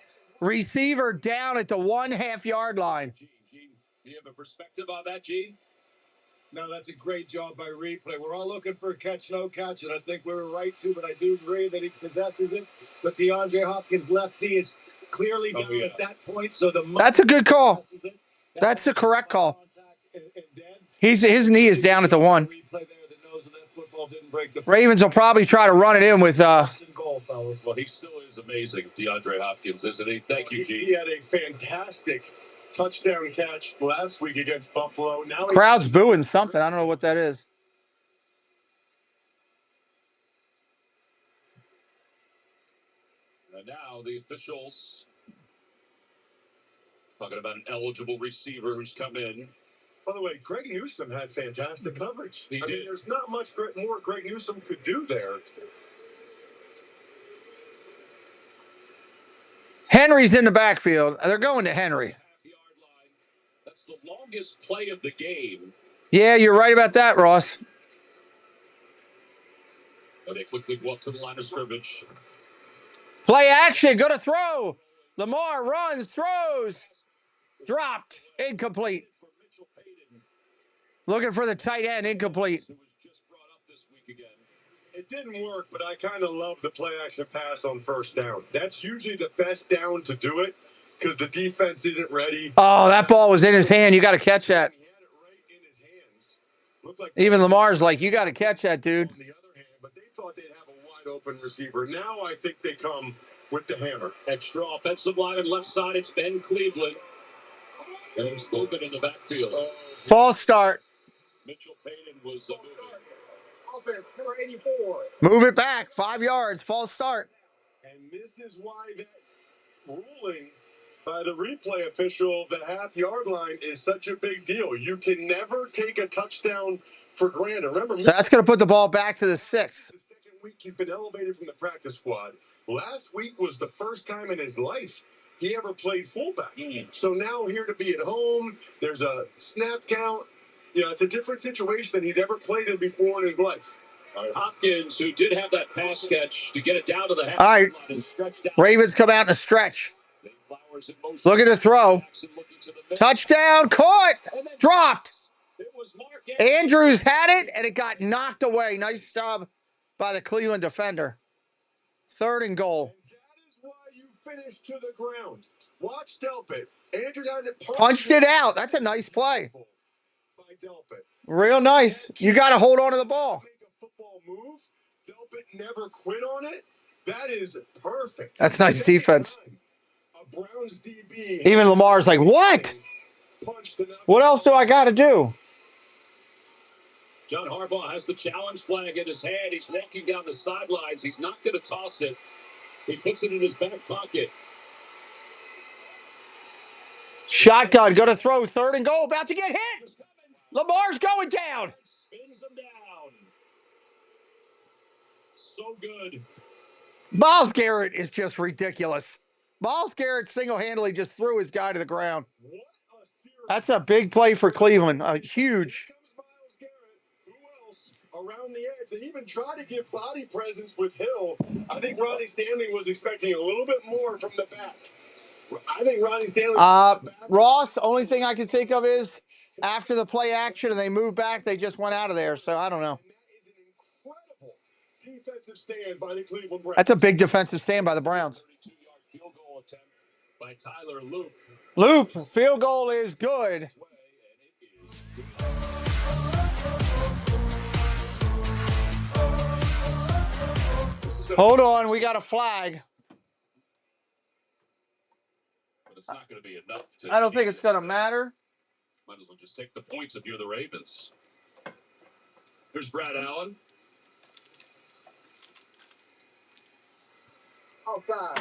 Receiver down at the 1.5 yard line. Gene, do you have a perspective on that, Gene? No, that's a great job by replay. We're all looking for a catch, no catch, and I think we were right to, but I do agree that he possesses it. But DeAndre Hopkins' left knee is clearly down at that point, so That's a good call. That's the correct call. His knee is down at the 1. Ravens will probably try to run it in with Well, he still is amazing, DeAndre Hopkins, isn't he? Thank you, Gene. He had a fantastic touchdown catch last week against Buffalo. Now crowd's booing something. I don't know what that is. And now the officials talking about an eligible receiver who's come in. By the way, Greg Newsome had fantastic coverage. He I did. mean, there's not much more Greg Newsome could do there. Henry's in the backfield. They're going to Henry. That's the longest play of the game. Yeah, you're right about that, Ross. But they quickly go up to the line of scrimmage. Play action. Go to throw. Lamar runs, throws. Dropped. Incomplete. Looking for the tight end. Incomplete. It didn't work, but I kind of love the play action pass on first down. That's usually the best down to do it because the defense isn't ready. Oh, that ball was in his hand. You got to catch that. He had it right in his hands. Looked like Even Lamar's like, you got to catch that, dude. on the other hand, but they thought they'd have a wide open receiver. Now I think they come with the hammer. Extra offensive lineman left side. It's Ben Cleveland. And it's open in the backfield. False start. Mitchell Payton was Offense, number 84. Move it back. 5 yards. False start. And this is why that ruling by the replay official, the half-yard line, is such a big deal. You can never take a touchdown for granted. Remember, So that's going to put the ball back to the 6. the second week he's been elevated from the practice squad. Last week was the first time in his life he ever played fullback. So now here to be at home, there's a snap count. You know, it's a different situation than he's ever played in before in his life. Hopkins, who did have that pass catch to get it down to the half. All right. Ravens come out in a stretch. Look at the throw. Touchdown. Caught. Dropped. Andrews had it, and it got knocked away. Nice job by the Cleveland defender. 3rd and goal. And that is why you finish to the ground. Watch Delpit. Andrews has it Punched it out. That's a nice play. By Delpit. Real nice. You got to hold on to the ball. Make a football move. Delpit never quit on it. That is perfect. That's nice defense. A Browns DB. Even Lamar's like, what? What else do I got to do? John Harbaugh has the challenge flag in his hand. He's walking down the sidelines. He's not going to toss it. He puts it in his back pocket. Shotgun. Go to throw. 3rd and goal. About to get hit. Lamar's going down. Spins him down. So good. Myles Garrett is just ridiculous. Myles Garrett single-handedly just threw his guy to the ground. That's a big play for Cleveland. Huge. Myles Garrett. Who else around the edge? They even try to give body presence with Hill. I think Ronnie Stanley was expecting a little bit more from the back. I think Ronnie Stanley. Ross, the only thing I can think of is after the play action and they moved back, they just went out of there. So I don't know. That is an incredible defensive stand by the Cleveland Browns. That's a big defensive stand by the Browns. 32-yard field goal attempt by Tyler Loop. Loop, field goal is good. Hold on, we got a flag. But it's not going to be enough. I don't think it's going to matter. Might as well just take the points if you're the Ravens. Here's Brad Allen. Offside.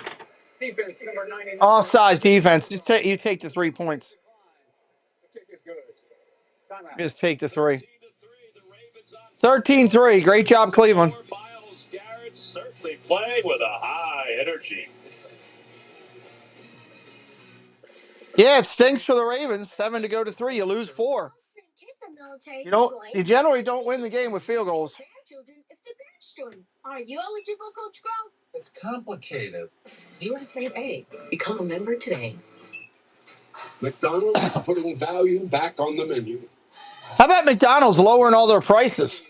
Defense, number 99. Offsides defense. Just take the 3 points. Kick is good. Timeout. Just take the 3. 13-3. Great job, Cleveland. Myles Garrett certainly playing with a high energy. Yeah, it stinks for the Ravens. 7 to go to 3. You lose 4. You generally don't win the game with field goals. Are you eligible, Coach Crow? It's complicated. USA A. Become a member today. McDonald's putting value back on the menu. How about McDonald's lowering all their prices?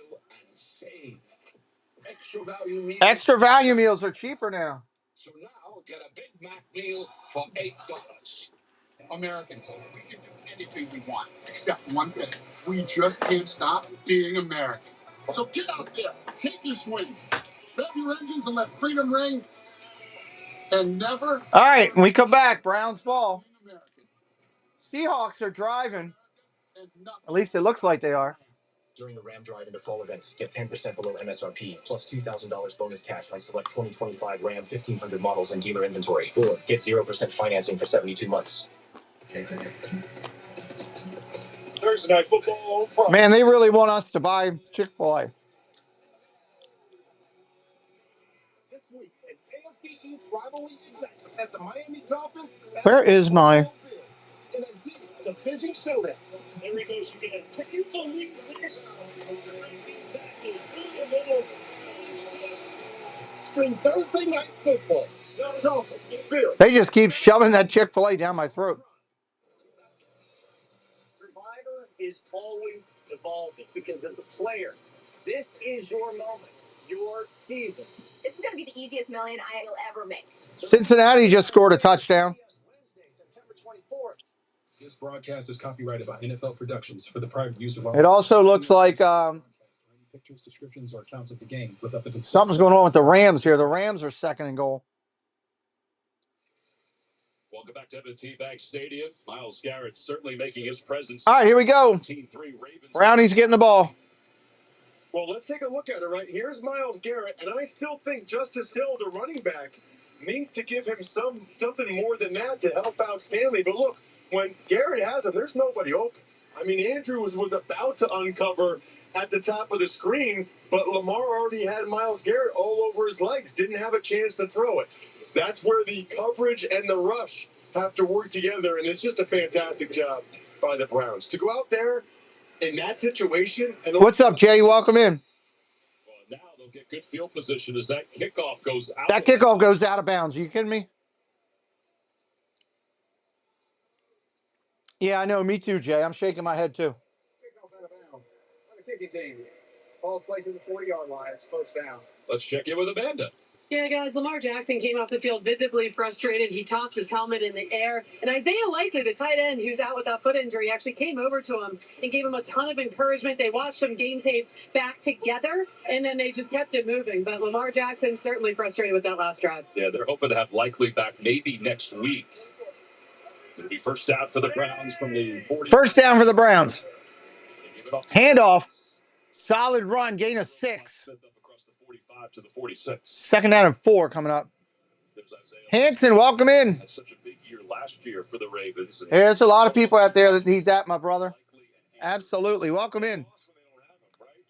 Extra value meals are cheaper now. So now get a Big Mac meal for $8. Americans, we can do anything we want, except one thing. We just can't stop being American. So get out there, take your swing, rev your engines and let freedom ring, and never... All right, when we come back, Browns ball. Seahawks are driving. At least it looks like they are. During the Ram Drive into Fall event, get 10% below MSRP, plus $2,000 bonus cash on select 2025 Ram 1500 models and dealer inventory. Or get 0% financing for 72 months. Thursday Night Football. Man, they really want us to buy Chick-fil-A. This week, an AFC East rivalry ignites as the Miami Dolphins... Where is my... in a deep division showdown. There he goes again. Can you believe this? Stream Thursday Night Football. Dolphins, Bills. They just keep shoving that Chick-fil-A down my throat. Survivor is always evolving because of the players. This is your moment, your season. This is going to be the easiest million I will ever make. Cincinnati just scored a touchdown. Wednesday, September 24th. This broadcast is copyrighted by NFL Productions for the private use of all. It also looks like pictures, descriptions, or accounts of the game with up to something's going on with the Rams here. The Rams are second and goal. Welcome back to M&T Bank Stadium. Myles Garrett certainly making his presence. All right, here we go. Brownie's getting the ball. Well, let's take a look at it, right? Here's Myles Garrett, and I still think Justice Hill, the running back, needs to give him something more than that to help out Stanley. But look, when Garrett has him, there's nobody open. I mean, Andrew was about to uncover at the top of the screen, but Lamar already had Myles Garrett all over his legs, didn't have a chance to throw it. That's where the coverage and the rush have to work together, and it's just a fantastic job by the Browns. To go out there in that situation... and What's up, Jay? Welcome in. Well, now they'll get good field position as that kickoff goes out. That kickoff goes out of bounds. Are you kidding me? Yeah, I know. Me too, Jay. I'm shaking my head, too. Kickoff out of bounds. On the kicking team. Ball's placed at the 40-yard line. It's first down. Let's check in with Amanda. Yeah, guys, Lamar Jackson came off the field visibly frustrated. He tossed his helmet in the air. And Isaiah Likely, the tight end who's out with that foot injury, actually came over to him and gave him a ton of encouragement. They watched some game tape back together, and then they just kept it moving. But Lamar Jackson certainly frustrated with that last drive. Yeah, they're hoping to have Likely back maybe next week. It'll be first down for the Browns from the 40. First down for the Browns. Handoff. Solid run. Gain of 6. Across the 45 to the 46. Second down and 4 coming up. Hanson, welcome in. That's such a big year last year for the Ravens. There's a lot of people out there that need that, my brother. Absolutely. Welcome in.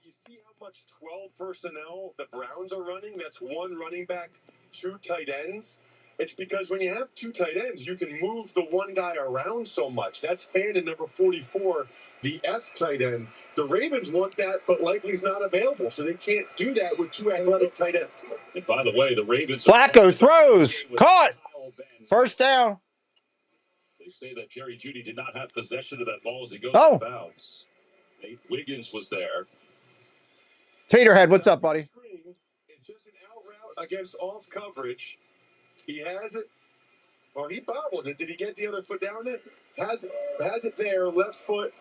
You see how much 12 personnel the Browns are running? That's one running back, 2 tight ends. It's because when you have 2 tight ends, you can move the one guy around so much. That's Fandon number 44, the F tight end. The Ravens want that, but Likely's not available, so they can't do that with 2 athletic tight ends. And by the way, the Ravens... Flacco throws. Caught. First down. They say that Jerry Jeudy did not have possession of that ball as he goes out of bounds. Nate Wiggins was there. Taterhead, what's up, buddy? It's just an out route against off coverage. He has it. Well, he bobbled it. Did he get the other foot down it? Has it there, left foot,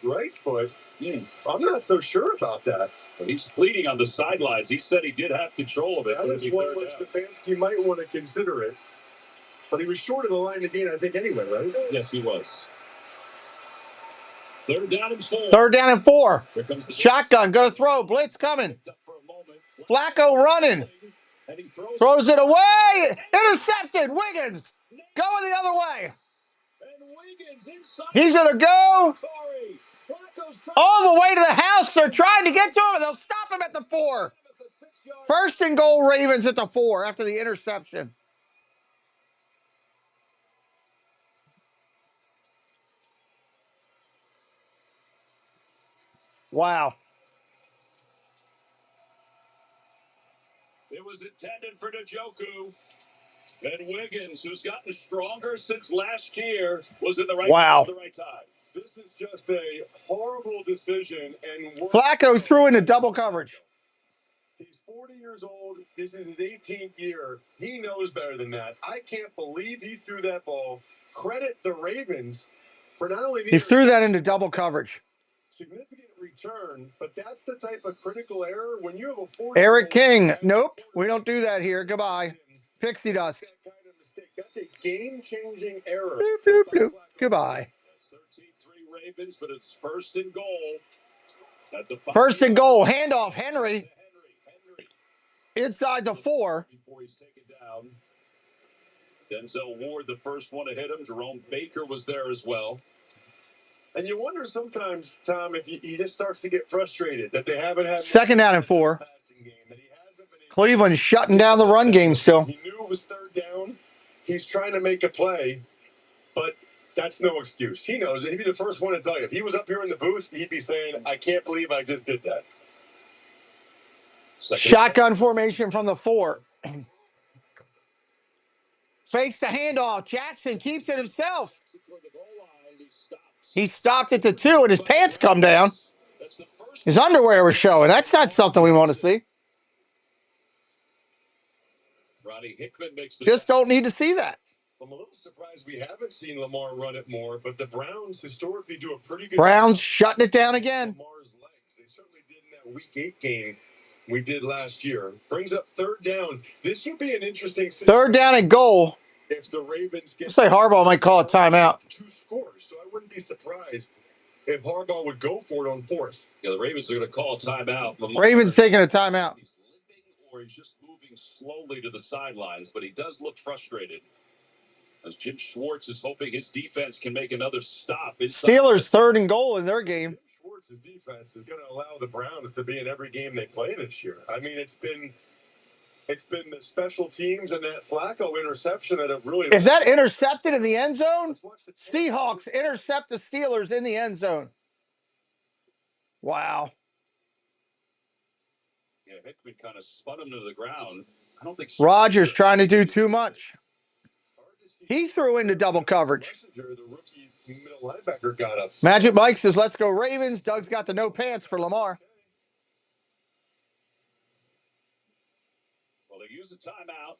right foot. I'm not so sure about that. But he's pleading on the sidelines. He said he did have control of it. That is one which Stefanski might want to consider it. But he was short of the line again, I think, anyway, right? Yes, he was. Third down and 4. Third down and 4. Shotgun, gonna throw. Blitz coming. Flacco running. Throws it away. Intercepted. Wiggins going the other way. He's gonna go. All the way to the house. They're trying to get to him. They'll stop him at the 4. First and goal, Ravens at the 4 after the interception. Wow. It was intended for Njoku. And Wiggins, who's gotten stronger since last year, was in the right place at the right time. This is just a horrible decision. And Flacco threw into double coverage. He's 40 years old. This is his 18th year. He knows better than that. I can't believe he threw that ball. Credit the Ravens for not only He threw that into double coverage. Significant return, but that's the type of critical error when you have a 40-year-old. Eric King. Nope. We don't do that here. Goodbye. Pixie dust. That kind of mistake. That's a game-changing error. Bloop, bloop, bloop. Goodbye. 13-3 Ravens, but it's first and goal. First and goal. Handoff. Henry. Inside the 4. Before he's taken down. Denzel Ward, the first one to hit him. Jerome Baker was there as well. And you wonder sometimes, Tom, if he just starts to get frustrated that they haven't had second down and 4. Cleveland shutting down the run game still. He knew it was third down. He's trying to make a play, but that's no excuse. He knows it. He'd be the first one to tell you. If he was up here in the booth, he'd be saying, I can't believe I just did that. Shotgun formation from the 4. Fakes the handoff. Jackson keeps it himself. He stopped at the 2 and his pants come down. His underwear was showing. That's not something we want to see. Just don't need to see that. I'm a little surprised we haven't seen Lamar run it more, but the Browns historically do a pretty good Browns shutting it down again. Lamar's legs. They certainly did in that Week 8 game we did last year. Brings up third down. This would be an interesting third down and goal. If the Ravens get say Harbaugh might call a timeout. 2 scores, so I wouldn't be surprised if Harbaugh would go for it on 4th. Yeah, the Ravens are going to call a timeout. Ravens taking a timeout. He's limping or he's just moving slowly to the sidelines, but he does look frustrated. As Jim Schwartz is hoping his defense can make another stop. Steelers third and goal in their game. Schwartz's defense is going to allow the Browns to be in every game they play this year. I mean, it's been the special teams and that Flacco interception that have really... Is that intercepted in the end zone? Seahawks intercept the Steelers in the end zone. Wow. Yeah, Hickman kind of spun him to the ground. I don't think Rodgers trying to do too much. He threw into double coverage. The rookie middle linebacker got up. Magic Mike says, let's go Ravens. Doug's got the no pants for Lamar. Well, they use a timeout.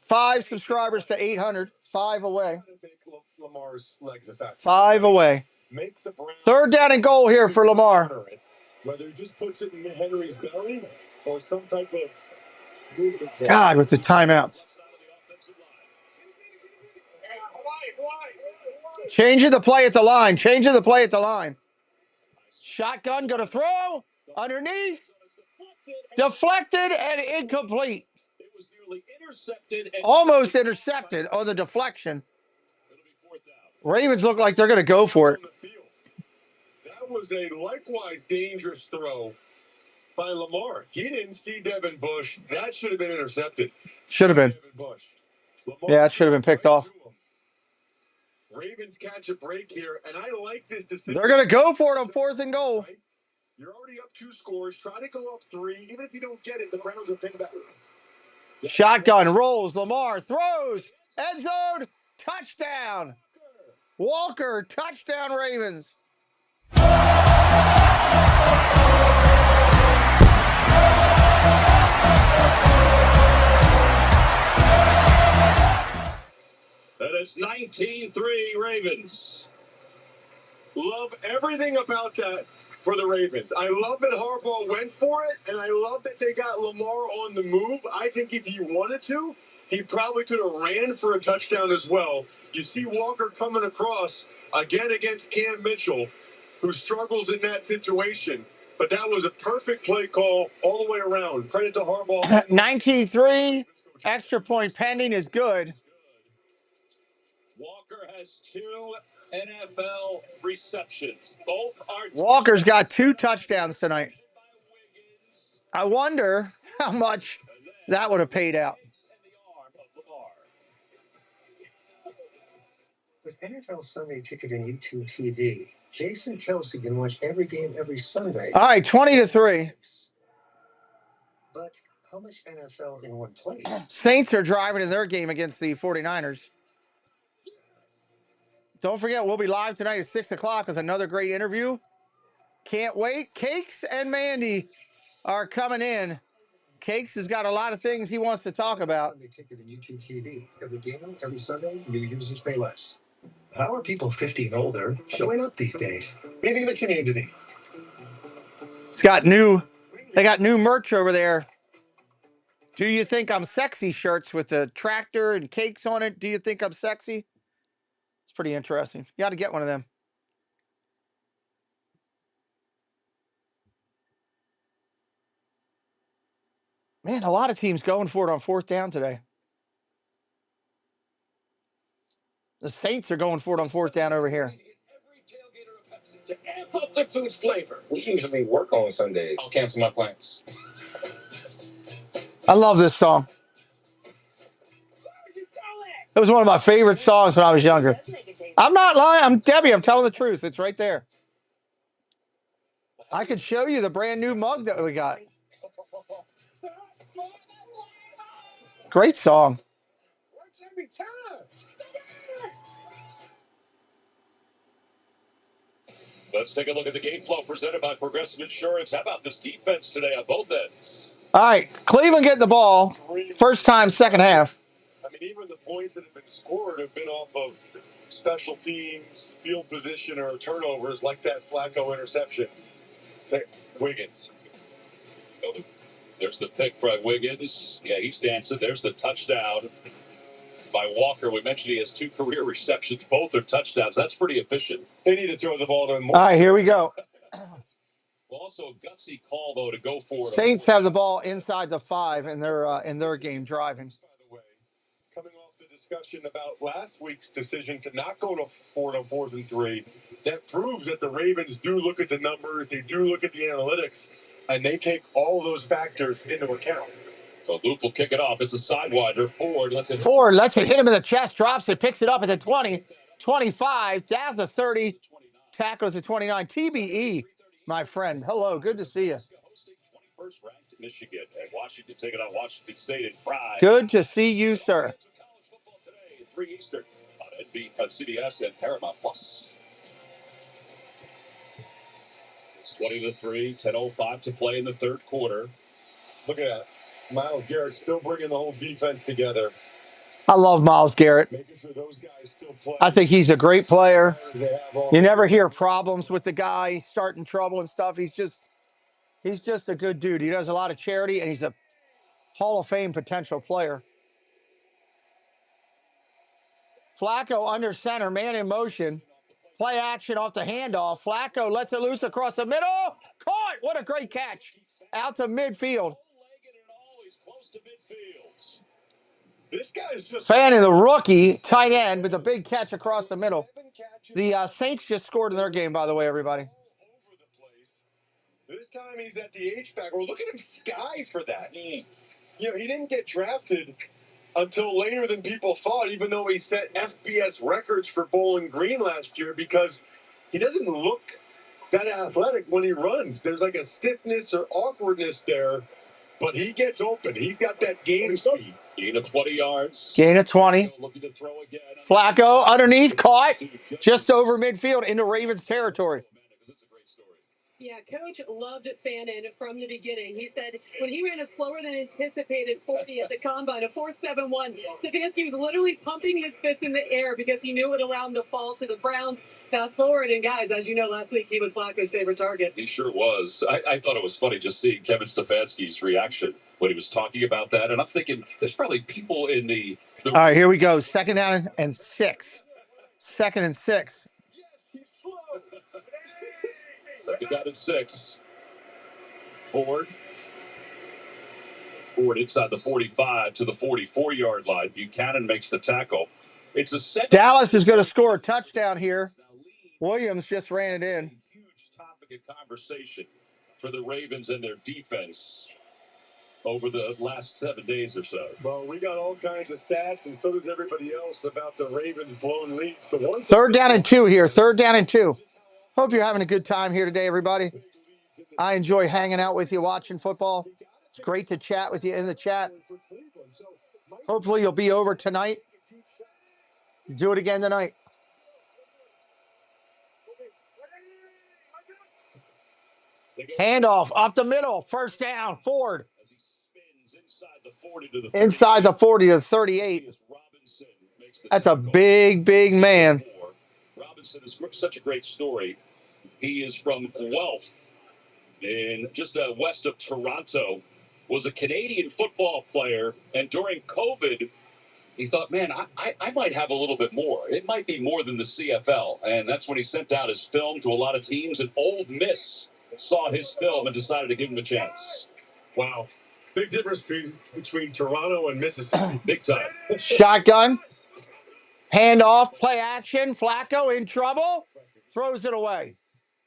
5 subscribers to 800. 5 away. Lamar's legs effective. 5 away. Make the Browns third down and goal here for Lamar. Whether he just puts it in Henry's belly or some type of movement. God, with the timeouts. Changing the play at the line. Changing the play at the line. Shotgun going to throw. Underneath. Deflected and incomplete. It was nearly intercepted. And almost intercepted on the deflection. Ravens look like they're going to go for it. That was a likewise dangerous throw by Lamar. He didn't see Devin Bush. That should have been intercepted. Should have been. Yeah, it should have been picked off. Ravens catch a break here, and I like this decision. They're going to go for it on 4th and goal. You're already up 2 scores. Try to go up 3. Even if you don't get it, the Browns will take back. Shotgun rolls. Lamar throws. End zone. Touchdown. Walker. Touchdown Ravens. And it's 19-3 Ravens. Love everything about that for the Ravens. I love that Harbaugh went for it, and I love that they got Lamar on the move. I think if he wanted to, he probably could have ran for a touchdown as well. You see Walker coming across again against Cam Mitchell, who struggles in that situation. But that was a perfect play call all the way around. Credit to Harbaugh. 19-3. Extra point pending is good. Walker has 2. NFL receptions. Both are. Walker's got 2 touchdowns tonight. I wonder how much that would have paid out. With NFL Sunday Ticket and YouTube TV, Jason Kelsey can watch every game every Sunday. All right, 20-3. But how much NFL in one place? Saints are driving in their game against the 49ers. Don't forget, we'll be live tonight at 6 o'clock with another great interview. Can't wait. Cakes and Mandy are coming in. Cakes has got a lot of things he wants to talk about. Sunday Ticket and YouTube TV. Every game, every Sunday, new users pay less. How are people 50 and older showing up these days? Meeting the community. They got new merch over there. Do you think I'm sexy shirts with the tractor and cakes on it? Do you think I'm sexy? It's pretty interesting. You got to get one of them. Man, a lot of teams going for it on 4th down today. The Saints are going for it on 4th down over here. To amp up the food's flavor. We usually work on Sundays. I'll cancel my plans. I love this song. It was one of my favorite songs when I was younger. I'm not lying. I'm Debbie. I'm telling the truth. It's right there. I could show you the brand new mug that we got. Great song. Works every time. Let's take a look at the game flow presented by Progressive Insurance. How about this defense today on both ends? All right, Cleveland getting the ball. First time, second half. I mean, even the points that have been scored have been off of special teams, field position, or turnovers like that Flacco interception. Wiggins. Oh, there's the pick by Wiggins. Yeah, he's dancing. There's the touchdown by Walker. We mentioned he has 2 career receptions. Both are touchdowns. That's pretty efficient. They need to throw the ball to him more. All right, here we go. Also, a gutsy call, though, to go for it. Saints have the ball inside the 5 in their game driving. By the way, coming off the discussion about last week's decision to not go for it on 4th and 3, that proves that the Ravens do look at the numbers, they do look at the analytics, and they take all those factors into account. So Luke will kick it off. It's a sidewinder. Ford lets it hit him in the chest, drops it, picks it up at the 20, 25, down to 30, tackles at 29. TBE, my friend. Hello, good to see you. 21st ranked Michigan and Washington taking on Washington State in pride. Good to see you, sir. College football today at 3 Eastern on CBS and Paramount Plus. It's 20-3, 10:05 to play in the 3rd quarter. Look at that. Myles Garrett still bringing the whole defense together. I love Myles Garrett. Making sure those guys still play. I think he's a great player. You never hear problems with the guy starting trouble and stuff. He's just a good dude. He does a lot of charity, and he's a Hall of Fame potential player. Flacco under center, man in motion. Play action off the handoff. Flacco lets it loose across the middle. Caught! What a great catch. Out to midfield. Close to midfield. This guy's just Fanning, the rookie tight end with a big catch across the middle. The Saints just scored in their game, by the way, everybody. All over the place. This time he's at the H-back. Well, look at him sky for that. You know, he didn't get drafted until later than people thought, even though he set FBS records for Bowling Green last year, because he doesn't look that athletic when he runs. There's like a stiffness or awkwardness there, but he gets open. He's got that game speed. Gain of 20 yards. Gain of 20. Looking to throw again. Flacco underneath, caught just over midfield into Ravens territory. Yeah, Coach loved Fannin from the beginning. He said when he ran a slower than anticipated 40 at the combine, a 4.71, Stefanski was literally pumping his fist in the air because he knew it would allow him to fall to the Browns. Fast forward, and guys, as you know, last week he was Flacco's favorite target. He sure was. I thought it was funny just seeing Kevin Stefanski's reaction when he was talking about that. And I'm thinking there's probably people in the All right, here we go. 2nd down and 6. 2nd and 6. Yes, he's slow. 2nd down and 6. Ford inside the 45 to the 44-yard line. Buchanan makes the tackle. It's a set. Dallas is going to score a touchdown here. Williams just ran it in. Huge topic of conversation for the Ravens and their defense over the last 7 days or so. Well, we got all kinds of stats, and so does everybody else, about the Ravens' blown leads. The one Third down and 2 here. Third down and 2. Hope you're having a good time here today, everybody. I enjoy hanging out with you, watching football. It's great to chat with you in the chat. Hopefully you'll be over tonight. Do it again tonight. Handoff up the middle. First down. Ford. Inside the 40 to 38. That's a big, big man. Robinson is such a great story. He is from Guelph, in just west of Toronto. Was a Canadian football player, and during COVID, he thought, man, I might have a little bit more. It might be more than the CFL. And that's when he sent out his film to a lot of teams, and Ole Miss saw his film and decided to give him a chance. Wow. Big difference between Toronto and Mississippi. Big time. Shotgun. Handoff. Play action. Flacco in trouble. Throws it away.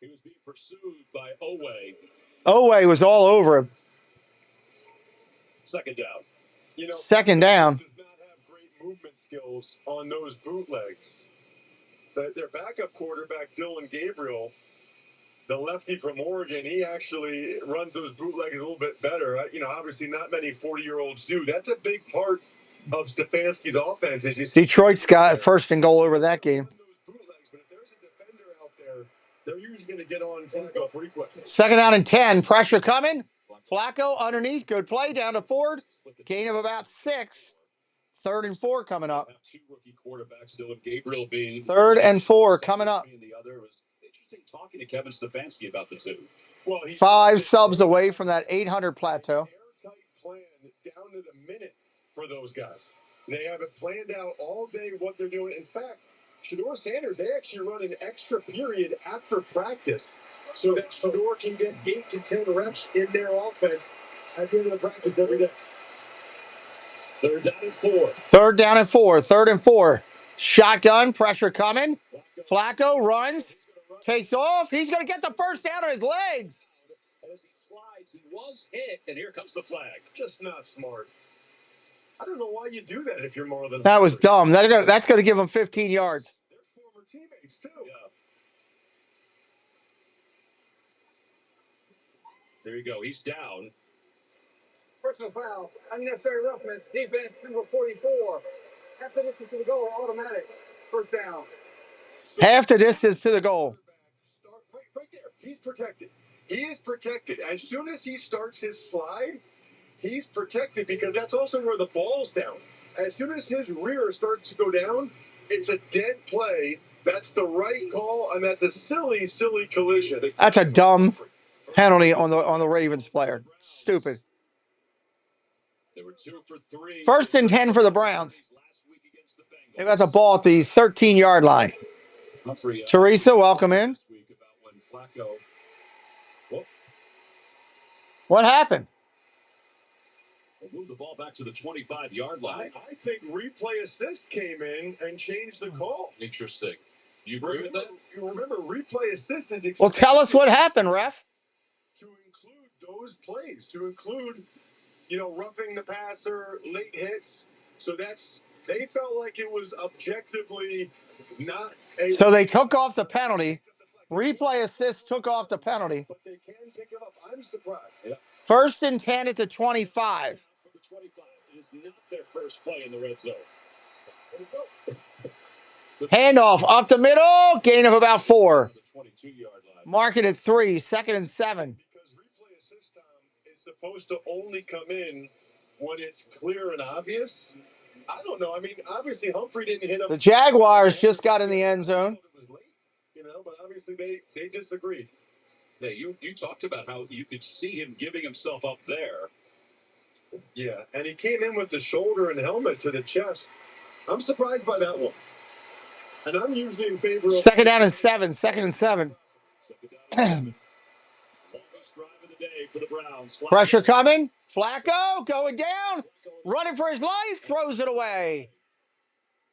He was being pursued by Owe. Owe was all over him. Second down. You know, second down. Does not have great movement skills on those bootlegs. Their backup quarterback, Dylan Gabriel, the lefty from Oregon, he actually runs those bootlegs a little bit better. You know, obviously not many 40-year-olds do. That's a big part of Stefanski's offense. Detroit's got first and goal over that game. But if there's a defender out there, they're usually going to get on Flacco pretty quick. Second down and 10. Pressure coming. Flacco underneath. Good play down to Ford. Gain of about 6. Third and 4 coming up. Two rookie quarterbacks, Dylan Gabriel being third and 4 coming up. The other was interesting talking to Kevin Stefanski about the two. Well, 5 subs away from that 800 plateau. Airtight plan down to the minute for those guys. They have it planned out all day what they're doing. In fact, Shedeur Sanders, they actually run an extra period after practice so that Shedeur can get 8 to 10 reps in their offense at the end of the practice every day. Third down and 4. Third down and 4. Third and 4. Shotgun. Pressure coming. Flacco runs. Takes off. He's going to get the first down on his legs. As he slides, he was hit, and here comes the flag. Just not smart. I don't know why you do that if you're Marlon. That was dumb. That's going to give him 15 yards. They're former teammates, too. Yeah. There you go. He's down. Personal foul, unnecessary roughness, defense number 44. Half the distance to the goal, automatic. First down. Half the distance to the goal. Right there. He's protected. He is protected. As soon as he starts his slide, he's protected because that's also where the ball's down. As soon as his rear starts to go down, it's a dead play. That's the right call, and that's a silly, silly collision. That's a dumb penalty on the Ravens player. Stupid. There were 2 for 3. First and 10 for the Browns. They got the ball at the 13-yard line. Teresa, welcome in. What happened? They moved the ball back to the 25-yard line. I think replay assist came in and changed the call. Interesting. You agree with that? You remember replay assist is Well, tell us what happened, ref. To include those plays, to include, roughing the passer, late hits. So they felt like it was objectively not a... So they took off the penalty. Replay assist took off the penalty. But they can pick it up. I'm surprised. Yeah. First and 10 at the 25. The 25 is not their first play in the red zone. Handoff up the middle. Gain of about 4. 22-yard line. Mark it at 3. Second and 7. Because replay assist is supposed to only come in when it's clear and obvious. I don't know. I mean, obviously Humphrey didn't hit him. The Jaguars just got in the end zone. It was late, but obviously they disagreed. Yeah, you talked about how you could see him giving himself up there. Yeah, and he came in with the shoulder and helmet to the chest. I'm surprised by that one. And I'm usually in favor of... Second down and 7. Second and 7. Longest drive of the day for the Browns. Pressure coming. Flacco going down. Running for his life. Throws it away.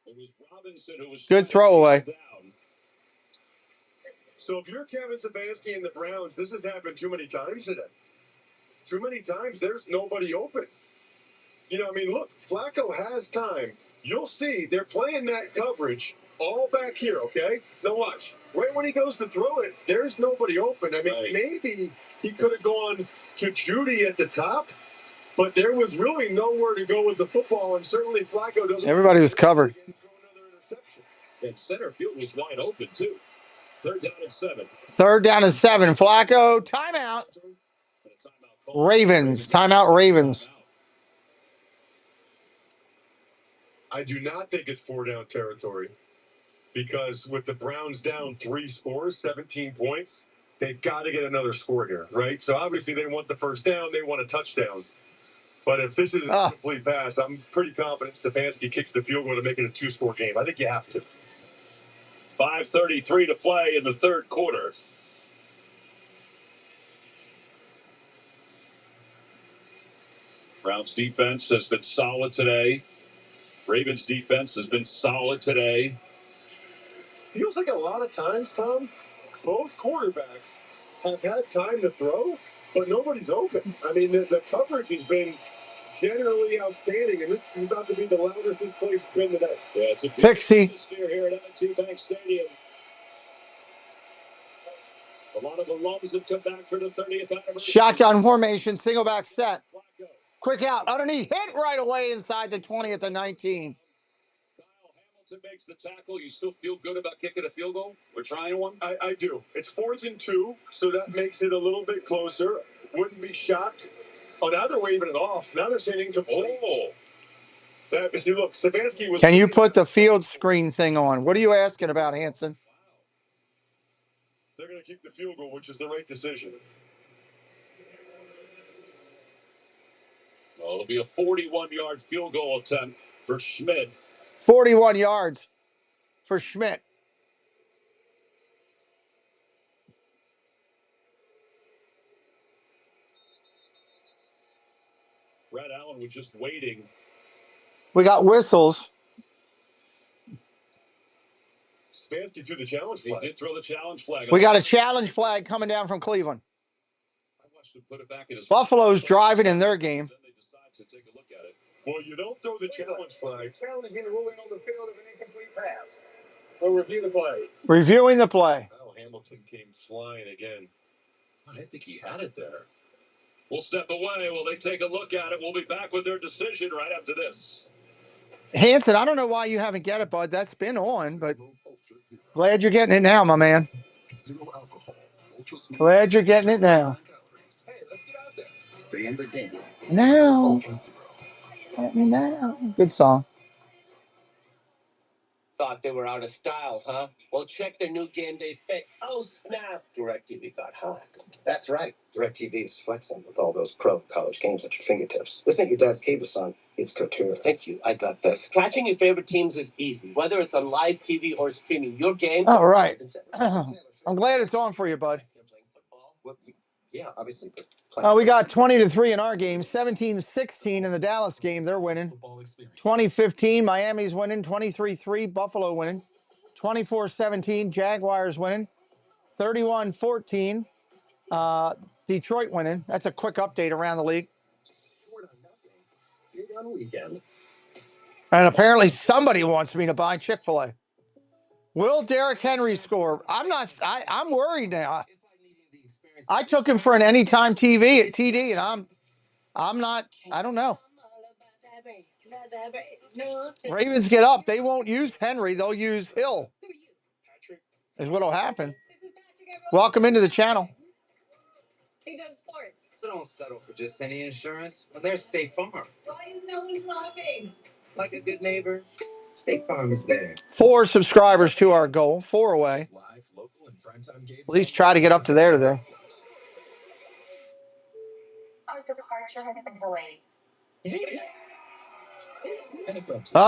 It was Robinson who was good throwaway. So if you're Kevin Stefanski and the Browns, this has happened too many times today. Too many times, there's nobody open. You know, I mean, look, Flacco has time. You'll see they're playing that coverage all back here, okay? Now watch. Right when he goes to throw it, there's nobody open. I mean, maybe he could have gone to Judy at the top, but there was really nowhere to go with the football, and certainly Flacco doesn't. Everybody was covered. And center field was wide open, too. 3rd down and 7. 3rd down and 7. Flacco, timeout. Ravens, timeout Ravens. I do not think it's 4-down territory because with the Browns down 3 scores, 17 points, they've got to get another score here, right? So obviously they want the 1st down, they want a touchdown. But if this is a complete pass, I'm pretty confident Stefanski kicks the field goal to make it a 2-score game. I think you have to. 5:33 to play in the 3rd quarter. Browns defense has been solid today. Ravens defense has been solid today. Feels like a lot of times, Tom, both quarterbacks have had time to throw, but nobody's open. I mean, the coverage has been generally outstanding, and this is about to be the loudest this place has been today. Yeah, it's a good Pixie atmosphere here at M&T Bank Stadium. A lot of alums have come back for the 30th anniversary. Shotgun formation, single back set. Quick out, underneath, hit right away inside the 20 at the 19. Hamilton makes the tackle. You still feel good about kicking a field goal? We're trying one? I do. It's 4th and 2, so that makes it a little bit closer. Wouldn't be shocked. Oh, now they're waving it off. Now they're saying incomplete. Oh. See, look, Stefanski was... Can you put the field screen thing on? What are you asking about, Hanson? They're going to keep the field goal, which is the right decision. Well, it'll be a 41-yard field goal attempt for Schmidt. 41 yards for Schmidt. Brad Allen was just waiting. We got whistles. Stefanski threw the challenge flag. He did throw the challenge flag. We got a challenge flag coming down from Cleveland. I watched him put it back in his Buffalo's driving in their game. Then they decide to take a look at it. Well, you don't throw the challenge flag. Challenging the ruling on the field of an incomplete pass. We'll review the play. Reviewing the play. Kyle Hamilton came flying again. I think he had it there. We'll step away while they take a look at it. We'll be back with their decision right after this. Hanson, I don't know why you haven't get it, bud. That's been on, but glad you're getting it now, my man. Glad you're getting it now. Hey, let's get out there. Stay in the game. Now. Let me now. Good song. Thought they were out of style, huh? Well, check their new game day fit. Oh, snap. DirecTV got hot. That's right. DirecTV is flexing with all those pro college games at your fingertips. This ain't your dad's cable, son. It's couture. Thank you. I got this. Catching your favorite teams is easy. Whether it's on live TV or streaming your game. All right. I'm glad it's on for you, bud. Well, yeah, obviously. We got 20-3 in our game. 17-16 in the Dallas game. They're winning. 20-15, Miami's winning. 23-3, Buffalo winning. 24-17, Jaguars winning. 31-14, Detroit winning. That's a quick update around the league. Big on weekend. And apparently somebody wants me to buy Chick-fil-A. Will Derrick Henry score? I'm worried now. I took him for an anytime TV at TD, and I'm not, I don't know. Ravens get up. They won't use Henry. They'll use Hill. Is what'll happen. Welcome into the channel. He does sports. So don't settle for just any insurance. Well, there's State Farm. Why is no one laughing? Like a good neighbor, State Farm is there. 4 subscribers to our goal. 4 away. At least try to get up to there today.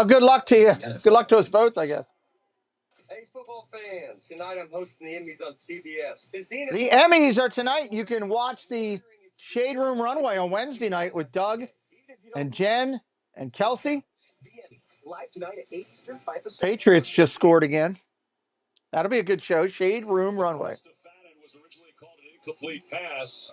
Good luck to you. Good luck to us both, I guess. Hey, football fans. Tonight I'm hosting the Emmys on CBS. The Emmys are tonight. You can watch the Shade Room Runway on Wednesday night with Doug and Jen and Kelsey. Live tonight at 8 Eastern, 5 Pacific. Patriots just scored again. That'll be a good show. Shade Room Runway. Was originally called an incomplete pass,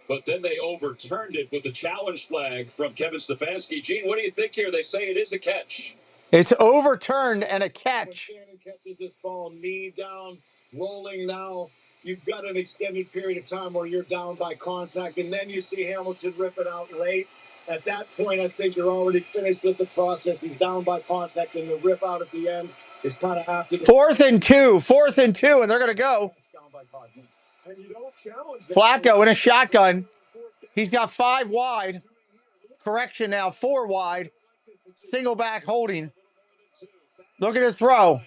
but then they overturned it with the challenge flag from Kevin Stefanski. Gene, what do you think here? They say it is a catch. It's overturned and a catch. Catches this ball knee down, rolling now. You've got an extended period of time where you're down by contact, and then you see Hamilton rip it out late. At that point, I think you're already finished with the process. He's down by contact, and the rip out at the end is kind of after. 4th and 2, and they're going to go. Flacco in a shotgun. He's got 5 wide. Correction now, 4 wide. Single back holding. Look at his throw.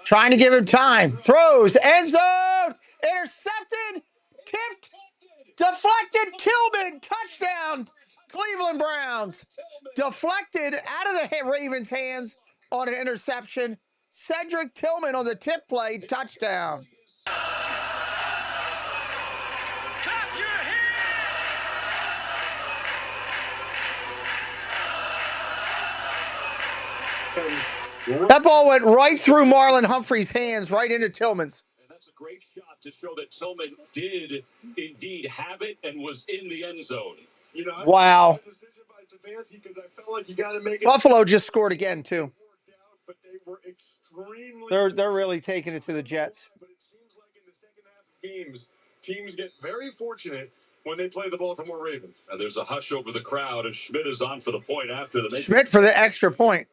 Trying to give him time. Throws. End zone. Intercepted. Tipped. Deflected. Tillman. Touchdown. Cleveland Browns. Deflected out of the Ravens' hands on an interception. Cedric Tillman on the tip play. Touchdown. That ball went right through Marlon Humphrey's hands, right into Tillman's. And that's a great shot to show that Tillman did indeed have it and was in the end zone. You know, wow. Because I felt like you got to make it. Buffalo just scored again, too. But they were extremely. They're really taking it to the Jets. But it seems like in the second half of games, teams get very fortunate when they play the Baltimore Ravens. And there's a hush over the crowd, and Schmidt is on for the point after the. Schmidt for the extra point.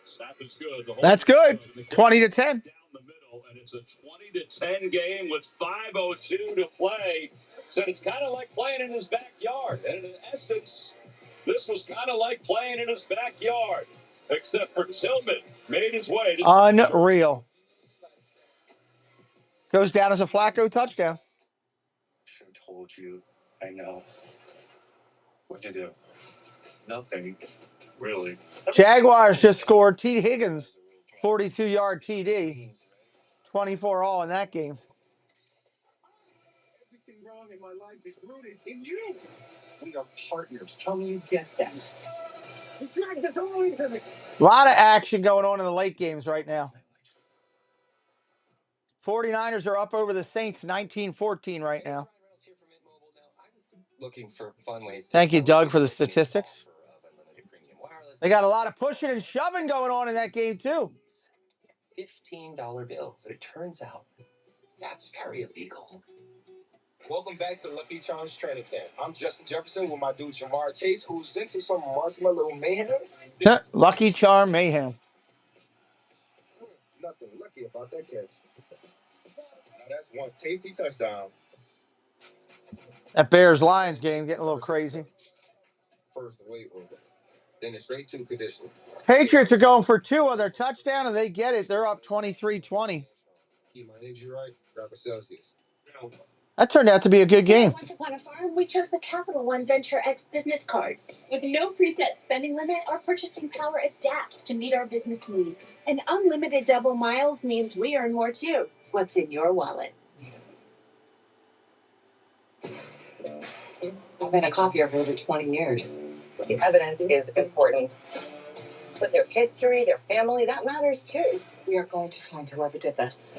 Snap is good. That's good. 20 to 10. Down the middle, and it's a 20 to 10 game with 5:02 to play. Said it's kind of like playing in his backyard, and in essence, this was kind of like playing in his backyard, except for Tillman made his way to. Unreal. Goes down as a Flacco touchdown. Should have told you. I know. What'd you do? Nothing. Really. Jaguars just scored. T. Higgins, 42-yard TD. 24 all in that game. Everything wrong in my life is rooted in you. We are partners. Tell me you get that. He dragged us all into it. A lot of action going on in the late games right now. 49ers are up over the Saints 19-14 right now. Looking for fun ways. Thank you, Doug, for the statistics. They got a lot of pushing and shoving going on in that game, too. $15 bills. It turns out that's very illegal. Welcome back to Lucky Charms Training Camp. I'm Justin Jefferson with my dude Jamar Chase, who's into some marshmallow mayhem. Lucky Charm Mayhem. Nothing lucky about that catch. Now that's one tasty touchdown. That Bears-Lions game getting a little crazy. First the weight room, then it's straight to conditioning. Patriots are going for 2 on their touchdown, and they get it. They're up 23-20. Keep my energy right. Grab a Celsius. That turned out to be a good game. Once upon a farm, we chose the Capital One Venture X business card. With no preset spending limit, our purchasing power adapts to meet our business needs. And unlimited double miles means we earn more too. What's in your wallet? I've been a copier for over 20 years. The evidence is important. But their history, their family, that matters too. We are going to find whoever did this.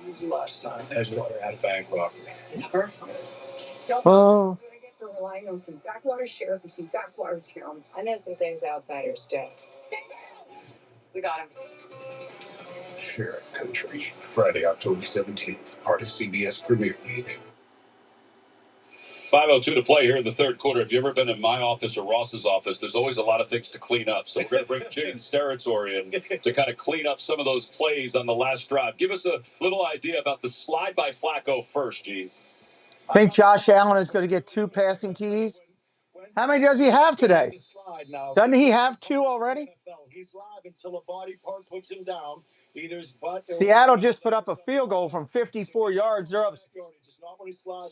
When was the last time Edgewater had a bank robbery? Never. Oh. What I get for relying on some backwater sheriff in some backwater town. I know some things outsiders don't. We got him. Sheriff Country, Friday, October 17th, part of CBS Premier League. 5:02 to play here in the third quarter. If you've ever been in my office or Ross's office, there's always a lot of things to clean up. So we're going to bring Jaden's territory in to kind of clean up some of those plays on the last drive. Give us a little idea about the slide by Flacco first, Gene. I think Josh Allen is going to get 2 passing TDs. How many does he have today? Doesn't he have 2 already? He's live until a body part puts him down. Either his butt. Seattle just put up a field goal from 54 yards. They're up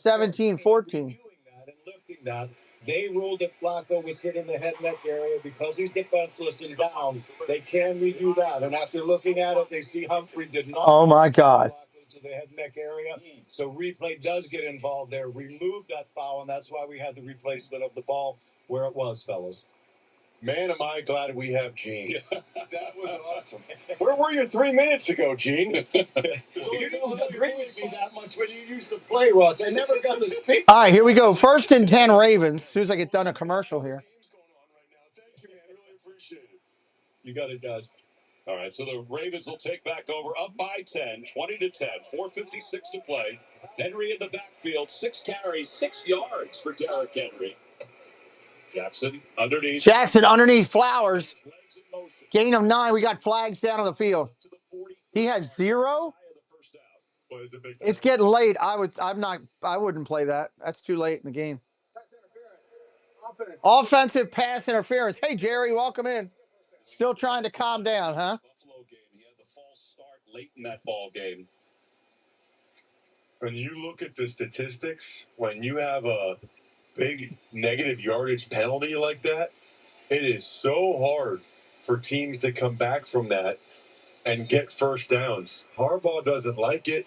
17-14. That. They ruled that Flacco was hit in the head neck area because he's defenseless and down. They can review that. And after looking at it, they see Humphrey did not. Oh, my God. to the head neck area. So replay does get involved there. Remove that foul, and that's why we had the replacement of the ball where it was, fellas. Man, am I glad we have Gene. That was awesome. Where were you 3 minutes ago, Gene? You didn't agree with me that much when you used to play, Ross. I never got to speak. All right, here we go. 1st and 10 Ravens. As soon as I get done a commercial here. Thank you, man. Really appreciate it. You got it, guys. All right, so the Ravens will take back over, up by 10, 20-10, 4:56 to play. Henry in the backfield, 6 carries, 6 yards for Derrick Henry. Jackson underneath Flowers. Gain of 9. We got flags down on the field. He has 0. It's getting late. I wouldn't play that. That's too late in the game. Offensive pass interference. Hey Jerry, welcome in. Still trying to calm down, huh? Buffalo game. He had the false start late in that ball game. When you look at the statistics, when you have a big negative yardage penalty like that, it is so hard for teams to come back from that and get first downs. Harbaugh doesn't like it.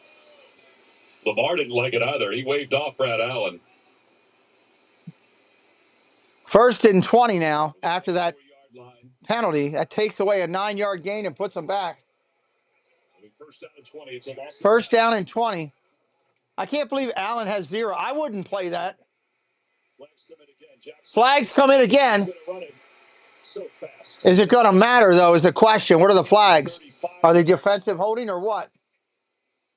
Lamar didn't like it either. He waved off Brad Allen. 1st and 20 now after that penalty. That takes away a 9-yard gain and puts them back. 1st down and 20. It's a loss. 1st down and 20. I can't believe Allen has 0. I wouldn't play that. Flags come in again. So fast. Is it going to matter, though, is the question. What are the flags? Are they defensive holding or what?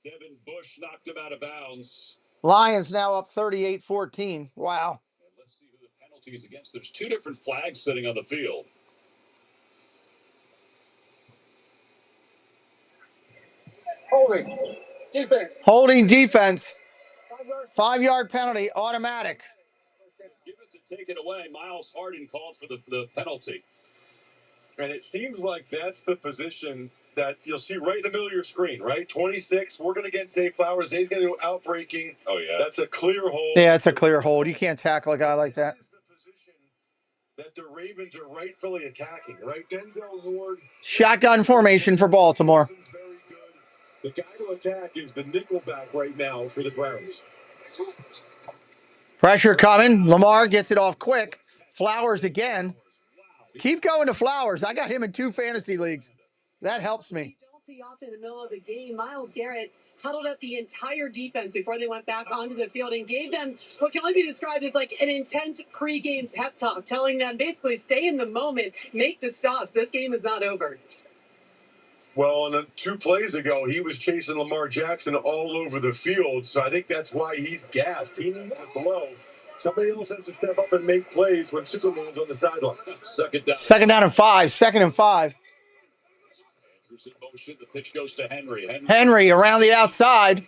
Devin Bush knocked him out of bounds. Lions now up 38-14. Wow. And let's see who the penalty is against. There's 2 different flags sitting on the field. Holding. Defense. Holding defense. 5-yard penalty, automatic. Give it to take it away. Miles Harden called for the penalty. And it seems like that's the position that you'll see right in the middle of your screen, right? 26, we're going to get Zay Flowers. Zay's going to do outbreaking. Oh, yeah. That's a clear hold. Yeah, it's a clear hold. You can't tackle a guy like that. That's the position that the Ravens are rightfully attacking, right? Denzel Ward. Shotgun formation for Baltimore. Very good. The guy to attack is the nickelback right now for the Browns. Pressure coming. Lamar gets it off quick. Flowers again. Keep going to Flowers. I got him in 2 fantasy leagues. That helps me. You don't see often in the middle of the game. Myles Garrett huddled up the entire defense before they went back onto the field and gave them what can only be described as like an intense pregame pep talk, telling them basically stay in the moment, make the stops. This game is not over. Well, and 2 plays ago, he was chasing Lamar Jackson all over the field, so I think that's why he's gassed. He needs a blow. Somebody else has to step up and make plays when Superman's on the sideline. 2nd down. 2nd down and 5. 2nd and 5. Andrews in motion. The pitch goes to Henry. Henry around the outside.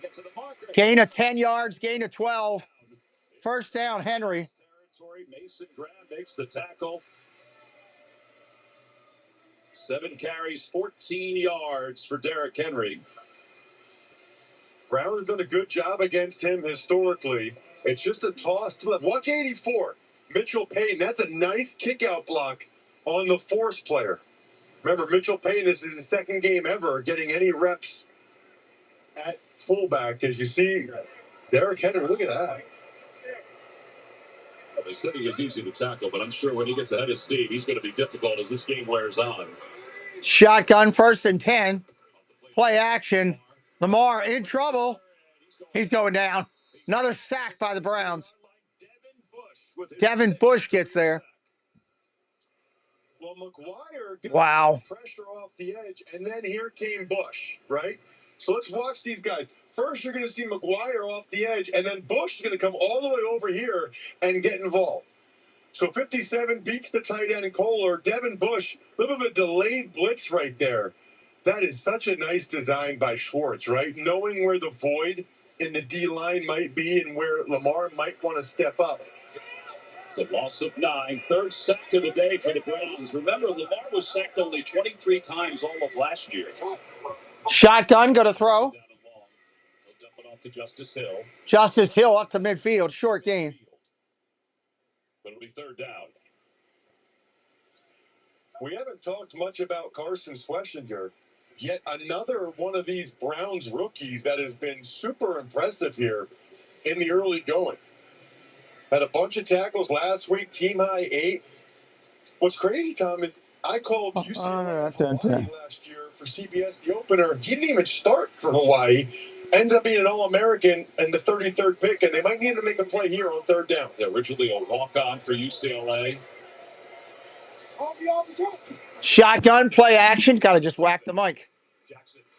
Gain of 10 yards. Gain of 12. 1st down, Henry. Territory. Mason Graham makes the tackle. 7 carries, 14 yards for Derrick Henry. Brown has done a good job against him historically. It's just a toss to left. Watch 84. Mitchell Payne. That's a nice kick-out block on the force player. Remember, Mitchell Payne, this is his 2nd game ever getting any reps at fullback. As you see, Derrick Henry, look at that. Well, they said he was easy to tackle, but I'm sure when he gets ahead of Steve, he's going to be difficult as this game wears on. Shotgun 1st and 10. Play action. Lamar in trouble. He's going down. Another sack by the Browns. Devin Bush gets there. Well, McGuire Wow. got pressure off the edge, and then here came Bush, right? So let's watch these guys. First, you're going to see McGuire off the edge, and then Bush is going to come all the way over here and get involved. So 57 beats the tight end Kohler. Devin Bush, a little bit of a delayed blitz right there. That is such a nice design by Schwartz, right? Knowing where the void in the D-line might be and where Lamar might want to step up. It's a loss of 9. 3rd sack of the day for the Browns. Remember, Lamar was sacked only 23 times all of last year. Shotgun, go to throw. He'll dump it off to Justice Hill. Justice Hill up to midfield. Short gain. But it'll be 3rd down. We haven't talked much about Carson Schlesinger. Yet another one of these Browns rookies that has been super impressive here in the early going. Had a bunch of tackles last week, team high 8. What's crazy, Tom, is I called UCLA Hawaii last year for CBS the opener. He didn't even start for Hawaii. Ends up being an All-American and the 33rd pick, and they might need to make a play here on third down. Yeah, originally a walk-on for UCLA. Shotgun play action. Got to just whack the mic.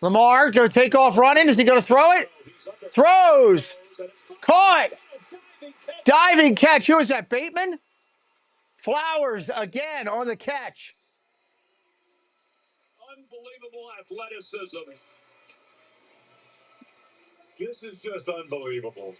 Lamar going to take off running. Is he going to throw it? Throws. Caught. Diving catch. Who is that, Bateman? Flowers again on the catch. Unbelievable athleticism. This is just unbelievable.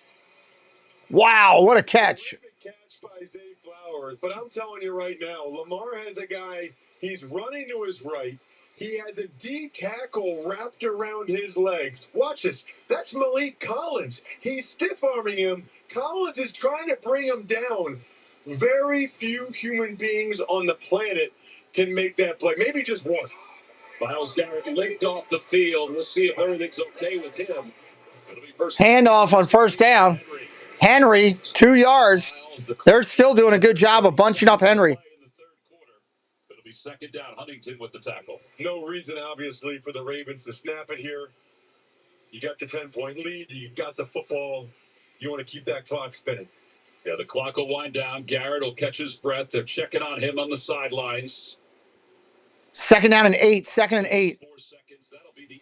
Wow, what a catch. Catch by Zay Flowers. But I'm telling you right now, Lamar has a guy, he's running to his right. He has a D tackle wrapped around his legs. Watch this. That's Malik Collins. He's stiff-arming him. Collins is trying to bring him down. Very few human beings on the planet can make that play. Maybe just one. Myles Garrett linked off the field. We'll see if everything's okay with him. It'll be first handoff on first down. Henry, 2 yards. They're still doing a good job of bunching up Henry. It'll be second down. Huntington with the tackle. No reason, obviously, for the Ravens to snap it here. You got the 10-point lead. You got the football. You want to keep that clock spinning. Yeah, the clock will wind down. Garrett will catch his breath. They're checking on him on the sidelines. Second down and 8. Second and 8.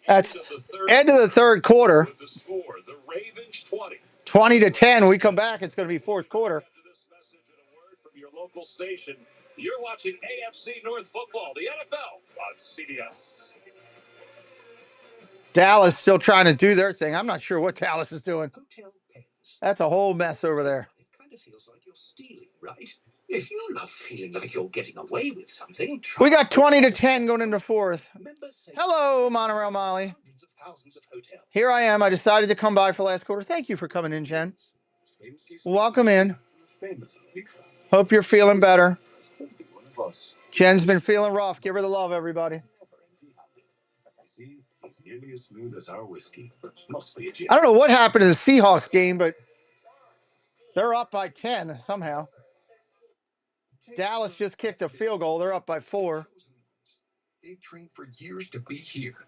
That's end of the third quarter. The score, the Ravens 20. 20-10. We come back. It's going to be fourth quarter. This message and a word from your local station. You're watching AFC North Football, the NFL on CBS. Dallas still trying to do their thing. I'm not sure what Dallas is doing. That's a whole mess over there. It kind of feels like you're stealing, right? If you love feeling like you're getting away with something, we got 20-10 going into fourth. Hello, Monorail Molly. Here I am. I decided to come by for last quarter. Thank you for coming in, Jen. Welcome in. Hope you're feeling better. Jen's been feeling rough. Give her the love, everybody. He's nearly as smooth as our whiskey. Must be a gin. I don't know what happened to the Seahawks game, but they're up by 10 somehow. Dallas just kicked a field goal. They're up by 4. They've trained for years to be here.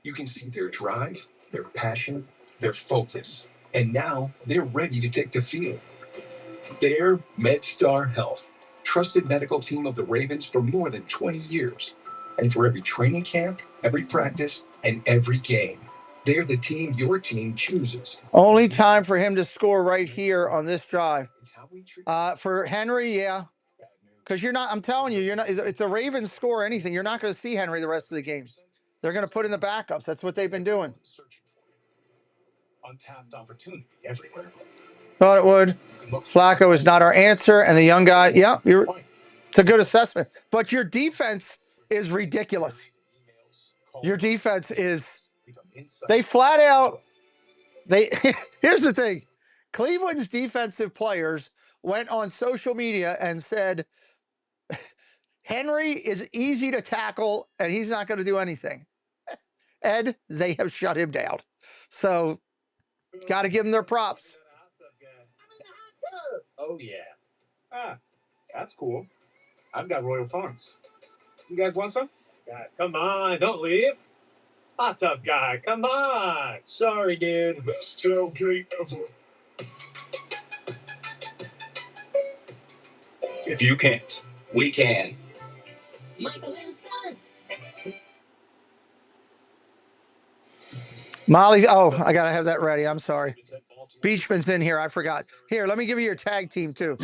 You can see their drive, their passion, their focus. And now they're ready to take the field. They're MedStar Health, trusted medical team of the Ravens for more than 20 years. And for every training camp, every practice, and every game, they're the team your team chooses. Only time for him to score right here on this drive. For Henry, yeah. Because you're not, I'm telling you, you're not, if the Ravens score anything, you're not going to see Henry the rest of the game. They're going to put in the backups. That's what they've been doing. Untapped opportunity everywhere. Thought it would. Flacco is not our answer. And the young guy, yeah, it's a good assessment. But your defense is ridiculous. Your defense is, they flat out, here's the thing. Cleveland's defensive players went on social media and said, Henry is easy to tackle and he's not going to do anything. Ed, they have shut him down. So, got to give them their props. Oh, yeah. Ah, that's cool. I've got Royal Farms. You guys want some? God, come on, don't leave. Hot tub guy, come on. Sorry, dude. Best tailgate ever. If you can't, we can. Michael and Son. Molly, oh, I got to have that ready. I'm sorry. Beachman's in here. I forgot. Here, let me give you your tag team, too.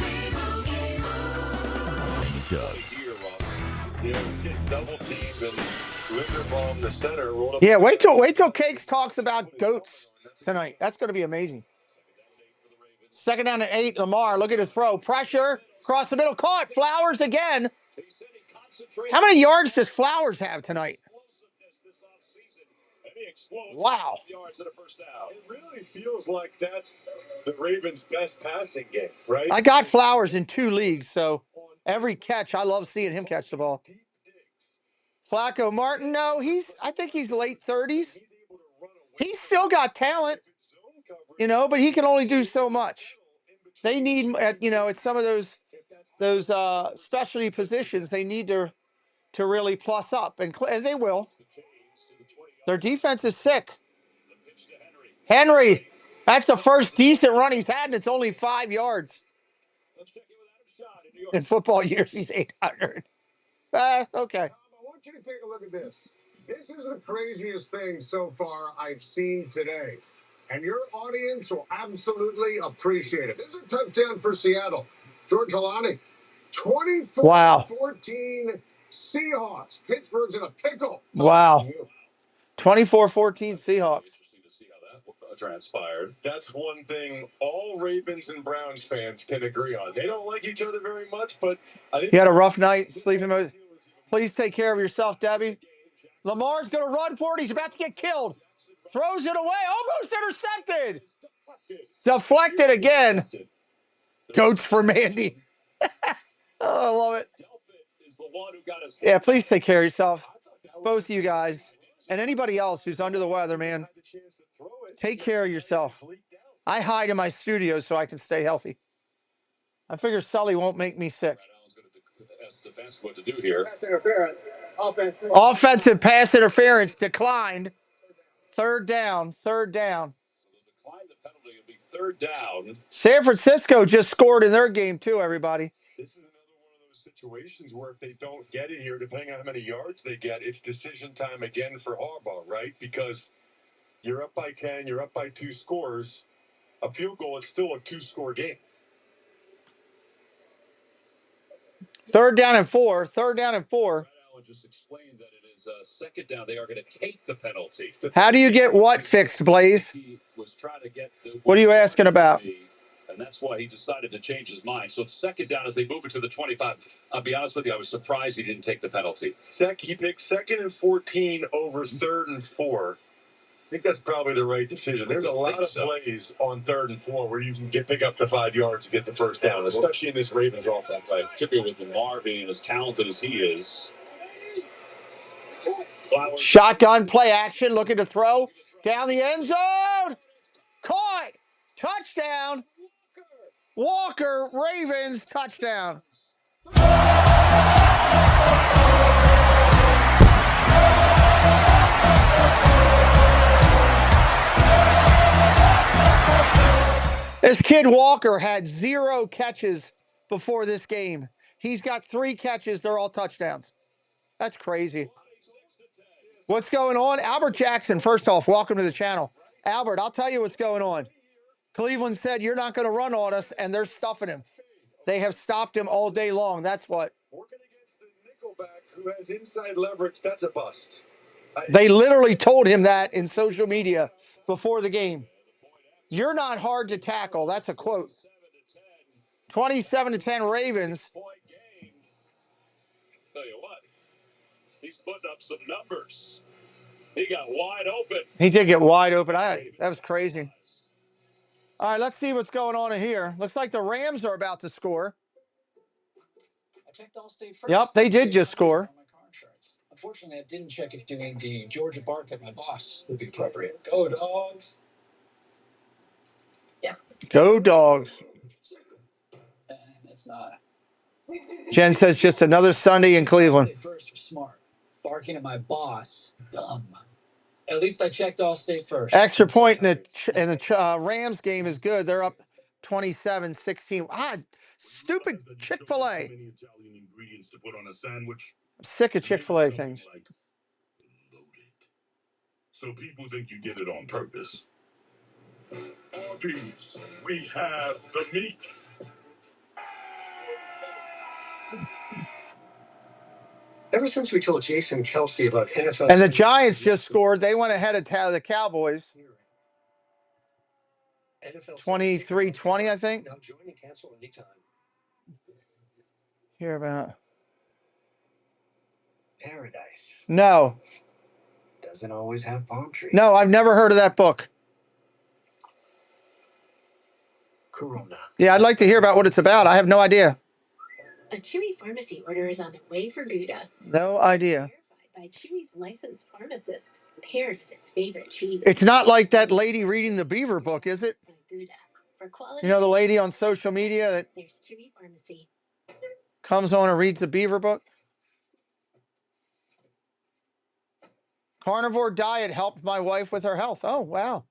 Yeah, wait till Cake talks about goats tonight. That's going to be amazing. Second down and 8, Lamar. Look at his throw. Pressure. Across the middle. Caught. Flowers again. How many yards does Flowers have tonight? Wow. It really feels like that's the Ravens' best passing game, right? I got Flowers in 2 leagues, so every catch, I love seeing him catch the ball. Flacco Martin, no, I think he's late 30s. He's still got talent, but he can only do so much. They need, at some of those specialty positions, they need to really plus up, and they will. Their defense is sick. Henry, that's the first decent run he's had, and it's only 5 yards. In football years, he's 800. Okay. I want you to take a look at this. This is the craziest thing so far I've seen today. And your audience will absolutely appreciate it. This is a touchdown for Seattle. George Halani, 24-14 Seahawks. Pittsburgh's in a pickle. Wow. 24-14 Seahawks. Transpired. That's one thing all Ravens and Browns fans can agree on. They don't like each other very much, but I think you had a rough night sleeping. Please take care of yourself, Debbie. Lamar's going to run for it. He's about to get killed. Throws it away. Almost intercepted. Deflected again. Goats for Mandy. Oh, I love it. Yeah, please take care of yourself. Both of you guys. And anybody else who's under the weather, man. Take care of yourself. I hide in my studio so I can stay healthy. I figure Sully won't make me sick. What to do here? Pass interference. Offensive pass interference declined. Third down. Decline the penalty. It'll be third down. San Francisco just scored in their game too, everybody. This is another one of those situations where if they don't get it here, depending on how many yards they get, it's decision time again for Harbaugh, right? Because you're up by 10, you're up by 2 scores. A field goal, it's still a 2-score game. Third down and 4. Just explained that it is second down. They are going to take the penalty. How do you get what fixed, Blaze? What are you asking about? And that's why he decided to change his mind. So it's second down as they move it to the 25. I'll be honest with you, I was surprised he didn't take the penalty. He picked 2nd and 14 over 3rd and 4. I think that's probably the right decision. There's a lot of plays on 3rd and 4 where you can pick up the 5 yards to get the first down, especially in this Ravens offense. Right, particularly with Lamar being as talented as he is. Shotgun play action, looking to throw down the end zone. Caught. Touchdown. Walker, Ravens, touchdown. This kid Walker had 0 catches before this game. He's got 3 catches. They're all touchdowns. That's crazy. What's going on? Albert Jackson, first off, welcome to the channel. Albert, I'll tell you what's going on. Cleveland said, you're not going to run on us, and they're stuffing him. They have stopped him all day long. That's what. Working against the nickelback who has inside leverage, that's a bust. They literally told him that in social media before the game. You're not hard to tackle. That's a quote. 27-10 Ravens. Tell you what, he's putting up some numbers. He got wide open. He did get wide open. That was crazy. All right, let's see what's going on in here. Looks like the Rams are about to score. I checked Allstate first. Yep, they did just score. Unfortunately, I didn't check if doing the Georgia bark at my boss would be appropriate. Go Dogs. Yeah. Go Dogs. It's not. Jen says just another Sunday in Cleveland. First was smart. Barking at my boss, dumb. At least I checked Allstate first. Extra point in the Rams game is good. They're up 27-16. Stupid Chick-fil-A. I'm sick of Chick-fil-A things. So people think you did it on purpose. Arby's, we have the meat. Ever since we told Jason Kelsey about NFL... And the Giants just scored. They went ahead of the Cowboys. 23-20, I think. Now join and cancel anytime. Hear about... Paradise. No. Doesn't always have palm trees. No, I've never heard of that book. Corona. Yeah, I'd like to hear about what it's about. I have no idea. A Chewy pharmacy order is on the way for Gouda. No idea. Verified by Chewy's licensed pharmacists, paired with his favorite cheese. It's not like that lady reading the Beaver book, is it? For quality, You know, the lady on social media that there's Chewy Pharmacy. comes on and reads the Beaver book? Carnivore diet helped my wife with her health. Oh, wow.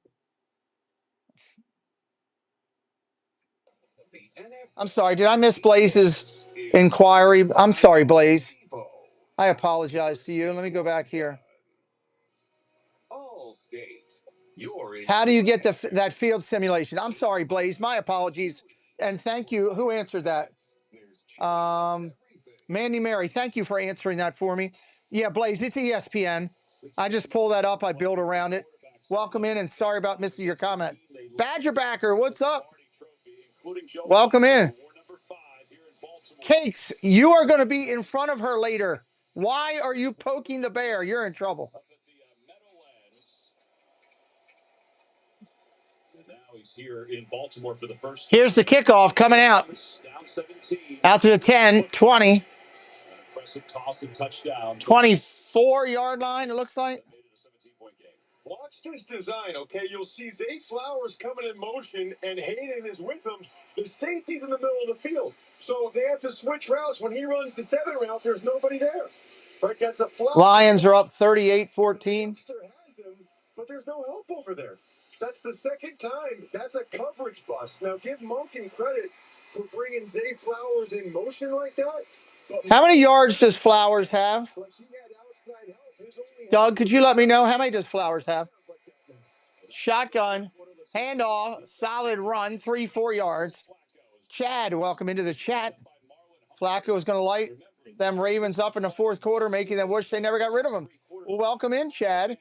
I'm sorry. Did I miss Blaze's inquiry? I'm sorry, Blaze. I apologize to you. Let me go back here. How do you get that field simulation? I'm sorry, Blaze. My apologies. And thank you. Who answered that? Mandy Mary, thank you for answering that for me. Yeah, Blaze, it's ESPN. I just pull that up. I build around it. Welcome in, and sorry about missing your comment. Badgerbacker, what's up? Welcome in. Cakes, you are going to be in front of her later. Why are you poking the bear? You're in trouble. Now he's here in Baltimore for the first. Here's the kickoff coming out. Out to the 10, 20. Impressive toss and touchdown. 24-yard line, it looks like. Watch this design, okay? You'll see Zay Flowers coming in motion, and Hayden is with him. The safety's in the middle of the field, so they have to switch routes. When he runs the 7 route, there's nobody there. Right? That's a fly. Lions are up 38-14. But there's no help over there. That's the second time. That's a coverage bust. Now, give Monken credit for bringing Zay Flowers in motion like that. How many yards does Flowers have? Doug, could you let me know how many does Flowers have? Shotgun, handoff, solid run, 3-4 yards. Chad, welcome into the chat. Flacco is going to light them Ravens up in the fourth quarter, making them wish they never got rid of him. Well, welcome in, Chad.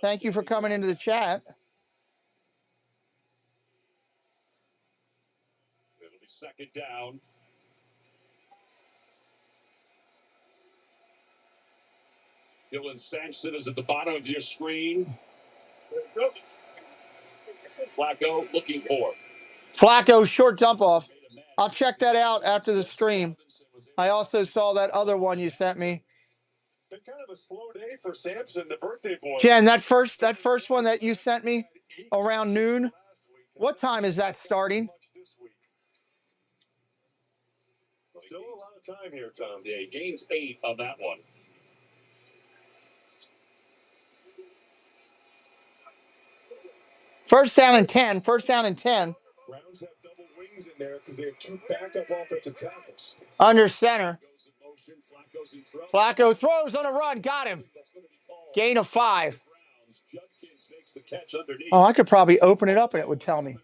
Thank you for coming into the chat. It'll be second down. Dylan Sampson is at the bottom of your screen. Flacco looking for. Flacco, short dump off. I'll check that out after the stream. I also saw that other one you sent me. Been kind of a slow day for Sampson, the birthday boy. Jen, that first one that you sent me around noon, what time is that starting? Still a lot of time here, Tom. Yeah, he gains 8 on that one. First down and 10. First down and 10. Browns have double wings in there because they have 2 backup offensive tackles. Under center. Flacco throws on a run. Got him. Gain of 5. Oh, I could probably open it up and it would tell me.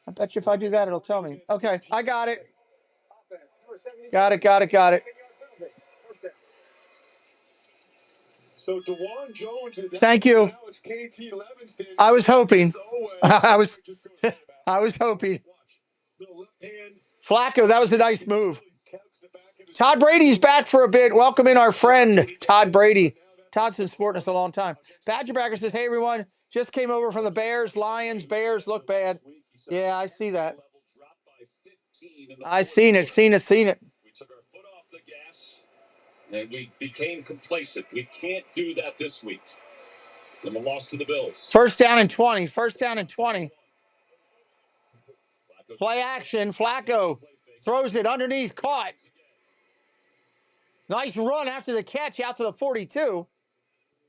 I bet you if I do that, it'll tell me. Okay, I got it. Got it. So DeJuan Jones is Thank you. Now it's KT Levinston. I was hoping. I was hoping. Flacco, that was a nice move. Todd Brady's back for a bit. Welcome in our friend, Todd Brady. Todd's been supporting us a long time. Badgerbacker says, hey, everyone, just came over from the Bears. Lions, Bears look bad. Yeah, I see that. I seen it. We took our foot off the gas, and we became complacent. We can't do that this week. And the loss to the Bills. First down and 20. Play action. Flacco throws it underneath. Caught. Nice run after the catch out to the 42.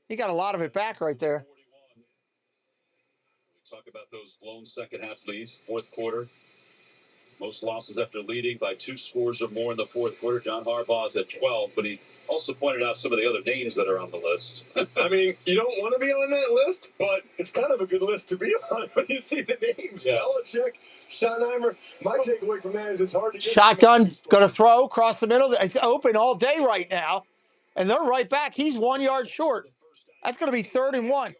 He got a lot of it back right there. We talk about those blown second half leads, fourth quarter. Most losses after leading by 2 scores or more in the fourth quarter. John Harbaugh's at 12, but he also pointed out some of the other names that are on the list. I mean, you don't want to be on that list, but it's kind of a good list to be on when you see the names. Yeah. Belichick, Schottenheimer. My takeaway from that is it's hard to get. Shotgun, going to throw across the middle. It's open all day right now, and they're right back. He's 1 yard short. That's going to be 3rd and 1.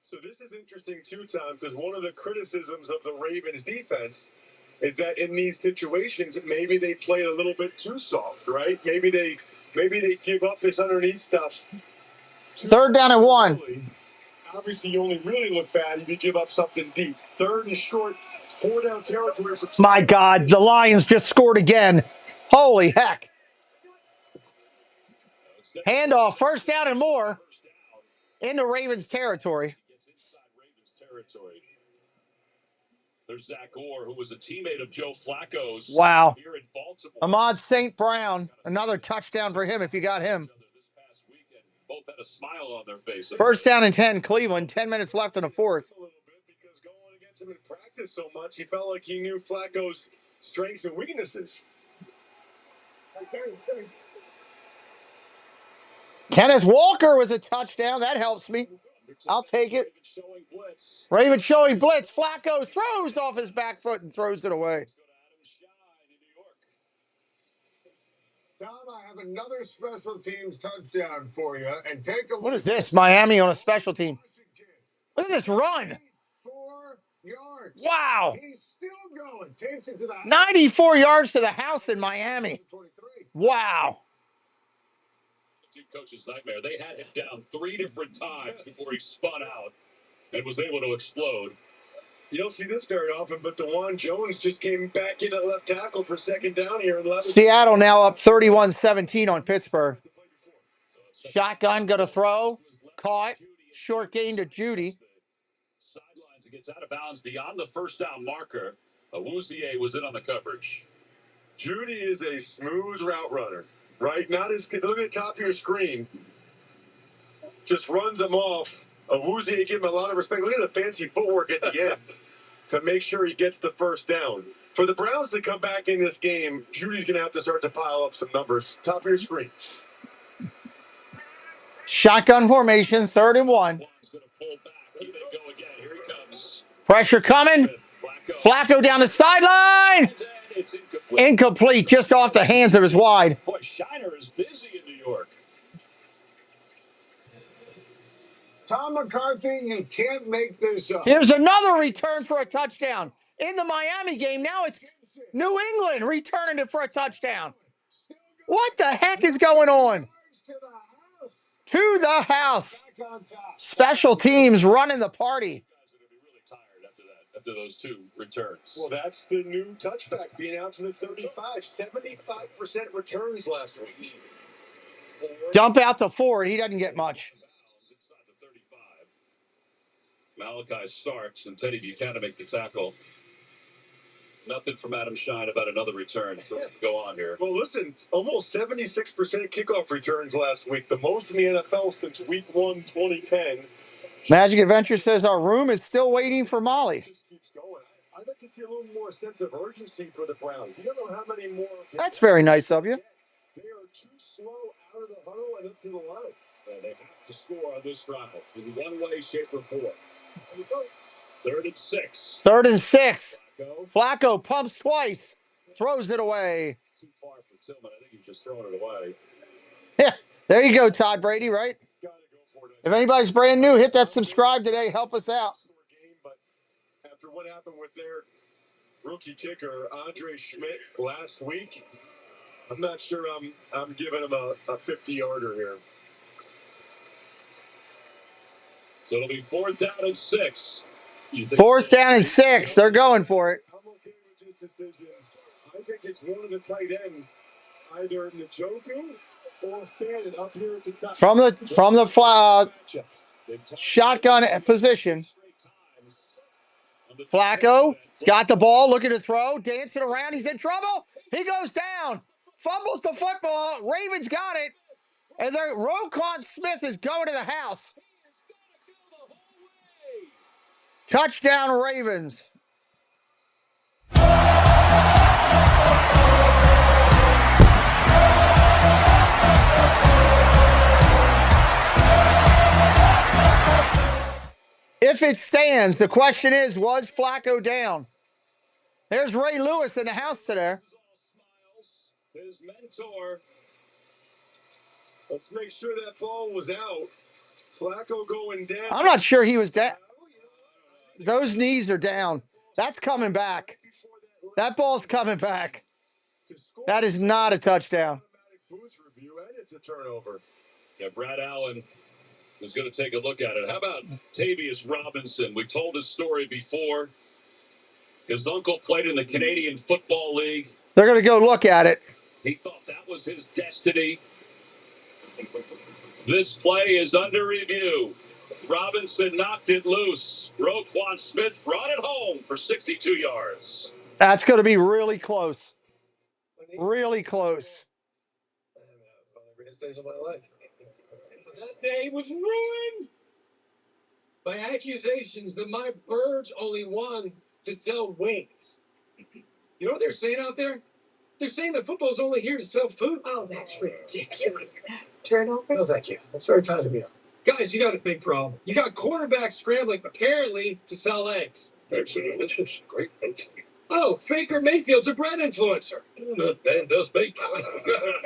So this is interesting too, Tom, because one of the criticisms of the Ravens defense is that in these situations, maybe they play a little bit too soft, right? Maybe they give up this underneath stuff. 3rd down and 1. Obviously, you only really look bad if you give up something deep. 3rd and short, 4 down territory. My God, the Lions just scored again. Holy heck. Handoff, first down and more into Ravens territory. There's Zach Orr, who was a teammate of Joe Flacco's. Wow. Here in Baltimore. Ahmad St. Brown, another touchdown for him if you got him. Both had a smile on their face. First down and 10, Cleveland. 10 minutes left in the fourth. A little bit because going against him in practice so much, he felt like he knew Flacco's strengths and weaknesses. Kenneth Walker with a touchdown. That helps me. I'll take it. Ravens showing blitz. Flacco throws off his back foot and throws it away. Tom, I have another special teams touchdown for you. And take a look. What is this? Miami on a special team. Look at this run. 4 yards. Wow. He's still going. Takes it to the 94 yards to the house in Miami. Wow. Team coach's nightmare. They had him down 3 different times before he spun out and was able to explode. You don't see this very often, but DeJuan Jones just came back in at left tackle for second down here. Seattle now up 31-17 on Pittsburgh. Shotgun, got to throw. Caught. Short gain to Judy. Sidelines, it gets out of bounds beyond the first down marker. Awuzie was in on the coverage. Judy is a smooth route runner, right? Not as look at the top of your screen. Just runs them off. Awuzie, give him a lot of respect. Look at the fancy footwork at the end to make sure he gets the first down. For the Browns to come back in this game, Judy's going to have to start to pile up some numbers. Top of your screen. Shotgun formation, 3rd and 1. Pressure coming. Flacco down the sideline. Incomplete, just off the hands of his wide. Boy, Shiner is busy in New York. Tom McCarthy, you can't make this up. Here's another return for a touchdown. In the Miami game, now it's New England returning it for a touchdown. What the heck is going on? To the house. Special teams running the party. After those 2 returns. Well, that's the new touchback being out to the 35. 75% returns last week. Dump out to Ford. He doesn't get much. Malachi Starks and Teddy Buchanan make the tackle. Nothing from Adam Shine about another return. So go on here. Well, listen, almost 76% kickoff returns last week, the most in the NFL since week 1, 2010. Magic Adventure says our room is still waiting for Molly. Just keeps going. I'd like to see a little more sense of urgency for the Browns. You don't know how many more. That's very nice of you. They are too slow out of the huddle and up to the line. They have to score on this drive in one way, shape, or form. 3rd and 6. 3rd and 6. Flacco pumps twice, throws it away. Too far for Tillman. I think he's just throwing it away. Yeah, there you go, Todd Brady, right? If anybody's brand new, hit that subscribe today. Help us out. But after what happened with their rookie kicker, Andre Schmidt, last week, I'm not sure I'm giving him a 50-yarder here. So it'll be 4th down and 6. 4th down and 6. They're going for it. I'm okay with this decision. I think it's one of the tight ends, either Njoku or Fannin up here at the top. From the shotgun position. Flacco's got the ball, looking to throw, dancing around. He's in trouble. He goes down, fumbles the football. Ravens got it, and Roquan Smith is going to the house. Touchdown, Ravens. If it stands, the question is, was Flacco down? There's Ray Lewis in the house today. His mentor. Let's make sure that ball was out. Flacco going down. I'm not sure he was down. Those knees are down. That's coming back. That ball's coming back. That is not a touchdown. Booth review, and it's a turnover. Yeah, Brad Allen is going to take a look at it. How about Tavius Robinson? We told his story before. His uncle played in the Canadian Football League. They're going to go look at it. He thought that was his destiny. This play is under review. Robinson knocked it loose. Roquan Smith brought it home for 62 yards. That's going to be really close. Really close. Days of my life. But that day was ruined by accusations that my birds only won to sell wings. You know what they're saying out there? They're saying that football's only here to sell food. Oh, that's ridiculous. Turnover? No, thank you. That's very kind of you. Guys, you got a big problem. You got quarterbacks scrambling, apparently, to sell eggs. Eggs are delicious. Great protein. Oh, Baker Mayfield's a bread influencer. Man does bake.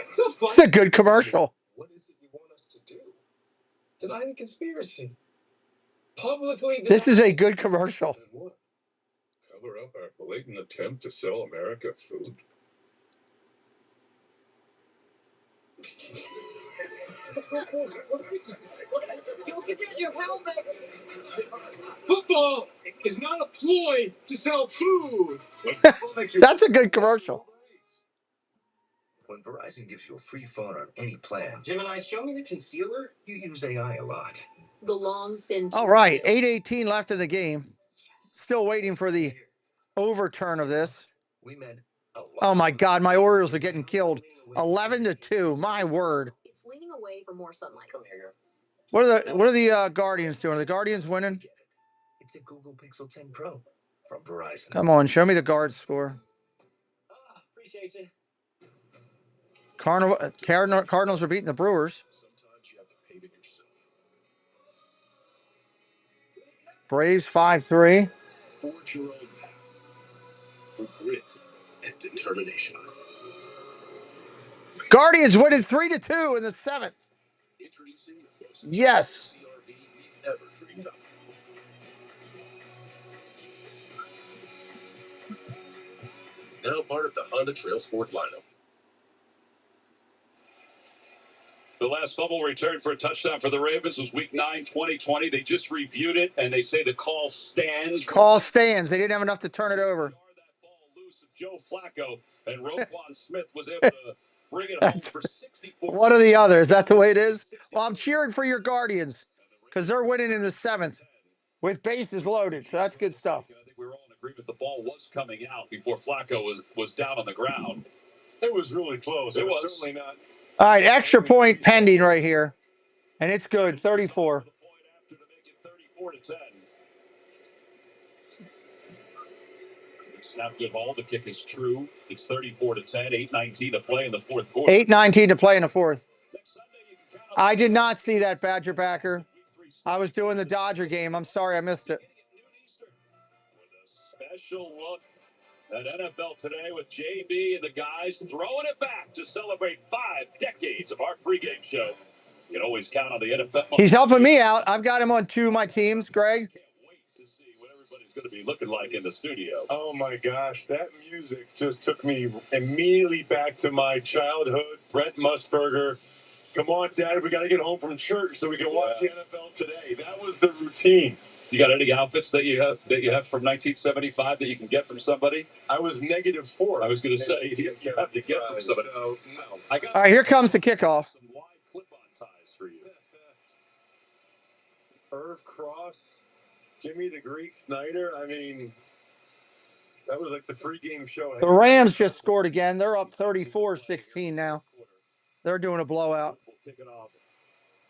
So fun. It's a good commercial. What is it you want us to do? Deny the conspiracy. Publicly. This is a good commercial. What? Cover up our blatant attempt to sell America food. Don't forget your helmet. Football is not a ploy to sell food. That's a good commercial. When Verizon gives you a free phone on any plan, Gemini, show me the concealer. you use AI a lot. The long, thin. All right, 8:18 left in the game. Still waiting for the overturn of this. We meant a lot. Oh my God, my Orioles are getting killed. 11-2. My word. It's leaning away for more sunlight. Come here. What are the Guardians doing? Are the Guardians winning? It's a Google Pixel 10 Pro from Verizon. Come on, show me the guard score. Appreciate you. Cardinals are beating the Brewers. Sometimes you have to pay it yourself. Braves 5-3. Forge your own path with grit and determination. Guardians winning 3-2 in the 7th. Introducing the most Yes. CRV we've ever dreamed of. Now part of the Honda Trail Sport lineup. The last fumble return for a touchdown for the Ravens was Week 9, 2020. They just reviewed it, and they say the call stands. Call stands. They didn't have enough to turn it over. That ball loose of Joe Flacco, and Roquan Smith was able to bring it home for 64. What are the others? Is that the way it is? Well, I'm cheering for your Guardians because they're winning in the 7th with bases loaded. So that's good stuff. I think we were all in agreement the ball was coming out before Flacco was down on the ground. It was really close. It was. Certainly not. All right, extra point pending right here. And it's good, 34. The point after to make it 34-10. Snap good ball. The kick is true. It's 34-10. 8:19 to play in the fourth quarter. 8:19 to play in the 4th. I did not see that, Badger Backer. I was doing the Dodger game. I'm sorry I missed it. With a special look at NFL Today with JB and the guys throwing it back to celebrate 5 decades of our pregame show. You can always count on the NFL. He's helping me out. I've got him on 2 of my teams, Greg. Can't wait to see what everybody's going to be looking like in the studio. Oh my gosh, that music just took me immediately back to my childhood. Brent Musburger. Come on, Dad, we got to get home from church so we can watch the NFL Today. That was the routine. You got any outfits that you have from 1975 that you can get from somebody? I was -4. I was going to say you have to get from somebody. So, no. I got All right, here comes the kickoff. some wide clip-on ties for you. Irv Cross, Jimmy the Greek Snyder. I mean, that was like the pregame show. The Rams just scored again. They're up 34-16 now. They're doing a blowout. We'll kick it off.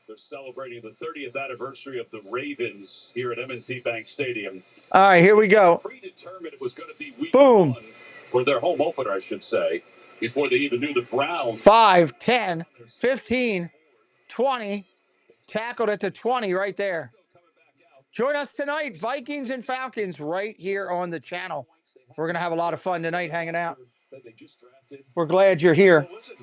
They're celebrating the 30th anniversary of the Ravens here at M&T Bank Stadium. All right, here we go. Predetermined it was going to be week Boom. 1, or their home opener, I should say, before they even knew the Browns. 5, 10, 15, 20. Tackled at the 20 right there. Join us tonight, Vikings and Falcons, right here on the channel. We're going to have a lot of fun tonight hanging out. We're glad you're here. Well, listen,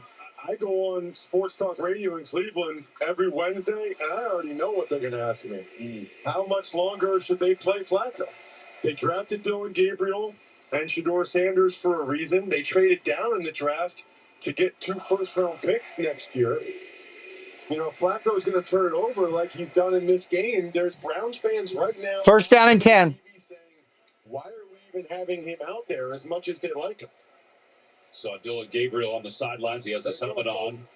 I go on Sports Talk Radio in Cleveland every Wednesday, and I already know what they're going to ask me. How much longer should they play Flacco? They drafted Dylan Gabriel and Shedeur Sanders for a reason. They traded down in the draft to get 2 first-round picks next year. You know, Flacco's going to turn it over like he's done in this game. There's Browns fans right now. First down and 10. Saying, why are we even having him out there as much as they like him? Saw Dylan Gabriel on the sidelines. He has his helmet on.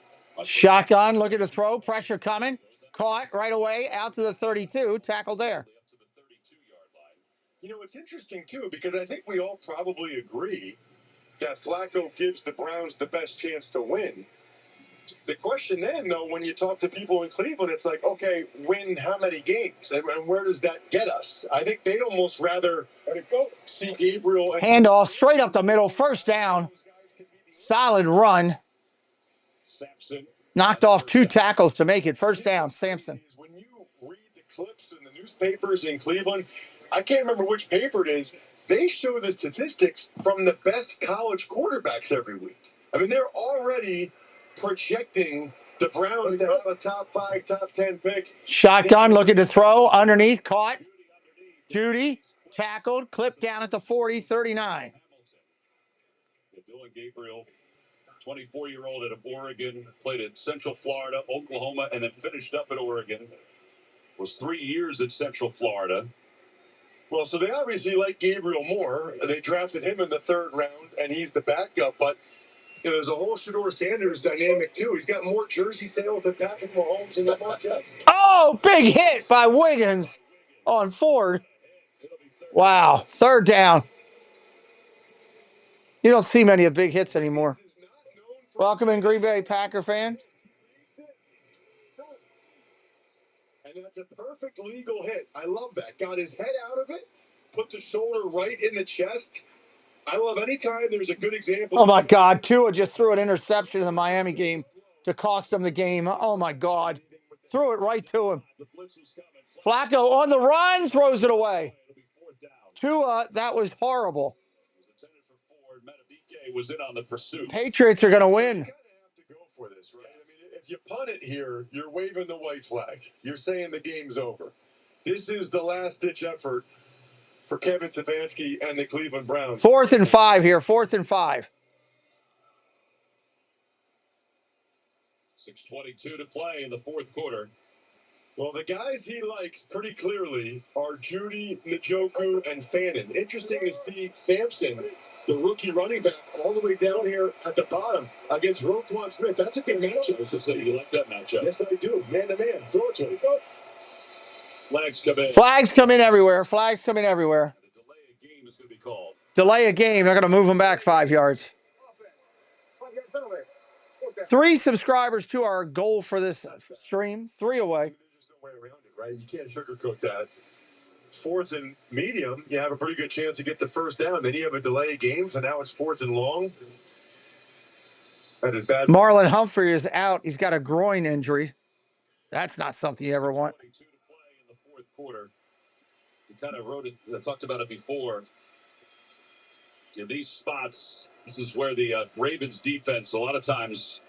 Shotgun, looking to throw, pressure coming. Caught right away, out to the 32, tackled there. You know, it's interesting, too, because I think we all probably agree that Flacco gives the Browns the best chance to win. The question then, though, when you talk to people in Cleveland, it's like, okay, win how many games? And where does that get us? I think they'd almost rather see Gabriel. Handoff straight up the middle, first down. Solid run. Knocked off 2 tackles to make it first down, Sampson. When you read the clips in the newspapers in Cleveland, I can't remember which paper it is, they show the statistics from the best college quarterbacks every week. I mean, they're already projecting the Browns to have a top 5, top 10 pick. Shotgun looking to throw, underneath, caught. Judy, tackled, clipped down at the 40, 39. Dylan Gabriel, 24-year-old out of Oregon, played at Central Florida, Oklahoma, and then finished up at Oregon. Was 3 years at Central Florida. Well, so they obviously like Gabriel more. They drafted him in the 3rd round, and he's the backup. But you know, there's a whole Shedeur Sanders dynamic, too. He's got more jersey sales than Patrick Mahomes and Lamar Jackson. Oh, big hit by Wiggins on Ford. Wow, 3rd down. You don't see many of big hits anymore. Welcome in, Green Bay Packer fan. And that's a perfect legal hit. I love that. Got his head out of it, put the shoulder right in the chest. I love any time there's a good example. Oh, my God. Tua just threw an interception in the Miami game to cost him the game. Oh, my God. Threw it right to him. Flacco on the run, throws it away. Tua, that was horrible. Was in on the pursuit. Patriots are going to win. You kind of have to go for this, right? I mean, if you punt it here, you're waving the white flag. You're saying the game's over. This is the last-ditch effort for Kevin Stefanski and the Cleveland Browns. 4th and 5 here, 4th and 5. 6:22 to play in the 4th quarter. Well, the guys he likes pretty clearly are Judy, Njoku, and Fannin. Interesting to see Sampson, the rookie running back, all the way down here at the bottom against Roquan Smith. That's a good matchup. I was just saying, you like that matchup. Yes, I do. Man to man. Throw it to him. Flags come in. Flags come in everywhere. Flags come in everywhere. The delay of game is going to be called. Delay a game. They're going to move them back 5 yards. 3 subscribers to our goal for this stream. 3 away. There's no way around it, right? You can't sugarcoat that. 4th and medium, you have a pretty good chance to get the first down. Then you have a delay game, so now it's 4th and long. That is bad. Marlon Humphrey is out. He's got a groin injury. That's not something you ever want. 22 to play in the 4th quarter. We kind of talked about it before. In these spots, this is where the Ravens defense a lot of times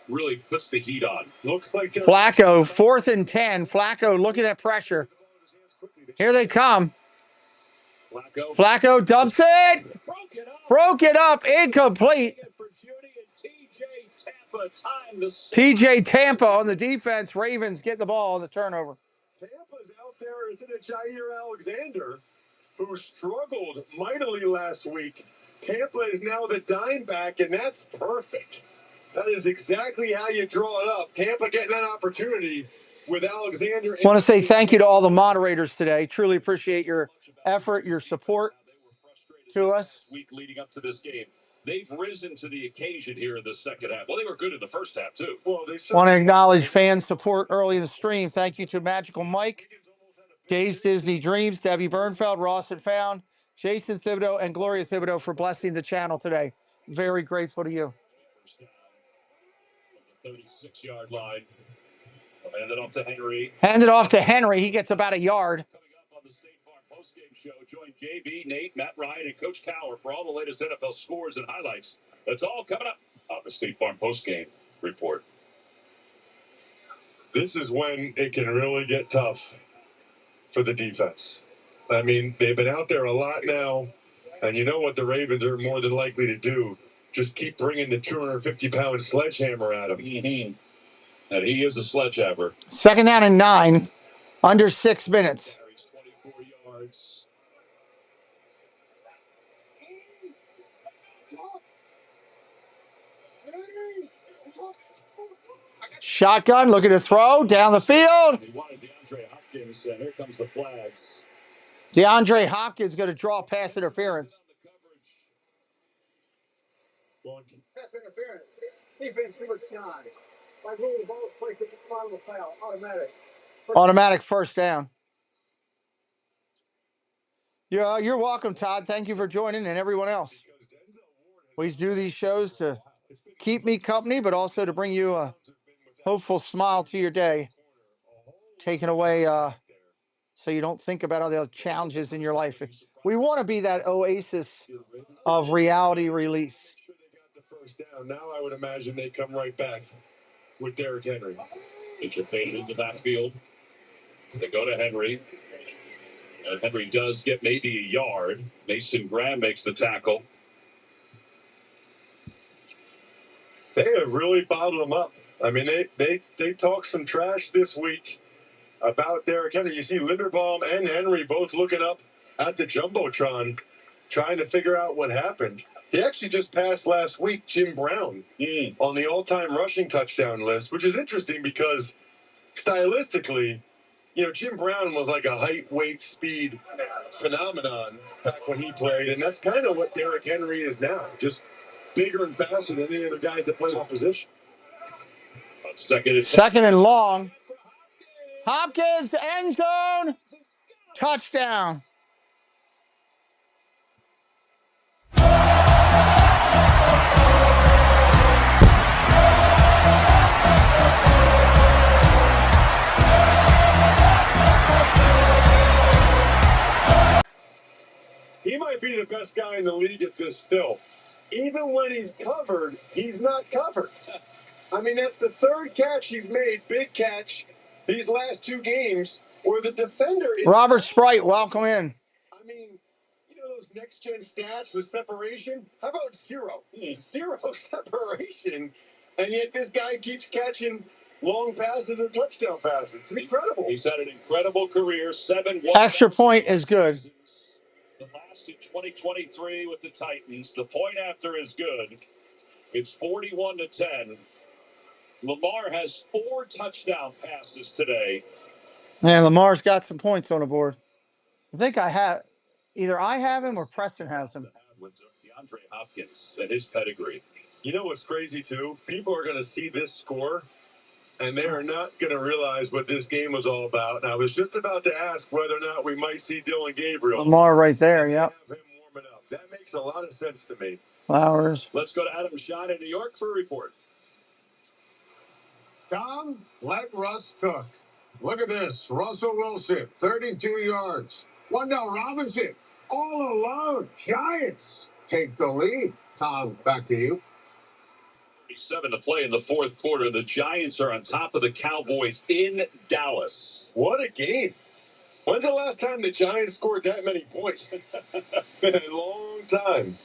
really puts the heat on. Looks like Flacco, 4th and 10. Flacco looking at pressure. Here they come. Flacco dumps it. Broke it up. Incomplete. TJ Tampa on the defense. Ravens get the ball on the turnover. Tampa's out there. It's a Jair Alexander who struggled mightily last week. Tampa is now the dime back, and that's perfect. That is exactly how you draw it up. Tampa getting that opportunity with Alexander. I want to say thank you to all the moderators today. Truly appreciate your effort, your support to us. Week leading up to this game. They've risen to the occasion here in the second half. Well, they were good in the first half, too. Well, want to acknowledge fan support early in the stream. Thank you to Magical Mike, Dave's Disney Dreams, Debbie Bernfeld, Ross and Found, Jason Thibodeau, and Gloria Thibodeau for blessing the channel today. Very grateful to you. First down from the 36-yard line. Hand it off to Henry. Hand it off to Henry. He gets about a yard. Coming up on the State Farm postgame show, join JB, Nate, Matt Ryan, and Coach Cower for all the latest NFL scores and highlights. That's all coming up on the State Farm postgame report. This is when it can really get tough for the defense. I mean, they've been out there a lot now, and you know what the Ravens are more than likely to do. Just keep bringing the 250-pound sledgehammer at him. Mm-hmm. And he is a sledgehammer. 2nd down and 9, under 6 minutes. 24 yards. Shotgun, looking to throw down the field. He wanted DeAndre Hopkins, and here comes the flags. DeAndre Hopkins going to draw pass interference. Pass interference. Defense number 9. By rule, the ball is placed at the spot of the foul. Automatic first down. You're welcome, Todd. Thank you for joining, and everyone else. Please do these shows to keep me company, but also to bring you a hopeful smile to your day. Taken away so you don't think about all the other challenges in your life. We want to be that oasis of reality release. First down. Now I would imagine they come right back with Derrick Henry. It's your fade in the backfield. They go to Henry. And Henry does get maybe a yard. Mason Graham makes the tackle. They have really bottled him up. I mean, they talk some trash this week about Derrick Henry. You see Linderbaum and Henry both looking up at the Jumbotron, trying to figure out what happened. He actually just passed last week Jim Brown on the all-time rushing touchdown list, which is interesting because stylistically, you know, Jim Brown was like a height, weight, speed phenomenon back when he played, and that's kind of what Derrick Henry is now, just bigger and faster than any other guys that play that position. Second and long. Hopkins, end zone, touchdown. He might be the best guy in the league at this still. Even when he's covered, he's not covered. I mean, that's the third catch he's made, big catch, these last 2 games, where the defender is... Robert Sprite, welcome in. I mean, you know those next-gen stats with separation? How about 0? 0 separation, and yet this guy keeps catching long passes or touchdown passes. It's incredible. He's had an incredible career. 7 Extra point is good. The last in 2023 with the Titans. The point after is good. It's 41-10. Lamar has 4 touchdown passes today. Man, Lamar's got some points on the board. I think I have, either I have him or Preston has him. With DeAndre Hopkins and his pedigree. You know what's crazy, too? People are going to see this score, and they are not going to realize what this game was all about. And I was just about to ask whether or not we might see Dylan Gabriel. Lamar right there, yep. Have him warming up. That makes a lot of sense to me. Flowers. Let's go to Adam Shine in New York for a report. Tom, let Russ cook. Look at this. Russell Wilson, 32 yards. Wendell Robinson, all alone. Giants take the lead. Tom, back to you. 7 to play in the 4th quarter. The Giants are on top of the Cowboys in Dallas. What a game. When's the last time the Giants scored that many points? Been a long time.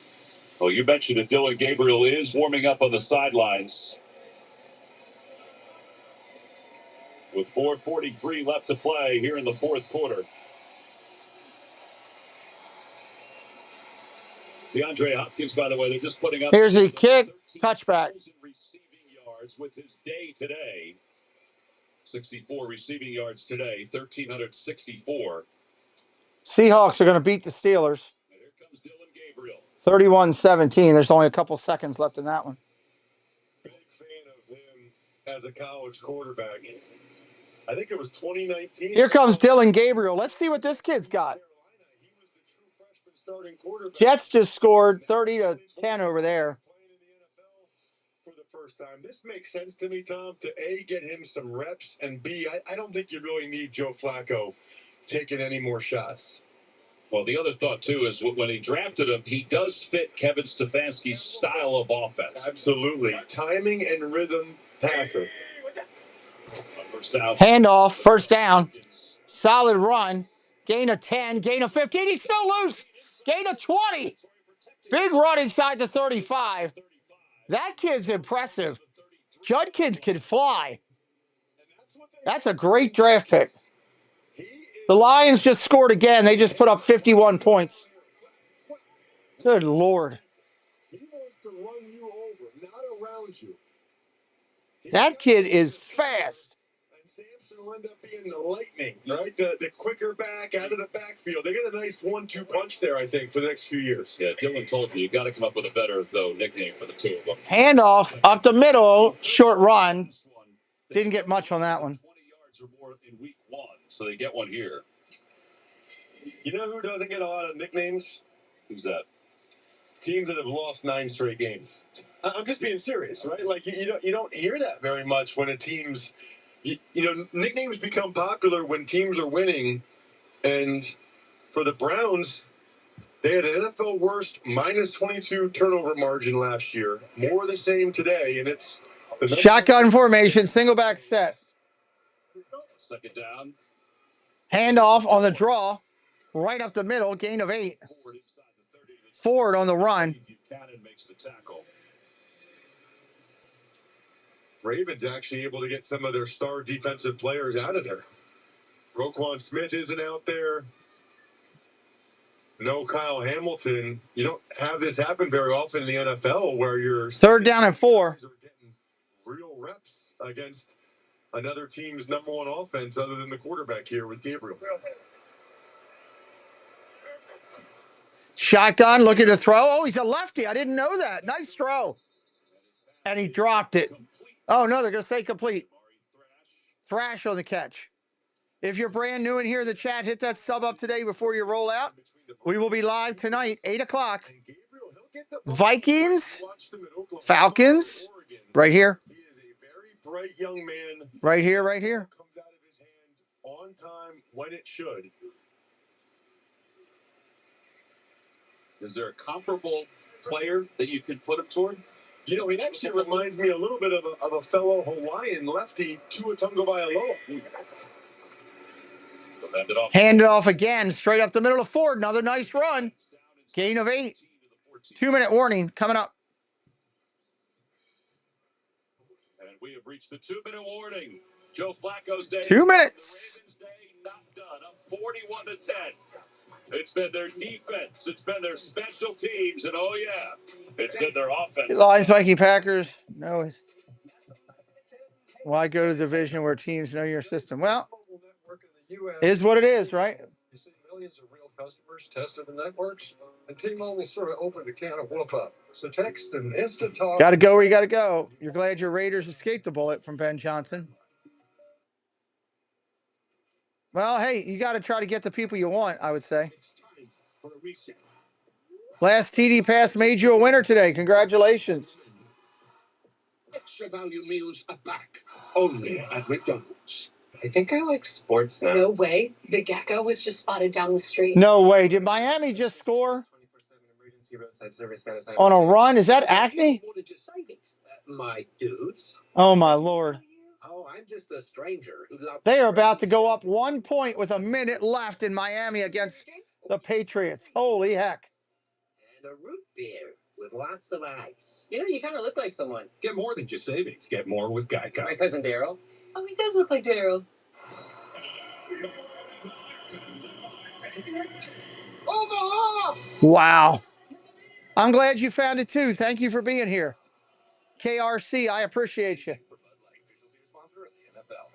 Well, you mentioned that Dylan Gabriel is warming up on the sidelines. With 4:43 left to play here in the 4th quarter. DeAndre Hopkins, by the way, they're just putting up... Here's a kick, touchback. Receiving yards with his day today. 64 receiving yards today, 1,364. Seahawks are going to beat the Steelers. And here comes Dylan Gabriel. 31-17. There's only a couple seconds left in that one. Big fan of him as a college quarterback. I think it was 2019. Here comes Dylan Gabriel. Let's see what this kid's got. Jets just scored 30-10 over there. For the first time. This makes sense to me, Tom, to A, get him some reps, and B, I don't think you really need Joe Flacco taking any more shots. Well, the other thought, too, is when he drafted him, he does fit Kevin Stefanski's style of offense. Absolutely. Timing and rhythm passer. First down. Handoff, first down. Solid run. Gain of 10, gain of 15. He's still loose. Gain of 20. Big run inside the 35. That kid's impressive. Judkins can fly. That's a great draft pick. The Lions just scored again. They just put up 51 points. Good Lord. He wants to run you over, not around you. That kid is fast. And Sampson will end up being the lightning, right? The quicker back out of the backfield. They got a nice 1-2 punch there, I think, for the next few years. Yeah, Dylan told you got to come up with a better, though, nickname for the two of them. Handoff up the middle, short run. Didn't get much on that one. 20 yards or more in week 1, so they get one here. You know who doesn't get a lot of nicknames? Who's that? Teams that have lost 9 straight games. I'm just being serious, right? Like you don't hear that very much when a team's, nicknames become popular when teams are winning, and for the Browns, they had an NFL worst -22 turnover margin last year. More of the same today, and it's the shotgun formation, single back set. Second down. Handoff on the draw, right up the middle, gain of 8. Ford on the run. Buchanan makes the tackle. Ravens actually able to get some of their star defensive players out of there. Roquan Smith isn't out there. No Kyle Hamilton. You don't have this happen very often in the NFL where you're 3rd down and 4. Getting real reps against another team's number 1 offense other than the quarterback here with Gabriel. Shotgun, looking to throw. Oh, he's a lefty. I didn't know that. Nice throw. And he dropped it. Oh, no, they're going to say complete. Thrash on the catch. If you're brand new in here in the chat, hit that sub up today before you roll out. We will be live tonight, 8 o'clock. Vikings, Falcons, right here. He is a very bright young man. Right here, right here. Comes out of his hand on time when it should. Is there a comparable player that you could put him toward? He actually reminds me a little bit of a fellow Hawaiian lefty, Tua Tagovailoa. Hand it off again, straight up the middle of Ford. Another nice run. Gain of 8. 2-minute warning coming up. And we have reached the 2-minute warning. Joe Flacco's day. 2 minutes. Ravens' day not done. Up 41-10. It's been their defense. It's been their special teams. And, oh, yeah, it's been their offense. Lions, Viking, Packers. No. Why go to the division where teams know your system? Well, is what it is, right? You see millions of real customers tested the networks, and T-Mobile sort of opened a can of whoop-up. So text and instant talk. Got to go where you got to go. You're glad your Raiders escaped the bullet from Ben Johnson. Well, hey, you got to try to get the people you want, I would say. Last TD pass made you a winner today. Congratulations. Extra value meals are back only at McDonald's. I think I like sports now. No way. The gecko was just spotted down the street. No way. Did Miami just score 24/7 emergency roadside service kind of on a run? Is that Acme? My dudes. Oh, my Lord. Oh, I'm just a stranger who loves. They are about to go up 1 point with a minute left in Miami against the Patriots. Holy heck. And a root beer with lots of ice. You know, you kind of look like someone. Get more than just savings. Get more with Geico. My cousin Daryl. Oh, he does look like Daryl. Wow. I'm glad you found it too. Thank you for being here. KRC, I appreciate you.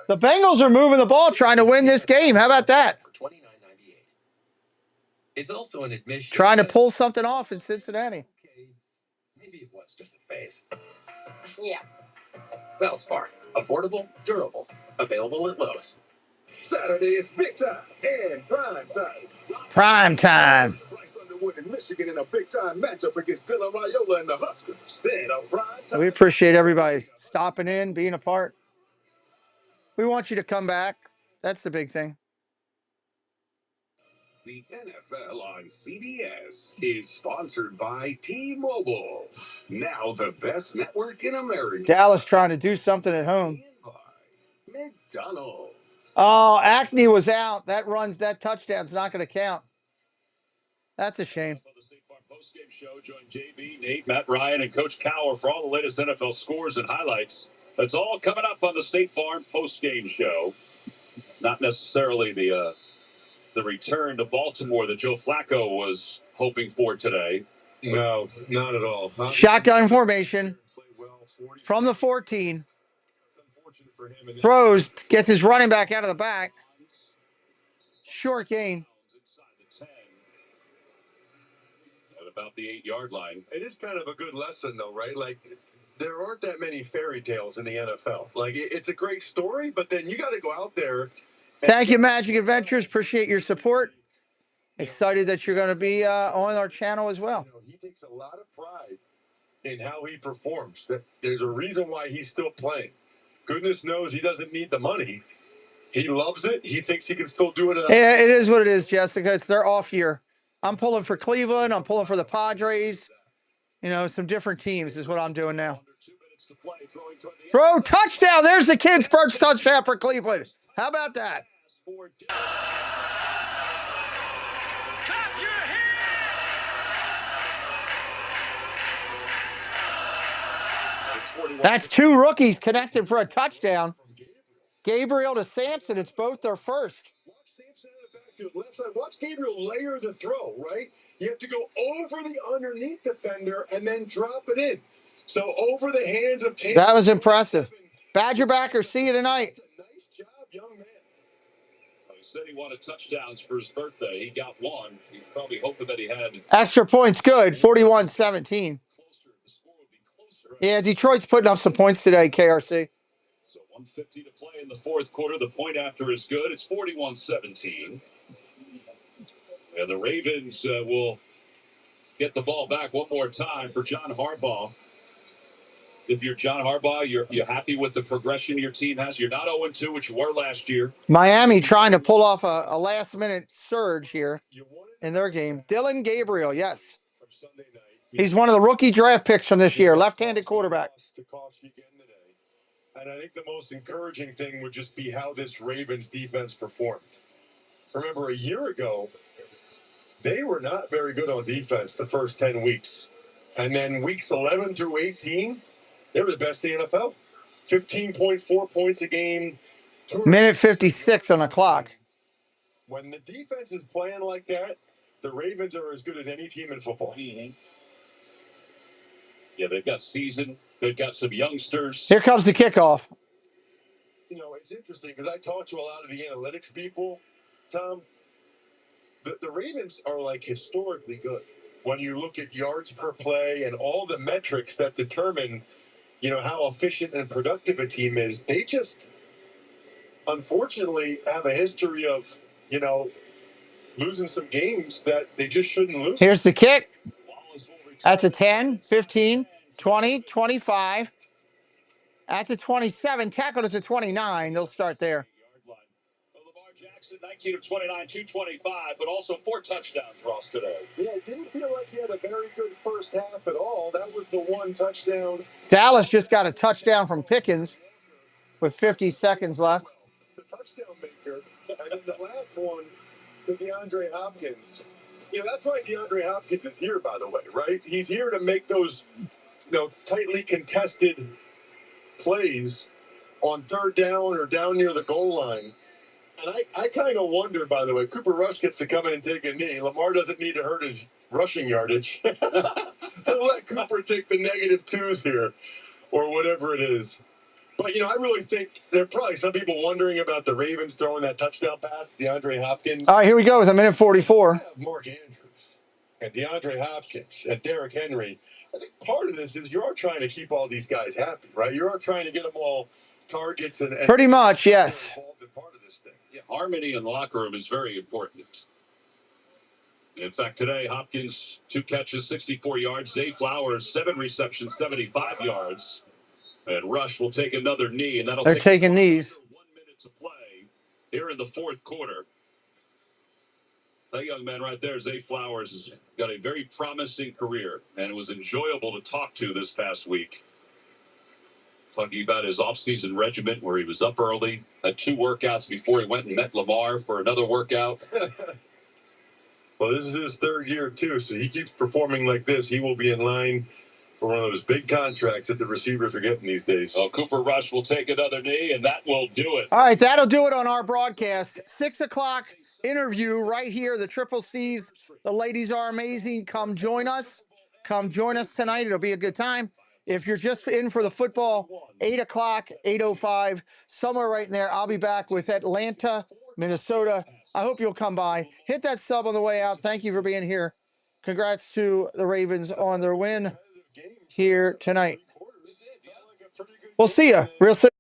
The Bengals are moving the ball trying to win this game. How about that? It's also an admission. Trying to pull something off in Cincinnati. Maybe it was just a phase. Yeah. BALvsCLE. Affordable, durable. Available at Lowe's. Saturday is big time and prime time. Prime time. Bryce Underwood in Michigan in a big time matchup against Dylan Raiola and the Huskers. Then on prime time. We appreciate everybody stopping in, being a part. We want you to come back. That's the big thing. The NFL on CBS is sponsored by T-Mobile. Now the best network in America. Dallas trying to do something at home. McDonald's. Oh, Acme was out. That touchdown's not going to count. That's a shame. On the State Farm postgame show, join JB, Nate, Matt Ryan, and Coach Cowher for all the latest NFL scores and highlights. That's all coming up on the State Farm postgame show. Not necessarily the return to Baltimore that Joe Flacco was hoping for today. No, not at all. Shotgun formation from the 14. Throws, gets his running back out of the back. Short gain. At about the 8-yard line. It is kind of a good lesson, though, right? Like, there aren't that many fairy tales in the NFL. Like, it's a great story, but then you got to go out there. Thank you, Magic Adventures. Appreciate your support. Excited that you're going to be on our channel as well. He takes a lot of pride in how he performs. That there's a reason why he's still playing. Goodness knows he doesn't need the money. He loves it. He thinks he can still do it. Yeah, it is what it is, Jessica. It's their off year. I'm pulling for Cleveland. I'm pulling for the Padres. You know, some different teams is what I'm doing now. Throw touchdown. There's the kid's first touchdown for Cleveland. How about that? That's two rookies connected for a touchdown. Gabriel to Sampson. It's both their first. Watch Sampson in the backfield, left side. Watch Gabriel layer the throw, right? You have to go over the underneath defender and then drop it in. So over the hands of Taylor. That was impressive. Badger backer, see you tonight. Nice job, young man. He said he wanted touchdowns for his birthday. He got one. He's probably hoping that he had extra points good, 41-17. Yeah, Detroit's putting up some points today, KRC. So 1:50 to play in the fourth quarter. The point after is good. It's 41-17. And the Ravens will get the ball back one more time for John Harbaugh. If you're John Harbaugh, you're happy with the progression your team has. You're not 0-2, which you were last year. Miami trying to pull off a last-minute surge here in their game. Dylan Gabriel, yes. He's one of the rookie draft picks from this year, left-handed quarterback. And I think the most encouraging thing would just be how this Ravens defense performed. Remember, a year ago, they were not very good on defense the first 10 weeks. And then weeks 11 through 18, they were the best in the NFL. 15.4 points a game. Minute 56 on the clock. When the defense is playing like that, the Ravens are as good as any team in football. Yeah, they've got seasoned. They've got some youngsters. Here comes the kickoff. You know, it's interesting because I talked to a lot of the analytics people, Tom. The Ravens are like historically good. When you look at yards per play and all the metrics that determine, you know, how efficient and productive a team is, they just unfortunately have a history of, you know, losing some games that they just shouldn't lose. Here's the kick. At the 10, 15, 20, 25. At the 27, tackled at the 29. They'll start there. 19 of 29, 225, but also 4 touchdowns, Ross, today. Yeah, it didn't feel like he had a very good first half at all. That was the one touchdown. Dallas just got a touchdown from Pickens with 50 seconds left. The touchdown maker. And then the last one to DeAndre Hopkins. You know, that's why DeAndre Hopkins is here, by the way, right? He's here to make those, you know, tightly contested plays on third down or down near the goal line. And I kind of wonder, by the way, Cooper Rush gets to come in and take a knee. Lamar doesn't need to hurt his rushing yardage. Let Cooper take the -2s here or whatever it is. But, you know, I really think there are probably some people wondering about the Ravens throwing that touchdown pass to DeAndre Hopkins. All right, here we go with a minute 44. Mark Andrews and DeAndre Hopkins and Derrick Henry. I think part of this is you are trying to keep all these guys happy, right? You are trying to get them all targets and pretty much, yes. Part of this thing. Yeah, harmony in the locker room is very important. In fact, today, Hopkins, 2 catches, 64 yards. Zay Flowers, 7 receptions, 75 yards. And Rush will take another knee, and that'll They're taking knees. 1 minute to play here in the fourth quarter. That young man right there, Zay Flowers, has got a very promising career, and it was enjoyable to talk to this past week. Talking about his offseason regimen where he was up early, had 2 workouts before he went and met Lamar for another workout. Well, this is his 3rd year, too, so he keeps performing like this. He will be in line for one of those big contracts that the receivers are getting these days. Oh, Cooper Rush will take another knee, and that will do it. All right, that'll do it on our broadcast. 6 o'clock interview right here, the Triple C's. The ladies are amazing. Come join us. Come join us tonight. It'll be a good time. If you're just in for the football, 8 o'clock, 8:05, somewhere right in there, I'll be back with Atlanta, Minnesota. I hope you'll come by. Hit that sub on the way out. Thank you for being here. Congrats to the Ravens on their win here tonight. We'll see you real soon.